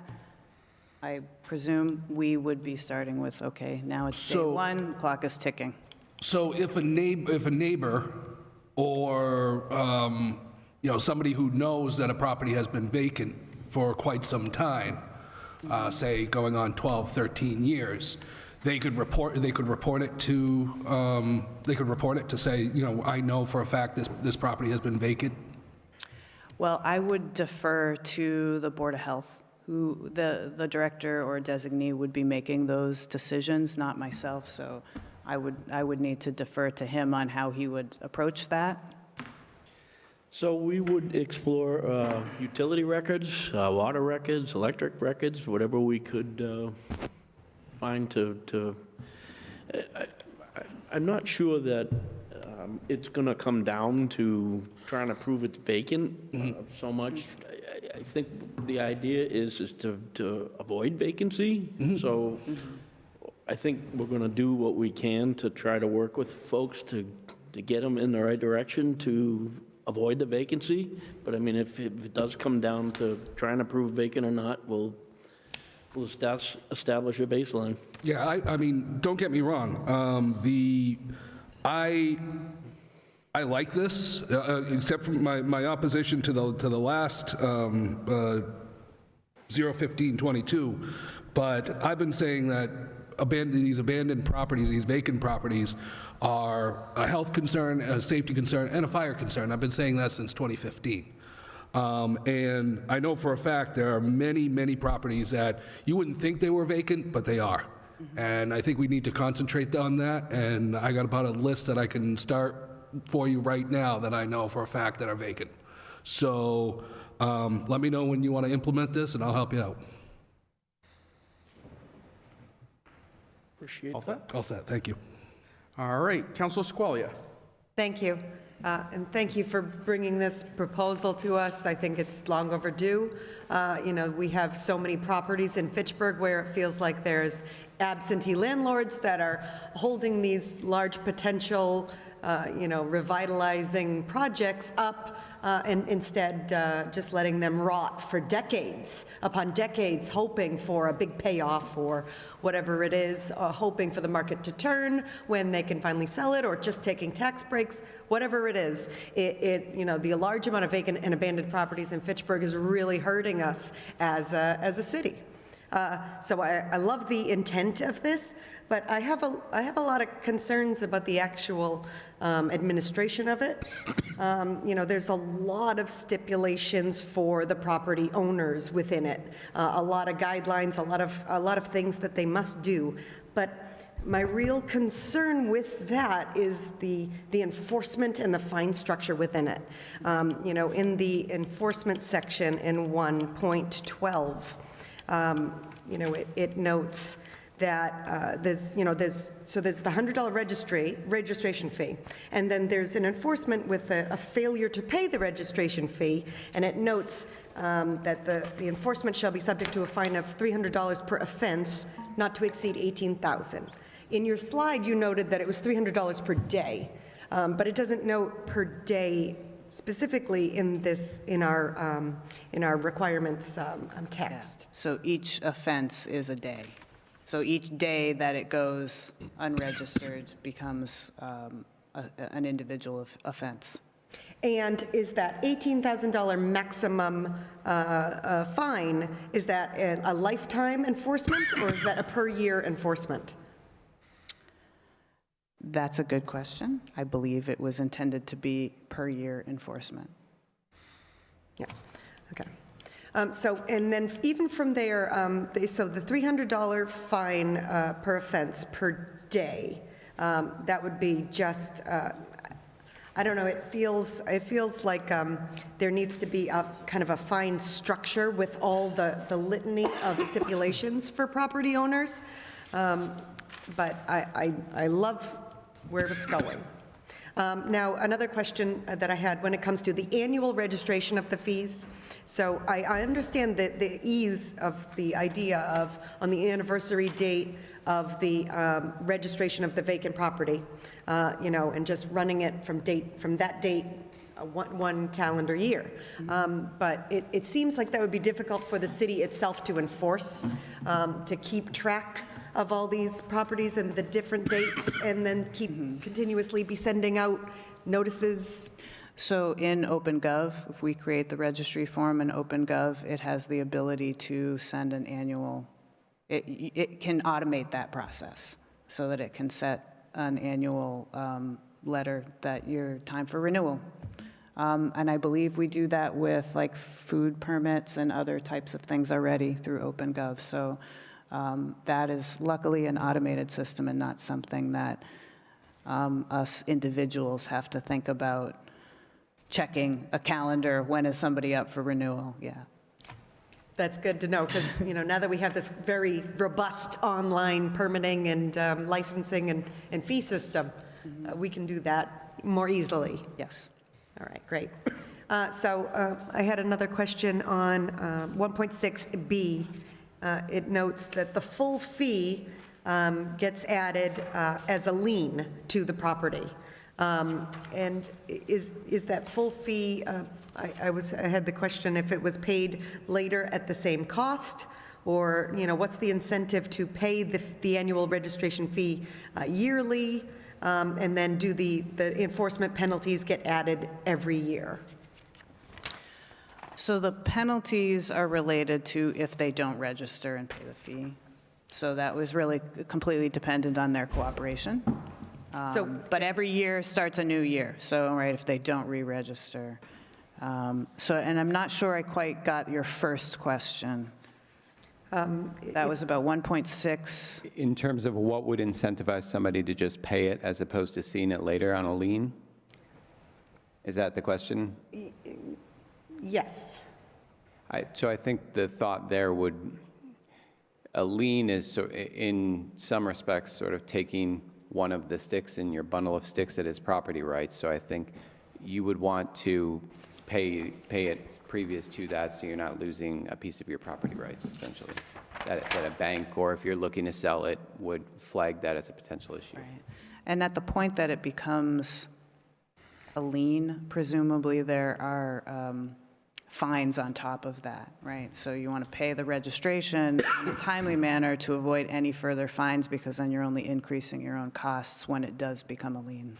I presume we would be starting with, okay, now it's day one, clock is ticking. So if a neighbor or somebody who knows that a property has been vacant for quite some time, say going on 12, 13 years, they could report it to say, I know for a fact this property has been vacant. Well, I would defer to the Board of Health, who the director or designee would be making those decisions, not myself. So I would need to defer to him on how he would approach that. So we would explore utility records, water records, electric records, whatever we could find to I'm not sure that it's going to come down to trying to prove it's vacant so much. I think the idea is to avoid vacancy. So I think we're going to do what we can to try to work with folks to get them in the right direction to avoid the vacancy. But I mean, if it does come down to trying to prove vacant or not, we'll establish a baseline. Yeah, I mean, don't get me wrong. I like this, except for my opposition to the last 01522. But I've been saying that these abandoned properties, these vacant properties, are a health concern, a safety concern, and a fire concern. I've been saying that since 2015. And I know for a fact there are many, many properties that you wouldn't think they were vacant, but they are. And I think we need to concentrate on that. And I got about a list that I can start for you right now that I know for a fact that are vacant. So let me know when you want to implement this, and I'll help you out. Appreciate All set? All set. Thank you. All right. Councilor Squalia. Thank you. And thank you for bringing this proposal to us. I think it's long overdue. We have so many properties in Fitchburg where it feels like there's absentee landlords that are holding these large potential, revitalizing projects up and instead just letting them rot for decades upon decades, hoping for a big payoff or whatever it is, hoping for the market to turn when they can finally sell it, or just taking tax breaks, whatever it is. The large amount of vacant and abandoned properties in Fitchburg is really hurting us as a city. So I love the intent of this, but I have a lot of concerns about the actual administration of it. There's a lot of stipulations for the property owners within it, a lot of guidelines, a lot of things that they must do. But my real concern with that is the enforcement and the fine structure within it. In the enforcement section in 1.12. It notes that there's the $100 registration fee, and then there's an enforcement with a failure to pay the registration fee, and it notes that the enforcement shall be subject to a fine of $300 per offense, not to exceed $18,000. In your slide, you noted that it was $300 per day, but it doesn't note per day specifically in this, in our requirements text. So each offense is a day. So each day that it goes unregistered becomes an individual offense. And is that $18,000 maximum fine, is that a lifetime enforcement, or is that a per-year enforcement? That's a good question. I believe it was intended to be per-year enforcement. Yeah, okay. So, and then even from there, so the $300 fine per offense per day, that would be just, I don't know, it feels like there needs to be a kind of a fine structure with all the litany of stipulations for property owners. But I love where it's going. Now, another question that I had when it comes to the annual registration of the fees. So I understand that the ease of the idea of, on the anniversary date of the registration of the vacant property, and just running it from that date, one calendar year. But it seems like that would be difficult for the city itself to enforce, to keep track of all these properties and the different dates, and then continuously be sending out notices. So in OpenGov, if we create the registry form in OpenGov, it has the ability to send an annual, it can automate that process so that it can set an annual letter that you're time for renewal. And I believe we do that with like food permits and other types of things already through OpenGov. So that is luckily an automated system and not something that us individuals have to think about checking a calendar, when is somebody up for renewal, yeah. That's good to know, because now that we have this very robust online permitting and licensing and fee system, we can do that more easily. Yes. All right, great. So I had another question on 1.6B. It notes that the full fee gets added as a lien to the property. And is that full fee, I had the question if it was paid later at the same cost, or what's the incentive to pay the annual registration fee yearly, and then do the enforcement penalties get added every year? So the penalties are related to if they don't register and pay the fee. So that was really completely dependent on their cooperation. But every year starts a new year, so, right, if they don't re-register. And I'm not sure I quite got your first question. That was about 1.6. In terms of what would incentivize somebody to just pay it as opposed to seeing it later on a lien? Is that the question? Yes. So I think the thought there would, a lien is, in some respects, sort of taking one of the sticks in your bundle of sticks that is property rights. So I think you would want to pay it previous to that, so you're not losing a piece of your property rights, essentially. That a bank, or if you're looking to sell it, would flag that as a potential issue. Right. And at the point that it becomes a lien, presumably there are fines on top of that, right? So you want to pay the registration in a timely manner to avoid any further fines, because then you're only increasing your own costs when it does become a lien.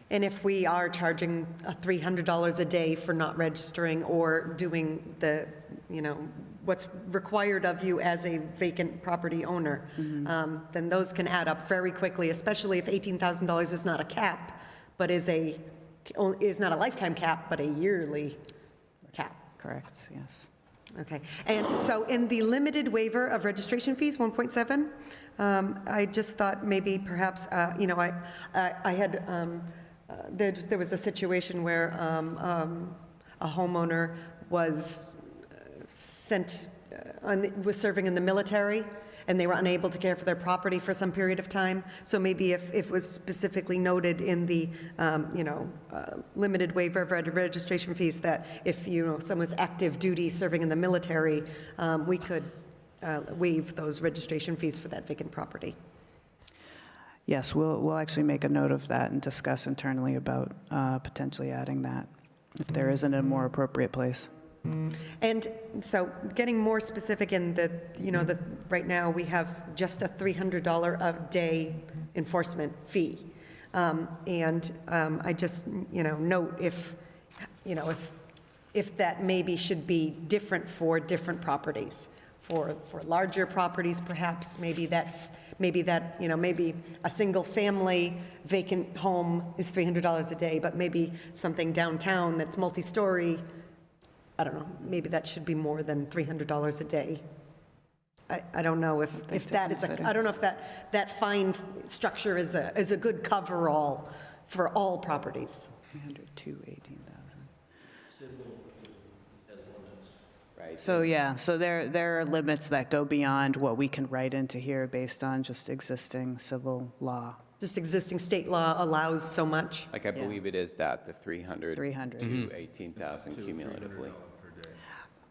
And if we are charging $300 a day for not registering or doing the, what's required of you as a vacant property owner, then those can add up very quickly, especially if $18,000 is not a cap, but is not a lifetime cap, but a yearly cap. Correct, yes. Okay, and so in the limited waiver of registration fees, 1.7, I just thought maybe perhaps, I had, there was a situation where a homeowner was was serving in the military, and they were unable to care for their property for some period of time. So maybe if it was specifically noted in the, limited waiver of registration fees that if, someone's active duty serving in the military, we could waive those registration fees for that vacant property. Yes, we'll actually make a note of that and discuss internally about potentially adding that. if there isn't a more appropriate place. And so getting more specific in the, right now we have just a $300 a day enforcement fee. I just, note if that maybe should be different for different properties. For larger properties, perhaps, maybe a single-family vacant home is $300 a day, but maybe something downtown that's multi-story, I don't know, maybe that should be more than $300 a day. I don't know if that is, I don't know if that fine structure is a good cover-all for all properties. 300 to 18,000. So, yeah, so there are limits that go beyond what we can write into here based on just existing civil law. Just existing state law allows so much. Like, I believe it is that, the 300 300. to 18,000 cumulatively.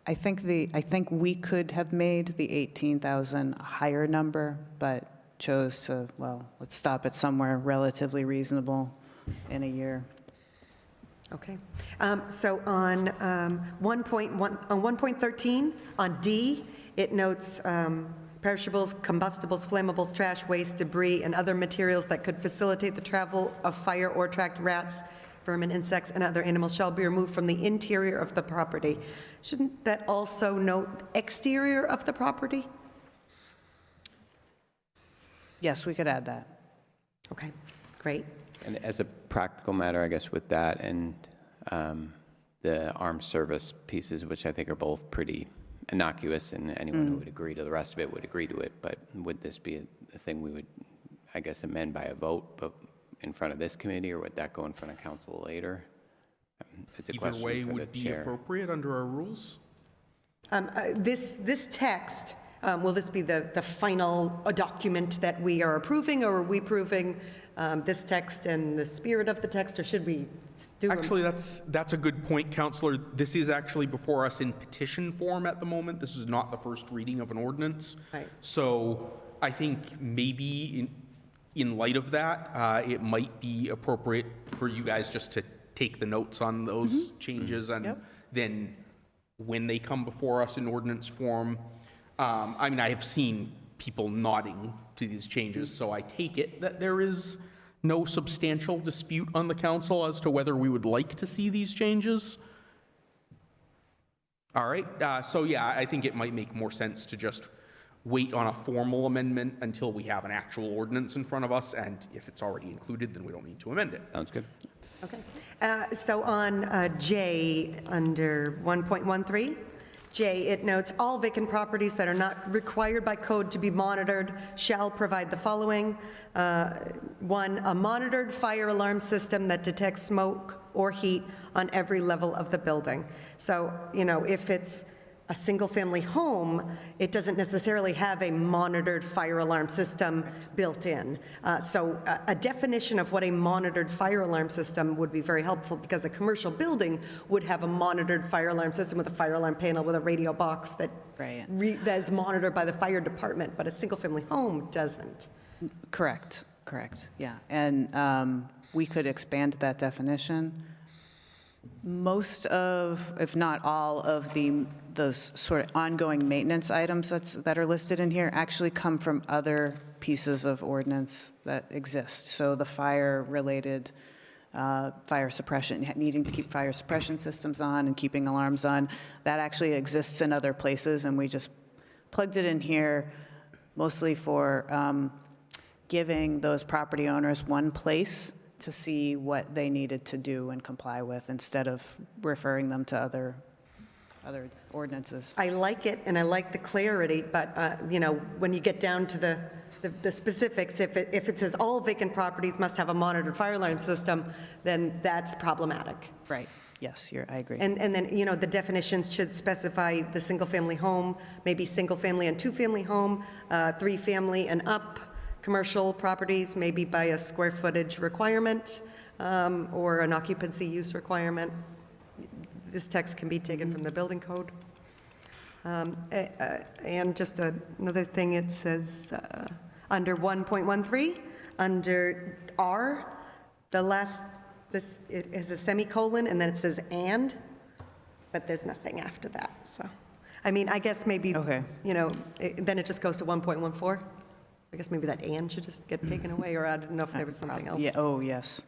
I think we could have made the 18,000 a higher number, but chose to, well, let's stop it somewhere relatively reasonable in a year. Okay. So on 1.13, on D, it notes perishables, combustibles, flammables, trash, waste, debris, and other materials that could facilitate the travel of fire or attract rats, vermin, insects, and other animals shall be removed from the interior of the property. Shouldn't that also note exterior of the property? Yes, we could add that. Okay, great. And as a practical matter, I guess with that and the armed service pieces, which I think are both pretty innocuous, and anyone who would agree to the rest of it would agree to it, but would this be a thing we would, I guess, amend by a vote, but in front of this committee, or would that go in front of council later? It's a Either question way for the would be chair. appropriate under our rules. This text, will this be the final document that we are approving, or are we approving this text and the spirit of the text, or should we do? Actually, that's a good point, Counselor. This is actually before us in petition form at the moment. This is not the first reading of an ordinance. Right. So I think maybe in light of that, it might be appropriate for you guys just to take the notes on those changes, and then when they come before us in ordinance form, I mean, I have seen people nodding to these changes, so I take it that there is no substantial dispute on the council as to whether we would like to see these changes. All right, so yeah, I think it might make more sense to just wait on a formal amendment until we have an actual ordinance in front of us, and if it's already included, then we don't need to amend it. Sounds good. Okay. So on J, under 1.13, J, it notes all vacant properties that are not required by code to be monitored shall provide the following. 1, a monitored fire alarm system that detects smoke or heat on every level of the building. So, if it's a single-family home, it doesn't necessarily have a monitored fire alarm system built in. So a definition of what a monitored fire alarm system would be very helpful, because a commercial building would have a monitored fire alarm system with a fire alarm panel with a radio box that that is monitored by the fire department, but a single-family home doesn't. Correct, yeah. And we could expand that definition. Most of, if not all of those sort of ongoing maintenance items that are listed in here actually come from other pieces of ordinance that exist. So the fire-related fire suppression, needing to keep fire suppression systems on and keeping alarms on, that actually exists in other places, and we just plugged it in here mostly for giving those property owners one place to see what they needed to do and comply with, instead of referring them to other ordinances. I like it, and I like the clarity, but, when you get down to the specifics, if it says all vacant properties must have a monitored fire alarm system, then that's problematic. Right, yes, I agree. And then, the definitions should specify the single-family home, maybe single-family and two-family home, three-family and up, commercial properties, maybe by a square footage requirement, or an occupancy use requirement. This text can be taken from the building code. And just another thing, it says under 1.13, under R, the last this, it has a semicolon, and then it says "and," but there's nothing after that, so. I mean, I guess maybe, Okay. then it just goes to 1.14. I guess maybe that "and" should just get taken away, or I don't know if there was something else. Yeah, oh, yes.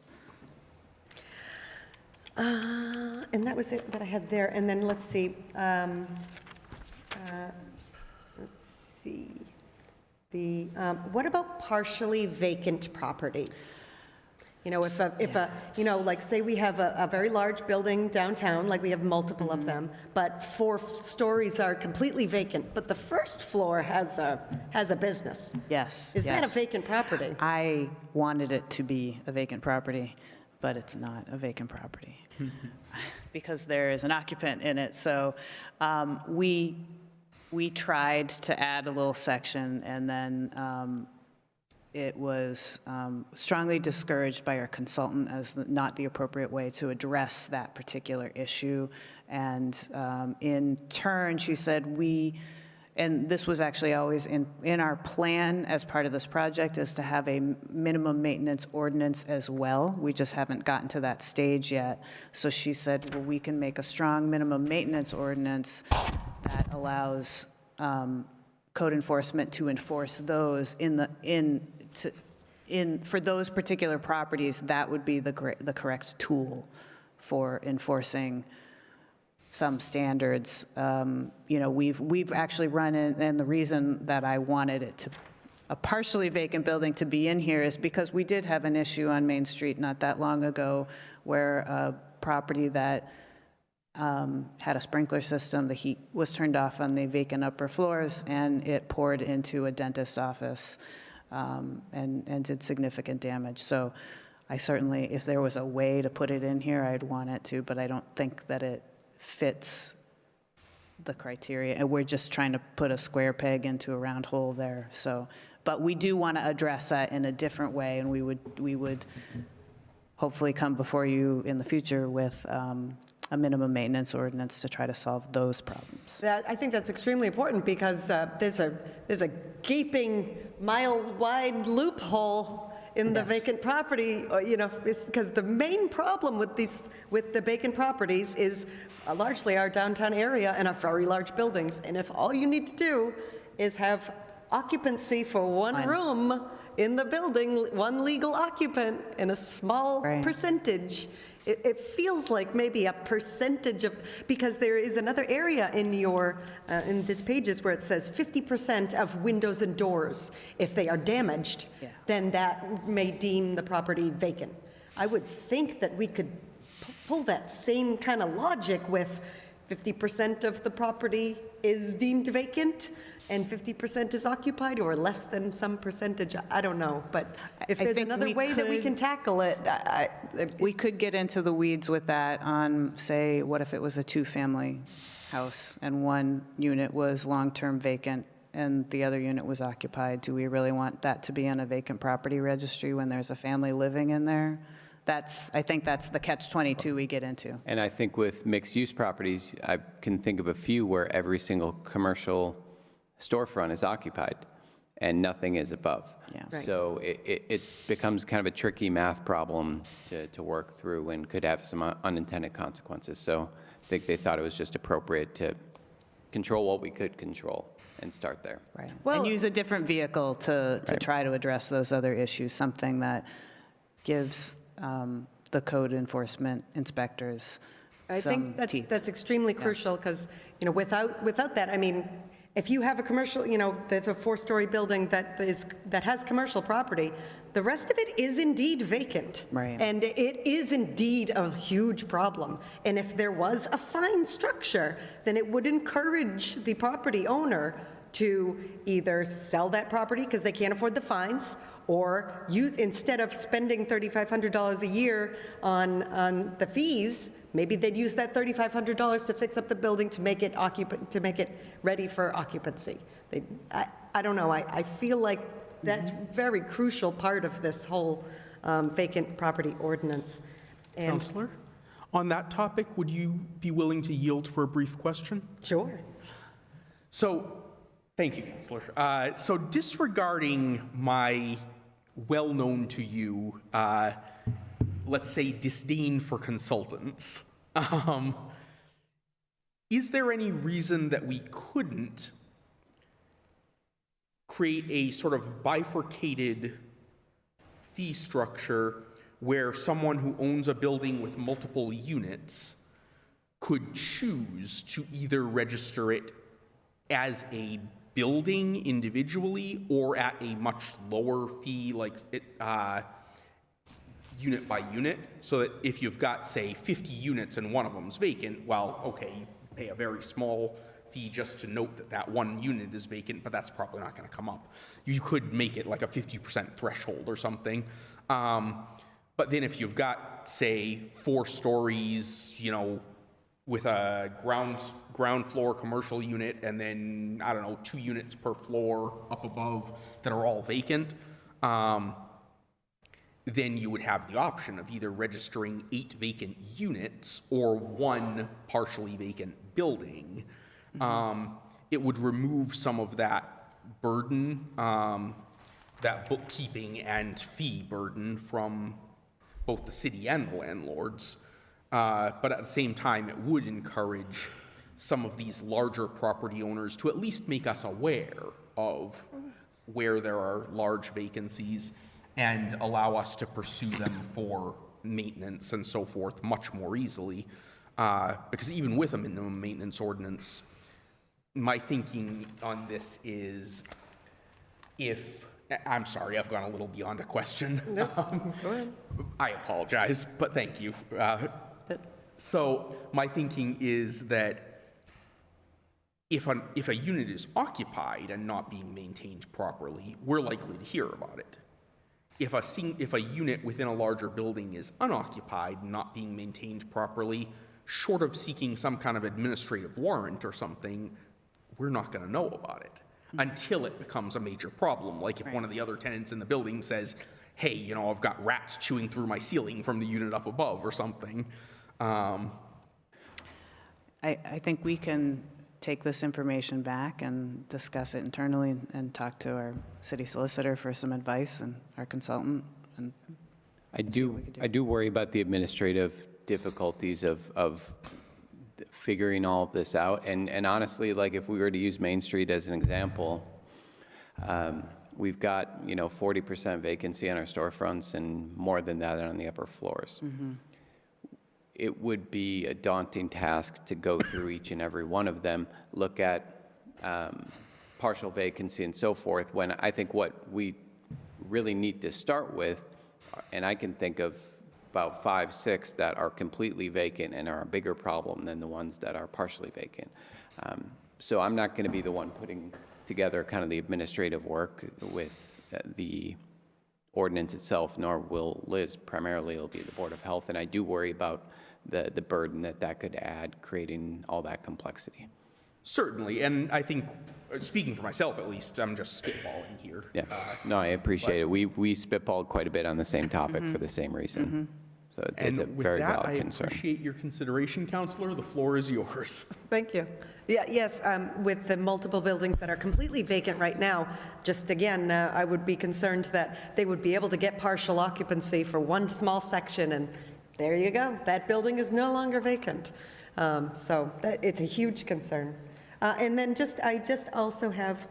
And that was it that I had there. And then let's see. What about partially vacant properties? Like say we have a very large building downtown, like we have multiple of them, but 4 stories are completely vacant, but the first floor has a business. Yes. Is that a yes. vacant property? I wanted it to be a vacant property, but it's not a vacant property because there is an occupant in it. So we tried to add a little section, and then it was strongly discouraged by our consultant as not the appropriate way to address that particular issue. And in turn, she said and this was actually always in our plan as part of this project, is to have a minimum maintenance ordinance as well. We just haven't gotten to that stage yet. So she said, well, we can make a strong minimum maintenance ordinance that allows code enforcement to enforce those for those particular properties. That would be the correct tool for enforcing some standards. We've actually run in, and the reason that I wanted it to, a partially vacant building to be in here is because we did have an issue on Main Street not that long ago where a property that had a sprinkler system, the heat was turned off on the vacant upper floors, and it poured into a dentist's office and did significant damage. So I certainly, if there was a way to put it in here, I'd want it to, but I don't think that it fits the criteria, and we're just trying to put a square peg into a round hole there. So, but we do want to address that in a different way, and we would hopefully come before you in the future with a minimum maintenance ordinance to try to solve those problems. I think that's extremely important because there's a gaping mile-wide loophole in the vacant property, because the main problem with the vacant properties is largely our downtown area and our very large buildings. And if all you need to do is have occupancy for one room in the building, one legal occupant in a small percentage, it feels like maybe a percentage of, because there is another area in in this pages where it says 50% of windows and doors, if they are damaged, then that may deem the property vacant. I would think that we could pull that same kind of logic with 50% of the property is deemed vacant and 50% is occupied, or less than some percentage. I don't know, but if there's another way that we can tackle it, we could get into the weeds with that on, say, what if it was a 2-family house and one unit was long-term vacant and the other unit was occupied? Do we really want that to be on a vacant property registry when there's a family living in there? I think that's the catch-22 we get into. And I think with mixed-use properties, I can think of a few where every single commercial storefront is occupied and nothing is above. Yeah. Right. So it becomes kind of a tricky math problem to work through and could have some unintended consequences. So I think they thought it was just appropriate to control what we could control and start there. Right. And use a different vehicle to try to address those other issues, something that gives the code enforcement inspectors some I think teeth. that's extremely crucial because, without that, I mean, if you have a commercial, the 4-story building that has commercial property, the rest of it is indeed vacant. Right. And it is indeed a huge problem. And if there was a fine structure, then it would encourage the property owner to either sell that property because they can't afford the fines, or instead of spending $3,500 a year on the fees, maybe they'd use that $3,500 to fix up the building to make it ready for occupancy. I don't know. I feel like that's very crucial part of this whole vacant property ordinance. And Counselor, on that topic, would you be willing to yield for a brief question? Sure. So, thank you, Counselor. So disregarding my well-known to you let's say, disdain for consultants. Is there any reason that we couldn't create a sort of bifurcated fee structure where someone who owns a building with multiple units could choose to either register it as a building individually or at a much lower fee, like unit by unit, so that if you've got, say, 50 units and one of them's vacant, well, okay, you pay a very small fee just to note that that one unit is vacant, but that's probably not going to come up. You could make it like a 50% threshold or something. But then if you've got, say, 4 stories, you know, with a ground floor commercial unit and then, I don't know, 2 units per floor up above that are all vacant, then you would have the option of either registering 8 vacant units or 1 partially vacant building. It would remove some of that burden, that bookkeeping and fee burden from both the city and the landlords. But at the same time, it would encourage some of these larger property owners to at least make us aware of where there are large vacancies and allow us to pursue them for maintenance and so forth much more easily. Because even with a minimum maintenance ordinance, my thinking on this is I'm sorry, I've gone a little beyond a question. No, go ahead. I apologize, but thank you. So my thinking is that if a unit is occupied and not being maintained properly, we're likely to hear about it. If a unit within a larger building is unoccupied, not being maintained properly, short of seeking some kind of administrative warrant or something, we're not going to know about it until it becomes a major problem. Like if one of the other tenants in the building says, hey, you know, I've got rats chewing through my ceiling from the unit up above or something. I think we can take this information back and discuss it internally and talk to our city solicitor for some advice and our consultant. And I do worry about the administrative difficulties of figuring all of this out. And honestly, like if we were to use Main Street as an example, we've got, you know, 40% vacancy on our storefronts and more than that on the upper floors. It would be a daunting task to go through each and every one of them, look at partial vacancy and so forth, when I think what we really need to start with, and I can think of about 5, 6 that are completely vacant and are a bigger problem than the ones that are partially vacant. So I'm not going to be the one putting together kind of the administrative work with the ordinance itself, nor will Liz. Primarily, it'll be the Board of Health, and I do worry about the burden that could add, creating all that complexity. Certainly, and I think, speaking for myself at least, I'm just spitballing here. Yeah, no, I appreciate it. We spitballed quite a bit on the same topic for the same reason. So it's a very valid concern. I appreciate your consideration, Councillor. The floor is yours. Thank you. Yeah, yes, with the multiple buildings that are completely vacant right now, just again, I would be concerned that they would be able to get partial occupancy for one small section, and there you go. That building is no longer vacant. So it's a huge concern. And then I just also have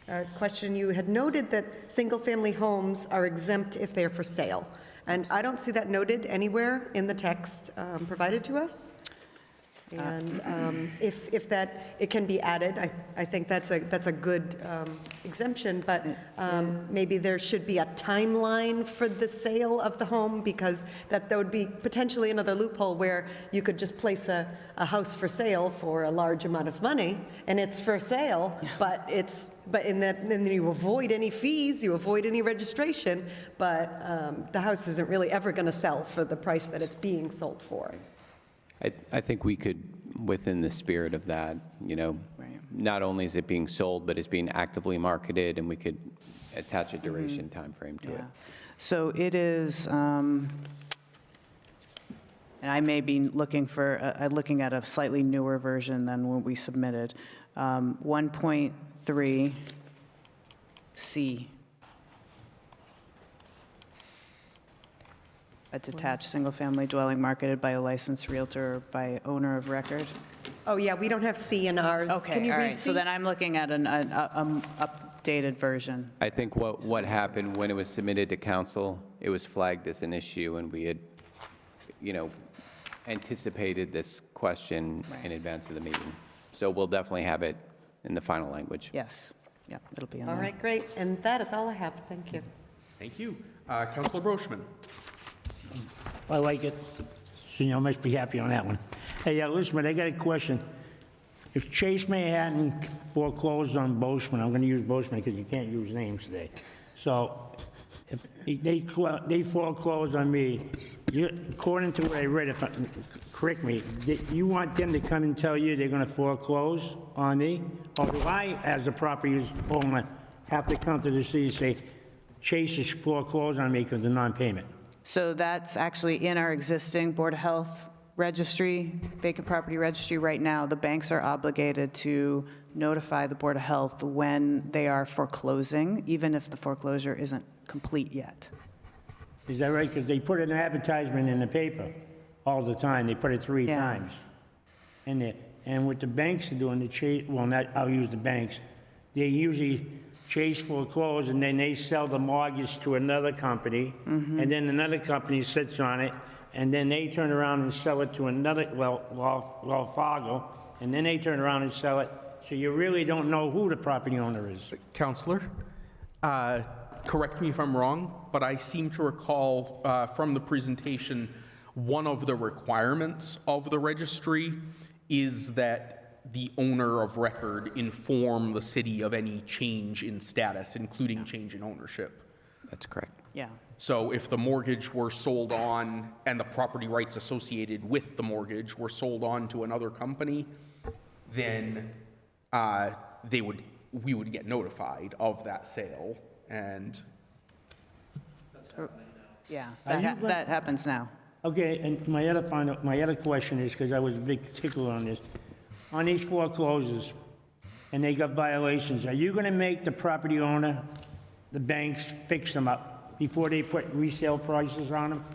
a question. You had noted that single-family homes are exempt if they're for sale. And I don't see that noted anywhere in the text provided to us. And if that, it can be added, I think that's a good exemption, but maybe there should be a timeline for the sale of the home, because that would be potentially another loophole where you could just place a house for sale for a large amount of money, and it's for sale, but then you avoid any fees, you avoid any registration, but the house isn't really ever going to sell for the price that it's being sold for. I think we could, within the spirit of that, you know, not only is it being sold, but it's being actively marketed, and we could attach a duration time frame to it. So it is, and I may be looking at a slightly newer version than what we submitted. 1.3C. a detached single-family dwelling marketed by a licensed realtor or by owner of record. Oh, yeah, we don't have C in ours. Can Okay, you all read right, so C? then I'm looking at an updated version. I think what happened when it was submitted to council, it was flagged as an issue, and we had, anticipated this question in advance of the meeting. So we'll definitely have it in the final language. Yes, yep, it'll be in All there. right, great. And that is all I have. Thank you. Thank you. Councilor Brochman. I like it. So you must be happy on that one. Hey, listen, I got a question. If Chase Manhattan foreclosed on Boschman, I'm going to use Boschman because you can't use names today. So if they foreclose on me, according to what I read, correct me, you want them to come and tell you they're going to foreclose on me? Or do I, as the property owner, have to come to the city and say, Chase is foreclosed on me because of non-payment? So that's actually in our existing Board of Health registry, vacant property registry right now. The banks are obligated to notify the Board of Health when they are foreclosing, even if the foreclosure isn't complete yet. Is that right? Because they put an advertisement in the paper all the time. They put it 3 Yeah. times. And what the banks are doing, I'll use the banks. They usually Chase foreclose, and then they sell the mortgage to another company, and then another company sits on it, and then they turn around and sell it to another, Wells Fargo, and then they turn around and sell it. So you really don't know who the property owner is. Counselor, correct me if I'm wrong, but I seem to recall from the presentation, one of the requirements of the registry is that the owner of record inform the city of any change in status, including change in ownership. That's correct. Yeah. So if the mortgage were sold on and the property rights associated with the mortgage were sold on to another company, then we would get notified of that sale. And Yeah, Are you that happens now. Okay, and my other question is, because I was a big stickler on this, on these foreclosures, and they got violations, are you going to make the property owner, the banks, fix them up before they put resale prices on them?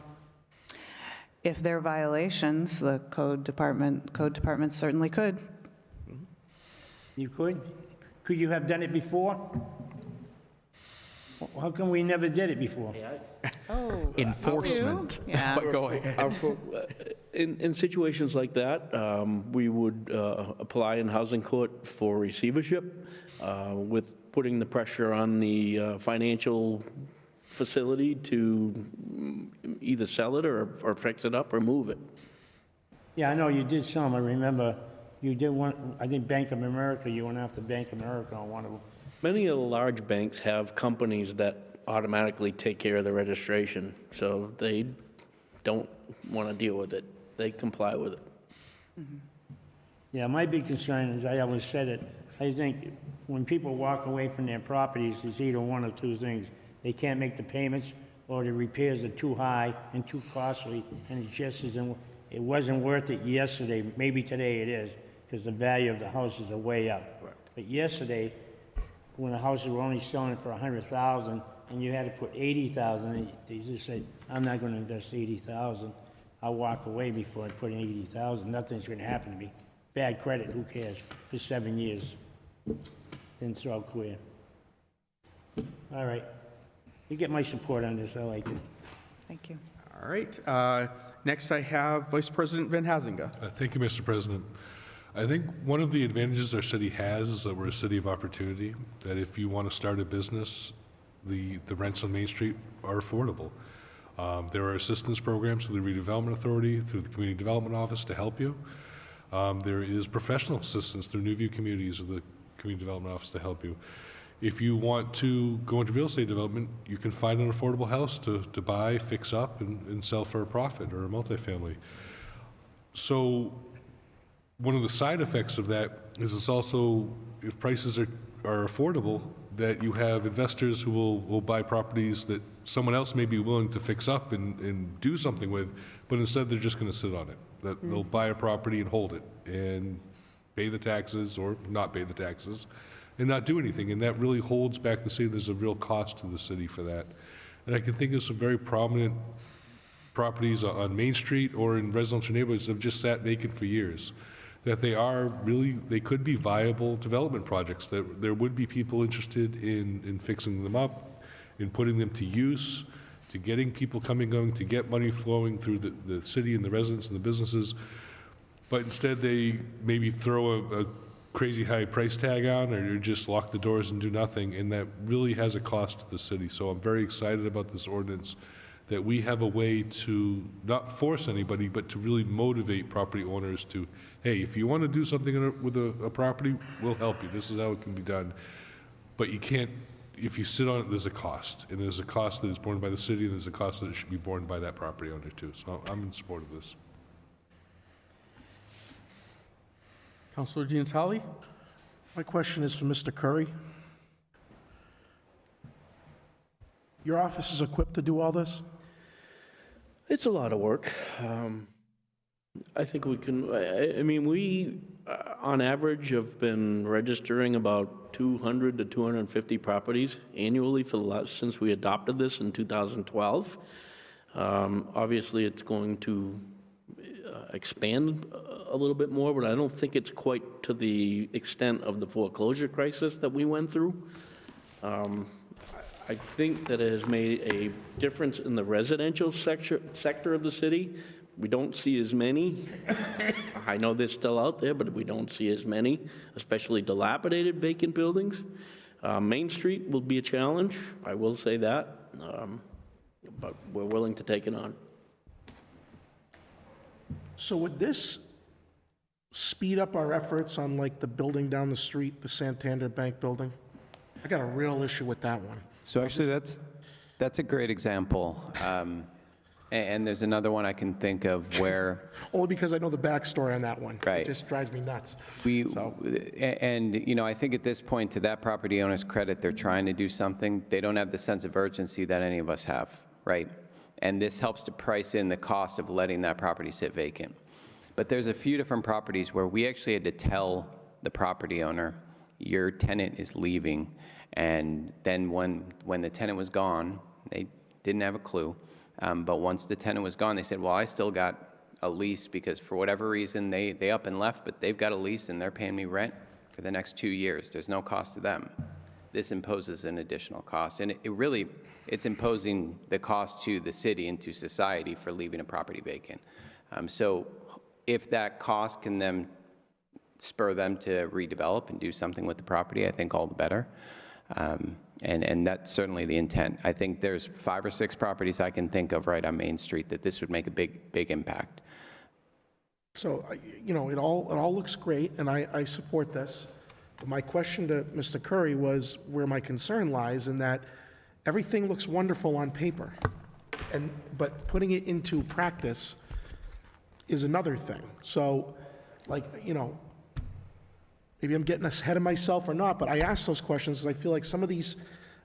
If there are violations, the code department certainly could. You could? Could you have done it before? How come we never did it before? enforcement. Yeah. But go ahead. In situations like that, we would apply in housing court for receivership with putting the pressure on the financial facility to either sell it or fix it up or move it. Yeah, I know you did some. I remember you did one, I think Bank of America, you went after Bank of America on one of them. Many of the large banks have companies that automatically take care of the registration, so they don't want to deal with it. They comply with it. Yeah, my big concern is, I always said it, I think when people walk away from their properties, it's either one of two things. They can't make the payments, or the repairs are too high and too costly, and it just isn't, it wasn't worth it yesterday. Maybe today it is, because the value of the houses are way up. But yesterday, when the houses were only selling for $100,000, and you had to put $80,000, they just said, I'm not going to invest $80,000. I'll walk away before I put in $80,000. Nothing's going to happen to me. Bad credit, who cares? For 7 years. Then it's all clear. All right. You get my support on this. I like it. Thank you. All right. Next, I have Vice President Van Hazinga. Thank you, Mr. President. I think one of the advantages our city has is that we're a city of opportunity, that if you want to start a business, the rents on Main Street are affordable. There are assistance programs through the Redevelopment Authority, through the Community Development Office to help you. There is professional assistance through New View Communities of the Community Development Office to help you. If you want to go into real estate development, you can find an affordable house to buy, fix up, and sell for a profit, or a multifamily. So one of the side effects of that is it's also, if prices are affordable, that you have investors who will buy properties that someone else may be willing to fix up and do something with, but instead they're just going to sit on it. That they'll buy a property and hold it and pay the taxes or not pay the taxes and not do anything. And that really holds back the city. There's a real cost to the city for that. And I can think of some very prominent properties on Main Street or in residential neighborhoods have just sat vacant for years, that they could be viable development projects, that there would be people interested in fixing them up, in putting them to use, to getting people going, to get money flowing through the city and the residents and the businesses. But instead, they maybe throw a crazy high price tag on, or just lock the doors and do nothing, and that really has a cost to the city. So I'm very excited about this ordinance, that we have a way to not force anybody, but to really motivate property owners to, hey, if you want to do something with a property, we'll help you. This is how it can be done. But you can't, if you sit on it, there's a cost, and there's a cost that is borne by the city, and there's a cost that should be borne by that property owner too. So I'm in support of this. Councilor Di Natale? My question is for Mr. Curry. Your office is equipped to do all this? It's a lot of work. I think we can, I mean, we, on average, have been registering about 200 to 250 properties annually since we adopted this in 2012. Obviously, it's going to expand a little bit more, but I don't think it's quite to the extent of the foreclosure crisis that we went through. I think that it has made a difference in the residential sector of the city. We don't see as many. I know they're still out there, but we don't see as many, especially dilapidated vacant buildings. Main Street will be a challenge, I will say that, but we're willing to take it on. So would this speed up our efforts on like the building down the street, the Santander Bank building? I got a real issue with that one. So actually, that's a great example. And there's another one I can think of where, Only because I know the backstory on that one. Right. It just drives me nuts. and you know, I think at this point, to that property owner's credit, they're trying to do something. They don't have the sense of urgency that any of us have, right? And this helps to price in the cost of letting that property sit vacant. But there's a few different properties where we actually had to tell the property owner, your tenant is leaving. And then when the tenant was gone, they didn't have a clue. But once the tenant was gone, they said, well, I still got a lease because for whatever reason, they up and left, but they've got a lease and they're paying me rent for the next 2 years. There's no cost to them. This imposes an additional cost. And it's imposing the cost to the city and to society for leaving a property vacant. So if that cost can then spur them to redevelop and do something with the property, I think all the better. And that's certainly the intent. I think there's 5 or 6 properties I can think of right on Main Street that this would make a big impact. So, you know, it all looks great, and I support this. But my question to Mr. Curry was where my concern lies in that everything looks wonderful on paper, but putting it into practice is another thing. So, like, you know, maybe I'm getting ahead of myself or not, but I ask those questions because I feel like some of these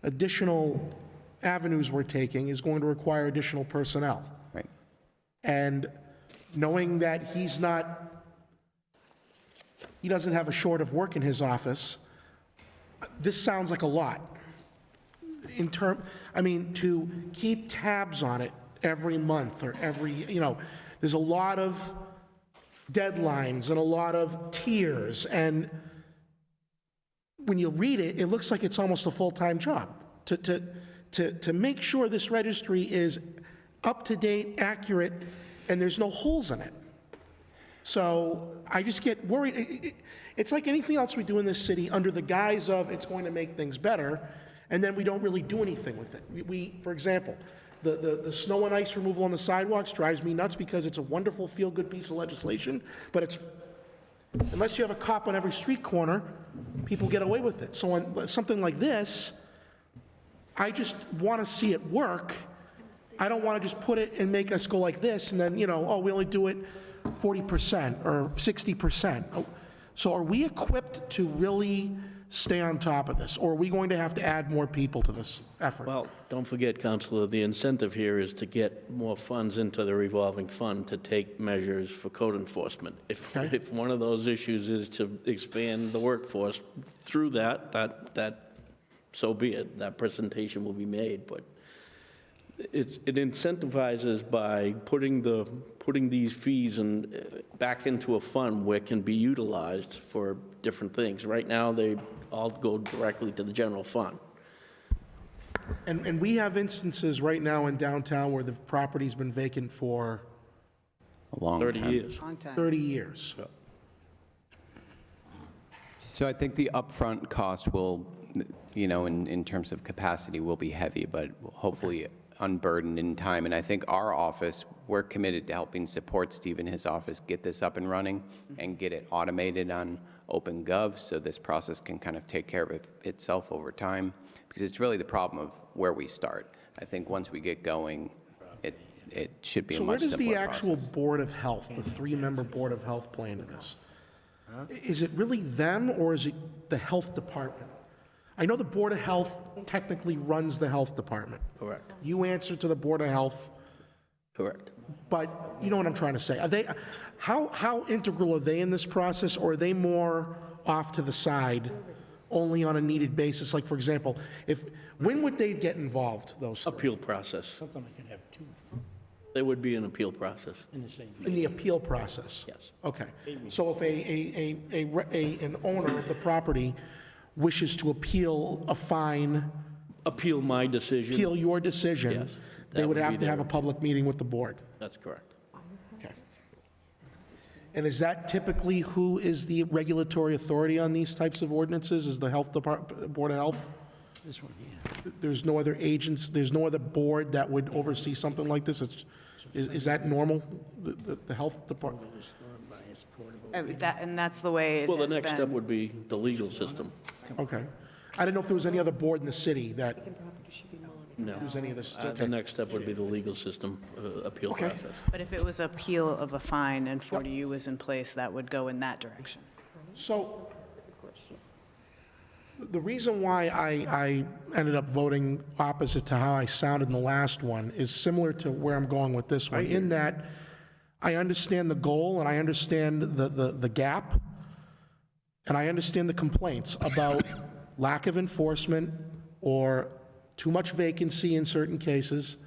additional avenues we're taking is going to require additional personnel. Right. And knowing that he doesn't have a short of work in his office, this sounds like a lot. To keep tabs on it every month or there's a lot of deadlines and a lot of tiers, and when you read it, it looks like it's almost a full-time job to make sure this registry is up to date, accurate, and there's no holes in it. So I just get worried. It's like anything else we do in this city under the guise of it's going to make things better, and then we don't really do anything with it. We for example, the snow and ice removal on the sidewalks drives me nuts because it's a wonderful feel-good piece of legislation, but it's, unless you have a cop on every street corner, people get away with it. So on something like this, I just want to see it work. I don't want to just put it and make us go like this and then, we only do it 40% or 60%. So are we equipped to really stay on top of this, or are we going to have to add more people to this effort? Well, don't forget, Councilor, the incentive here is to get more funds into the revolving fund to take measures for code enforcement. If one of those issues is to expand the workforce through that so be it. That presentation will be made, but it incentivizes by putting these fees back into a fund where it can be utilized for different things. Right now, they all go directly to the general fund. And we have instances right now in downtown where the property's been vacant for A long 30 time. years. 30 years. So I think the upfront cost will, in terms of capacity, will be heavy, but hopefully unburdened in time. And I think our office, we're committed to helping support Steve and his office get this up and running and get it automated on OpenGov so this process can kind of take care of itself over time, because it's really the problem of where we start. I think once we get going, it should be a So where much does simpler the actual process. Board of Health, the 3-member Board of Health play into this? Is it really them, or is it the Health Department? I know the Board of Health technically runs the Health Department. Correct. You answer to the Board of Health, Correct. but you know what I'm trying to say. Are they, how integral are they in this process, or are they more off to the side, only on a needed basis? Like, for example, when would they get involved, those three? Appeal process. There would be an appeal process. In the appeal process? Yes. Okay. So if an owner of the property wishes to appeal a fine, Appeal my decision. appeal your decision, Yes, they that would would have be to have a their- public meeting with the board? That's correct. Okay. And is that typically who is the regulatory authority on these types of ordinances? Is the Health Department, Board of Health? This one here. There's no other agents, there's no other board that would oversee something like this? Is that normal, the Health Department? And that's the way it Well, the has next step been. would be the legal system. Okay. I didn't know if there was any other board in the city that No. does any of this. The Okay. next step would be the legal system appeal Okay. process. But if it was appeal of a fine and 40U was in place, that would go in that direction. So, the reason why I ended up voting opposite to how I sounded in the last one is similar to where I'm going with this one, in that I understand the goal, and I understand the gap, and I understand the complaints about lack of enforcement or too much vacancy in certain cases.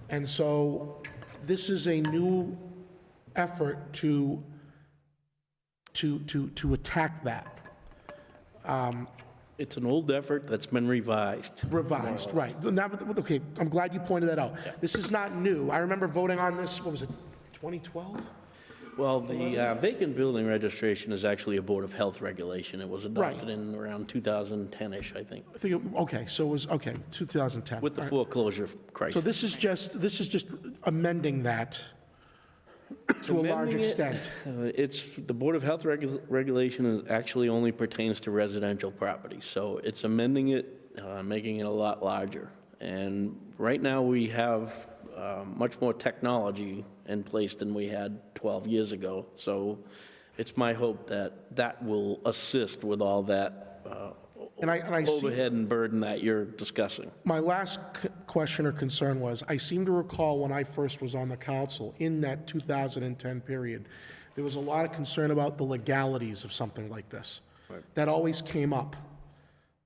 And so, this is a new effort to attack that. It's an old effort that's been revised. Revised, right. Now, okay, I'm glad you pointed that out. This is not new. I remember voting on this, what was it, 2012? Well, the vacant building registration is actually a Board of Health regulation. It was adopted Right. in around 2010-ish, I think, I think, okay, so it was, okay, 2010. with the All right. foreclosure So crisis. this is just amending that to a large Amending it, extent. It's, the Board of Health regulation actually only pertains to residential properties, so it's amending it, making it a lot larger. And right now, we have much more technology in place than we had 12 years ago, so it's my hope that that will assist with all that And I see, overhead and burden that you're discussing. my last question or concern was, I seem to recall when I first was on the council, in that 2010 period, there was a lot of concern about the legalities of something like this. That always came up.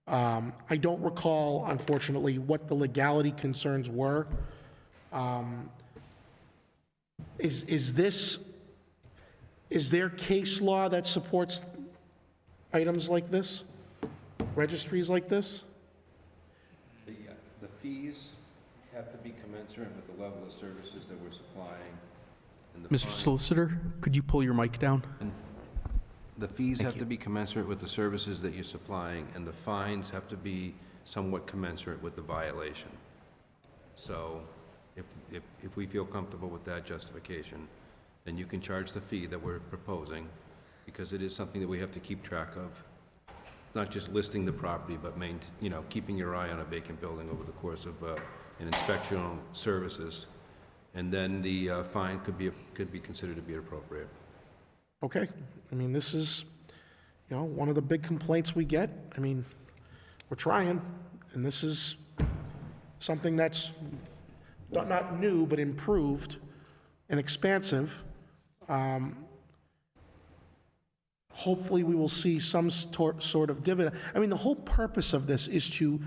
I don't recall, unfortunately, what the legality concerns were. Is there case law that supports items like this? Registries like this? The fees have to be commensurate with the level of services that we're supplying. and the Mr. fine- Solicitor, could you pull your mic down? The fees have to be commensurate with the services that you're supplying, and the fines have to be somewhat commensurate with the violation. So if we feel comfortable with that justification, then you can charge the fee that we're proposing, because it is something that we have to keep track of. Not just listing the property, but keeping your eye on a vacant building over the course of an inspectional services. And then the fine could be considered to be appropriate. Okay, I mean, this is, one of the big complaints we get. I mean, we're trying, and this is something that's not new, but improved and expansive. Hopefully, we will see some sort of dividend. I mean, the whole purpose of this is to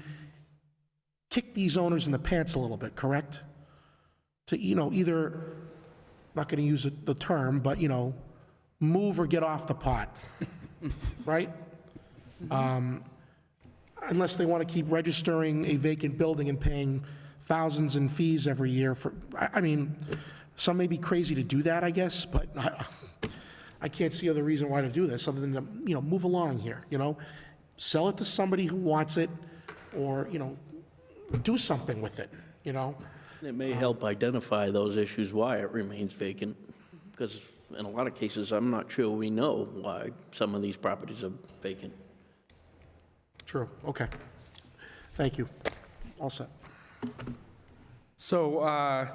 kick these owners in the pants a little bit, correct? To, either, not going to use the term, but, move or get off the pot, right? Unless they want to keep registering a vacant building and paying thousands in fees every year for, I mean, some may be crazy to do that, I guess, but I can't see other reason why to do this other than to, move along here, Sell it to somebody who wants it, or, do something with it, It may help identify those issues why it remains vacant, because in a lot of cases, I'm not sure we know why some of these properties are vacant. True, okay. Thank you. All set. So,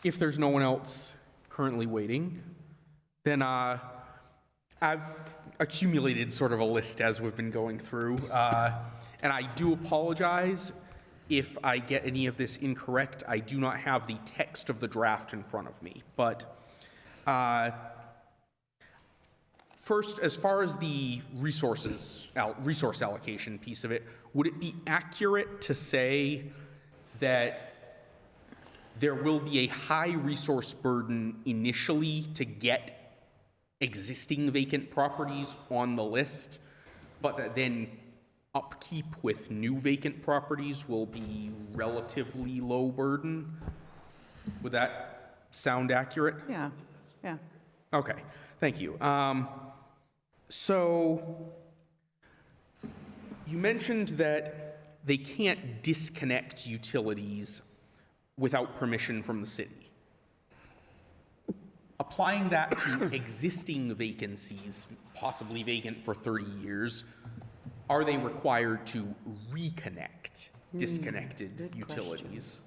if there's no one else currently waiting, then I've accumulated sort of a list as we've been going through, and I do apologize if I get any of this incorrect. I do not have the text of the draft in front of me, but first, as far as the resource allocation piece of it, would it be accurate to say that there will be a high resource burden initially to get existing vacant properties on the list, but that then upkeep with new vacant properties will be relatively low burden? Would that sound accurate? Yeah, yeah. Okay, thank you. So you mentioned that they can't disconnect utilities without permission from the city. Applying that to existing vacancies, possibly vacant for 30 years, are they required to reconnect disconnected utilities?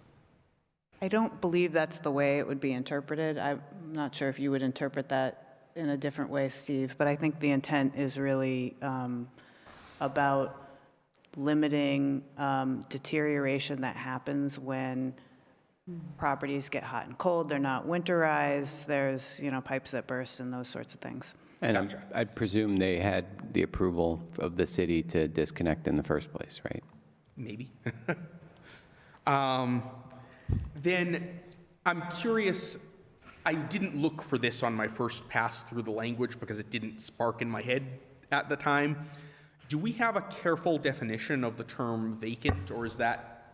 I don't believe that's the way it would be interpreted. I'm not sure if you would interpret that in a different way, Steve, but I think the intent is really about limiting deterioration that happens when properties get hot and cold, they're not winterized, there's, pipes that burst and those sorts of things. And I presume they had the approval of the city to disconnect in the first place, right? Maybe. Then I'm curious, I didn't look for this on my first pass through the language because it didn't spark in my head at the time. Do we have a careful definition of the term vacant, or is that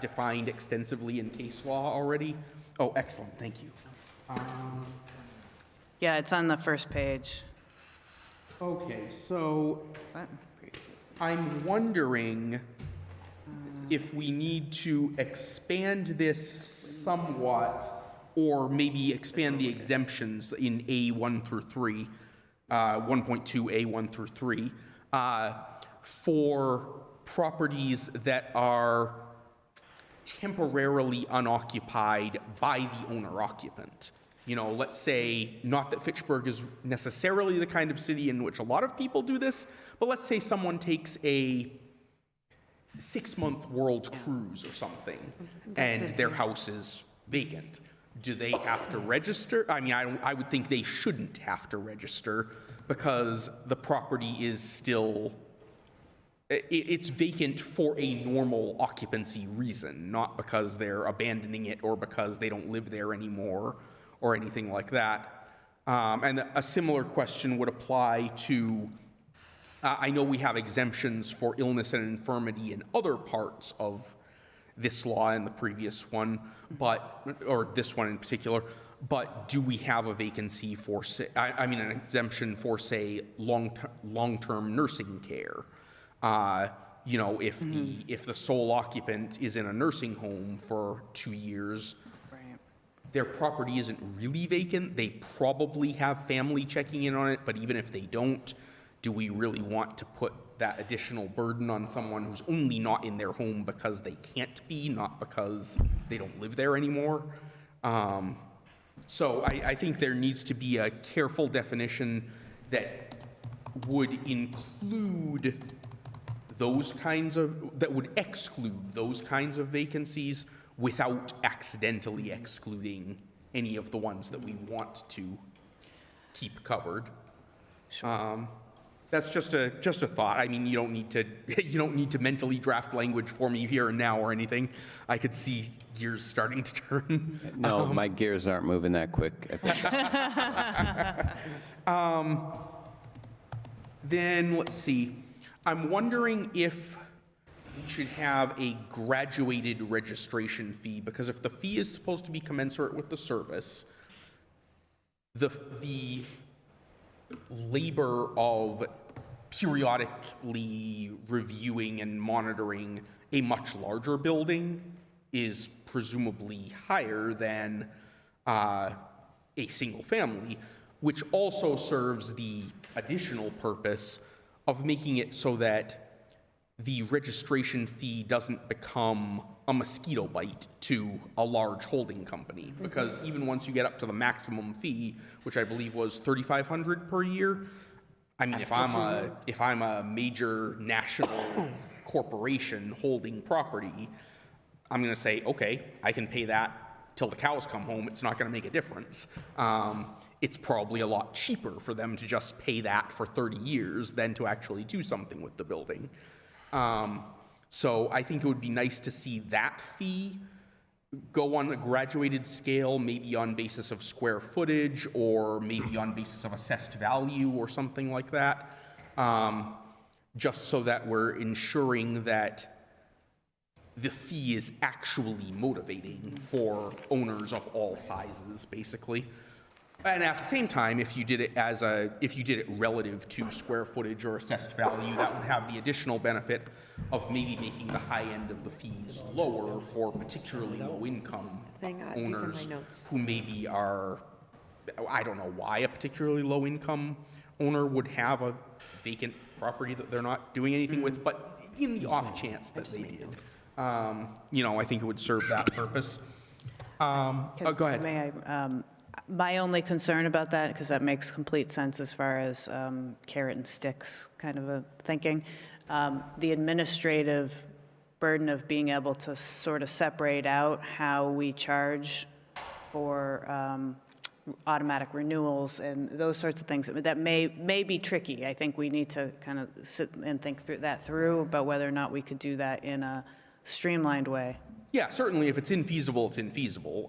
defined extensively in case law already? Oh, excellent, thank you. Yeah, it's on the first page. Okay, so I'm wondering if we need to expand this somewhat, or maybe expand the exemptions in A1 through 3, 1.2 A1 through 3, for properties that are temporarily unoccupied by the owner-occupant. Let's say, not that Fitchburg is necessarily the kind of city in which a lot of people do this, but let's say someone takes a 6-month world cruise or something, and their house is vacant. Do they have to register? I mean, I would think they shouldn't have to register because the property is still, it's vacant for a normal occupancy reason, not because they're abandoning it or because they don't live there anymore or anything like that. And a similar question would apply to, I know we have exemptions for illness and infirmity in other parts of this law and the previous one, or this one in particular, but do we have a vacancy for, an exemption for, say, long-term nursing care? If the sole occupant is in a nursing home for 2 years, their property isn't really vacant. They probably have family checking in on it, but even if they don't, do we really want to put that additional burden on someone who's only not in their home because they can't be, not because they don't live there anymore? So I think there needs to be a careful definition that would include that would exclude those kinds of vacancies without accidentally excluding any of the ones that we want to keep covered. Sure. That's just a thought. I mean, you don't need to mentally draft language for me here and now or anything. I could see gears starting to turn. No, my gears aren't moving that quick at this. Then, let's see. I'm wondering if we should have a graduated registration fee, because if the fee is supposed to be commensurate with the service, the labor of periodically reviewing and monitoring a much larger building is presumably higher than a single family, which also serves the additional purpose of making it so that the registration fee doesn't become a mosquito bite to a large holding company. Because even once you get up to the maximum fee, which I believe was $3,500 per year, I mean, if I'm a major national corporation holding property, I'm going to say, okay, I can pay that till the cows come home. It's not going to make a difference. It's probably a lot cheaper for them to just pay that for 30 years than to actually do something with the building. So I think it would be nice to see that fee go on a graduated scale, maybe on basis of square footage or maybe on basis of assessed value or something like that, just so that we're ensuring that the fee is actually motivating for owners of all sizes, basically. And at the same time, if you did it relative to square footage or assessed value, that would have the additional benefit of maybe making the high end of the fees lower for particularly low-income owners who maybe are, I don't know why a particularly low-income owner would have a vacant property that they're not doing anything with, but in the off chance that they did, I think it would serve that purpose. Go ahead. May I? My only concern about that, because that makes complete sense as far as carrot and sticks kind of a thinking, the administrative burden of being able to sort of separate out how we charge for automatic renewals and those sorts of things, that may be tricky. I think we need to kind of sit and think through about whether or not we could do that in a streamlined way. Yeah, certainly if it's infeasible, it's infeasible.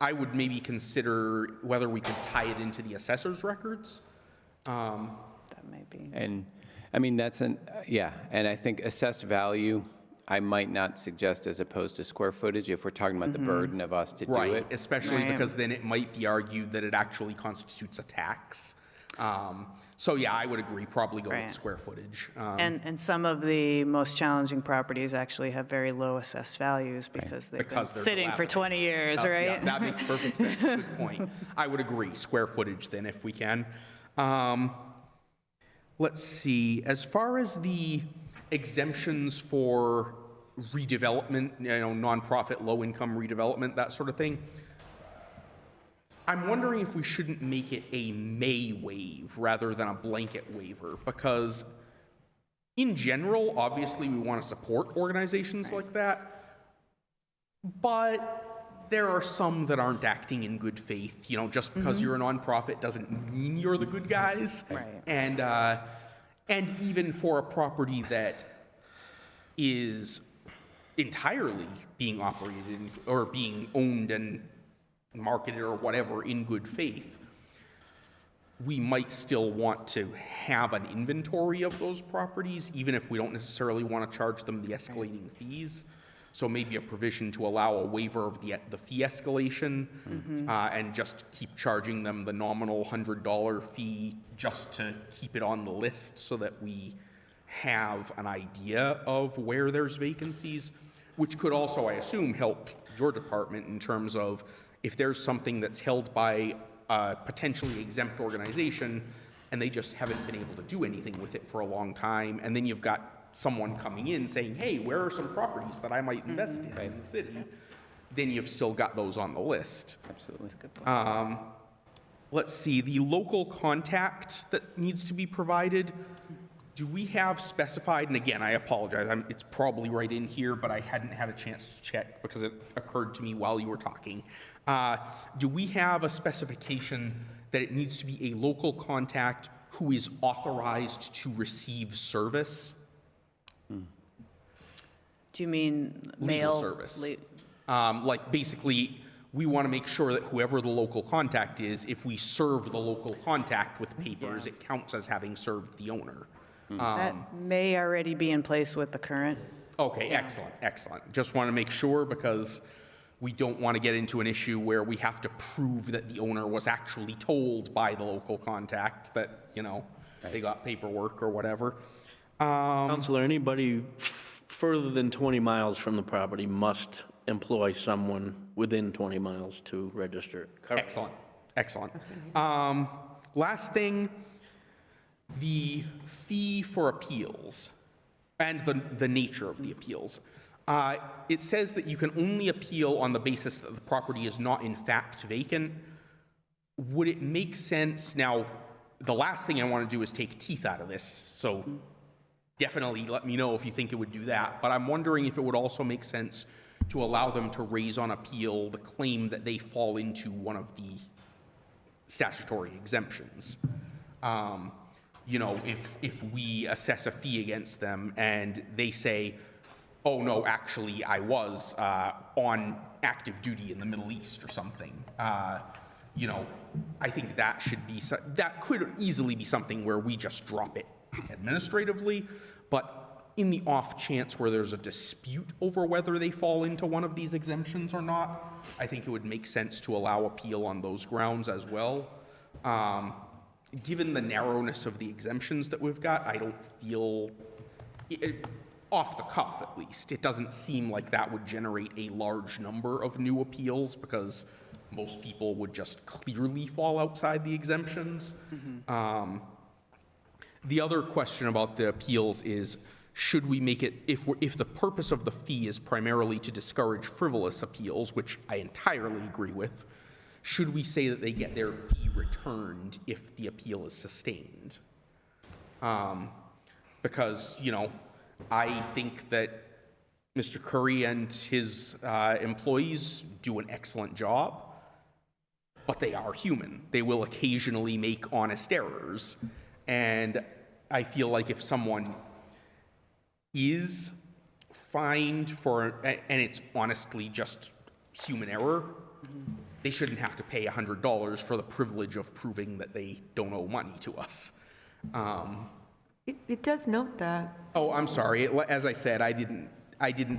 I would maybe consider whether we could tie it into the assessor's records. That may be. And, I mean, and I think assessed value, I might not suggest as opposed to square footage if we're talking about the burden of us to do it. Right, especially because then it might be argued that it actually constitutes a tax. So yeah, I would agree, probably go with square footage. And some of the most challenging properties actually have very low assessed values because they've been sitting for 20 years, right? Yeah, that makes perfect sense. Good point. I would agree, square footage then if we can. Let's see, as far as the exemptions for redevelopment, nonprofit, low-income redevelopment, that sort of thing, I'm wondering if we shouldn't make it a may waive rather than a blanket waiver, because in general, obviously we want to support organizations like that, but there are some that aren't acting in good faith. Just because you're a nonprofit doesn't mean you're the good guys. Right. And even for a property that is entirely being operated or being owned and marketed or whatever in good faith, we might still want to have an inventory of those properties, even if we don't necessarily want to charge them the escalating fees. So maybe a provision to allow a waiver of the fee escalation and just keep charging them the nominal $100 fee just to keep it on the list so that we have an idea of where there's vacancies, which could also, I assume, help your department in terms of if there's something that's held by a potentially exempt organization and they just haven't been able to do anything with it for a long time, and then you've got someone coming in saying, hey, where are some properties that I might invest in the city, then you've still got those on the list. Absolutely. That's a good point. Let's see, the local contact that needs to be provided, do we have specified, and again, I apologize, it's probably right in here, but I hadn't had a chance to check because it occurred to me while you were talking. Do we have a specification that it needs to be a local contact who is authorized to receive service. Do you mean Legal mail? service. Like, basically, we want to make sure that whoever the local contact is, if we serve the local contact with papers, it counts as having served the owner. That may already be in place with the current. Okay, excellent, excellent. Just want to make sure, because we don't want to get into an issue where we have to prove that the owner was actually told by the local contact that, you know, they got paperwork or whatever. Counselor, anybody further than 20 miles from the property must employ someone within 20 miles to register. Correct. Excellent, excellent. Last thing, the fee for appeals and the nature of the appeals. It says that you can only appeal on the basis that the property is not in fact vacant. Would it make sense, now, the last thing I want to do is take teeth out of this, so definitely let me know if you think it would do that, but I'm wondering if it would also make sense to allow them to raise on appeal the claim that they fall into one of the statutory exemptions. You know, if we assess a fee against them and they say, oh no, actually I was on active duty in the Middle East or something, you know, I think that should be, that could easily be something where we just drop it administratively, but in the off chance where there's a dispute over whether they fall into one of these exemptions or not, I think it would make sense to allow appeal on those grounds as well. Given the narrowness of the exemptions that we've got, I don't feel, off the cuff at least, it doesn't seem like that would generate a large number of new appeals, because most people would just clearly fall outside the exemptions. The other question about the appeals is, should we make it, if the purpose of the fee is primarily to discourage frivolous appeals, which I entirely agree with, should we say that they get their fee returned if the appeal is sustained? Because, you know, I think that Mr. Curry and his employees do an excellent job, but they are human. They will occasionally make honest errors. And I feel like if someone is fined for, and it's honestly just human error, they shouldn't have to pay $100 for the privilege of proving that they don't owe money to us. It does note that. Oh, I'm sorry. As I said, I didn't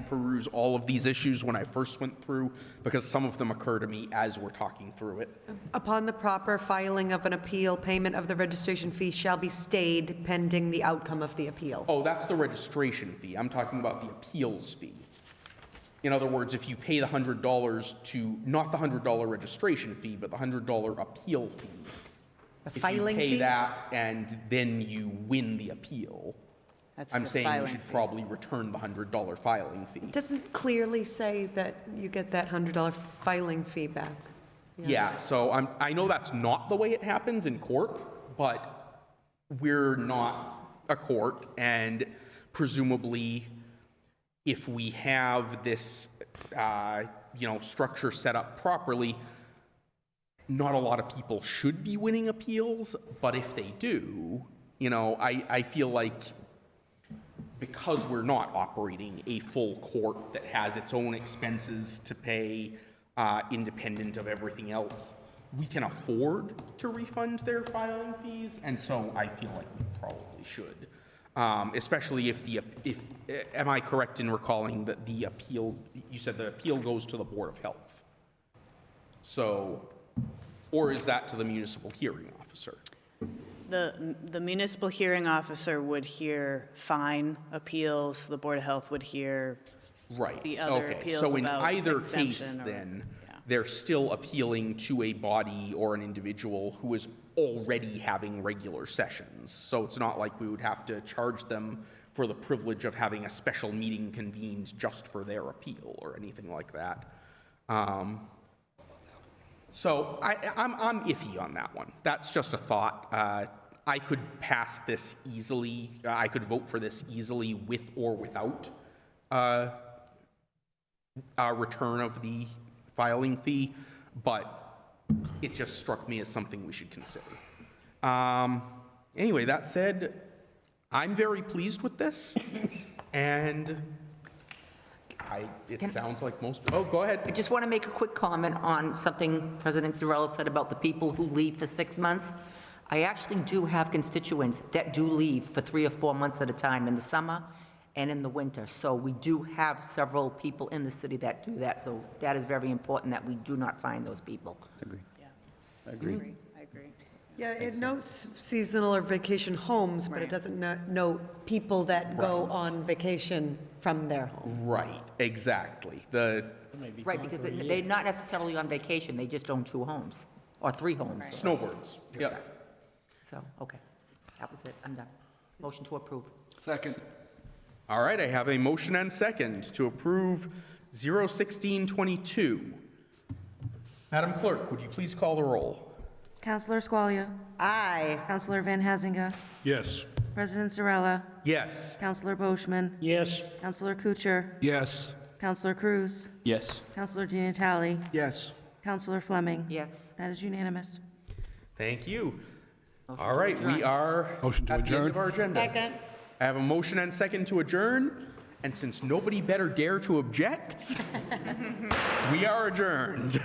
peruse all of these issues when I first went through, because some of them occur to me as we're talking through it. Upon the proper filing of an appeal, payment of the registration fee shall be stayed pending the outcome of the appeal. Oh, that's the registration fee. I'm talking about the appeals fee. In other words, if you pay the $100 to, not the $100 registration fee, but the $100 appeal fee. The filing If you pay fee? that and then you win the appeal, That's I'm the saying we filing should fee. probably return the $100 filing fee. It doesn't clearly say that you get that $100 filing fee back. Yeah, so I know that's not the way it happens in court, but we're not a court, and presumably if we have this, you know, structure set up properly, not a lot of people should be winning appeals, but if they do, you know, I feel like because we're not operating a full court that has its own expenses to pay, independent of everything else, we can afford to refund their filing fees, and so I feel like we probably should. Especially if am I correct in recalling that the appeal, you said the appeal goes to the Board of Health? So, or is that to the municipal hearing officer? The municipal hearing officer would hear fine appeals, the Board of Health would hear Right. the other Okay. appeals So in about either case, exemption or- then, they're still appealing to a body or an individual who is already having regular sessions. So it's not like we would have to charge them for the privilege of having a special meeting convened just for their appeal or anything like that. So I'm iffy on that one. That's just a thought. I could pass this easily. I could vote for this easily with or without a return of the filing fee, but it just struck me as something we should consider. Anyway, that said, I'm very pleased with this, and it sounds like most, oh, go ahead. I just want to make a quick comment on something President Zarella said about the people who leave for 6 months. I actually do have constituents that do leave for 3 or 4 months at a time in the summer and in the winter. So we do have several people in the city that do that. So that is very important that we do not find those people. Agree. Agree. Yeah, it notes seasonal or vacation homes, but it doesn't note people that go on vacation from their home. Right, exactly. Right, because they're not necessarily on vacation, they just own 2 homes, or 3 homes. Snowbirds, yeah. So, okay, that was it, I'm done. Motion to approve. Second. All right, I have a motion and second to approve 01622. Madam Clerk, would you please call the roll? Counselor Squalia? Aye. Counselor Van Hazinga? Yes. President Zarella? Yes. Counselor Boishman? Yes. Counselor Kuchar? Yes. Counselor Cruz? Yes. Counselor Di Natale? Yes. Counselor Fleming? Yes. That is unanimous. Thank you. Motion All to right, we adjourn. are Motion to at the end adjourn. of our agenda. Second. I have a motion and second to adjourn, and since nobody better dare to object, we are adjourned.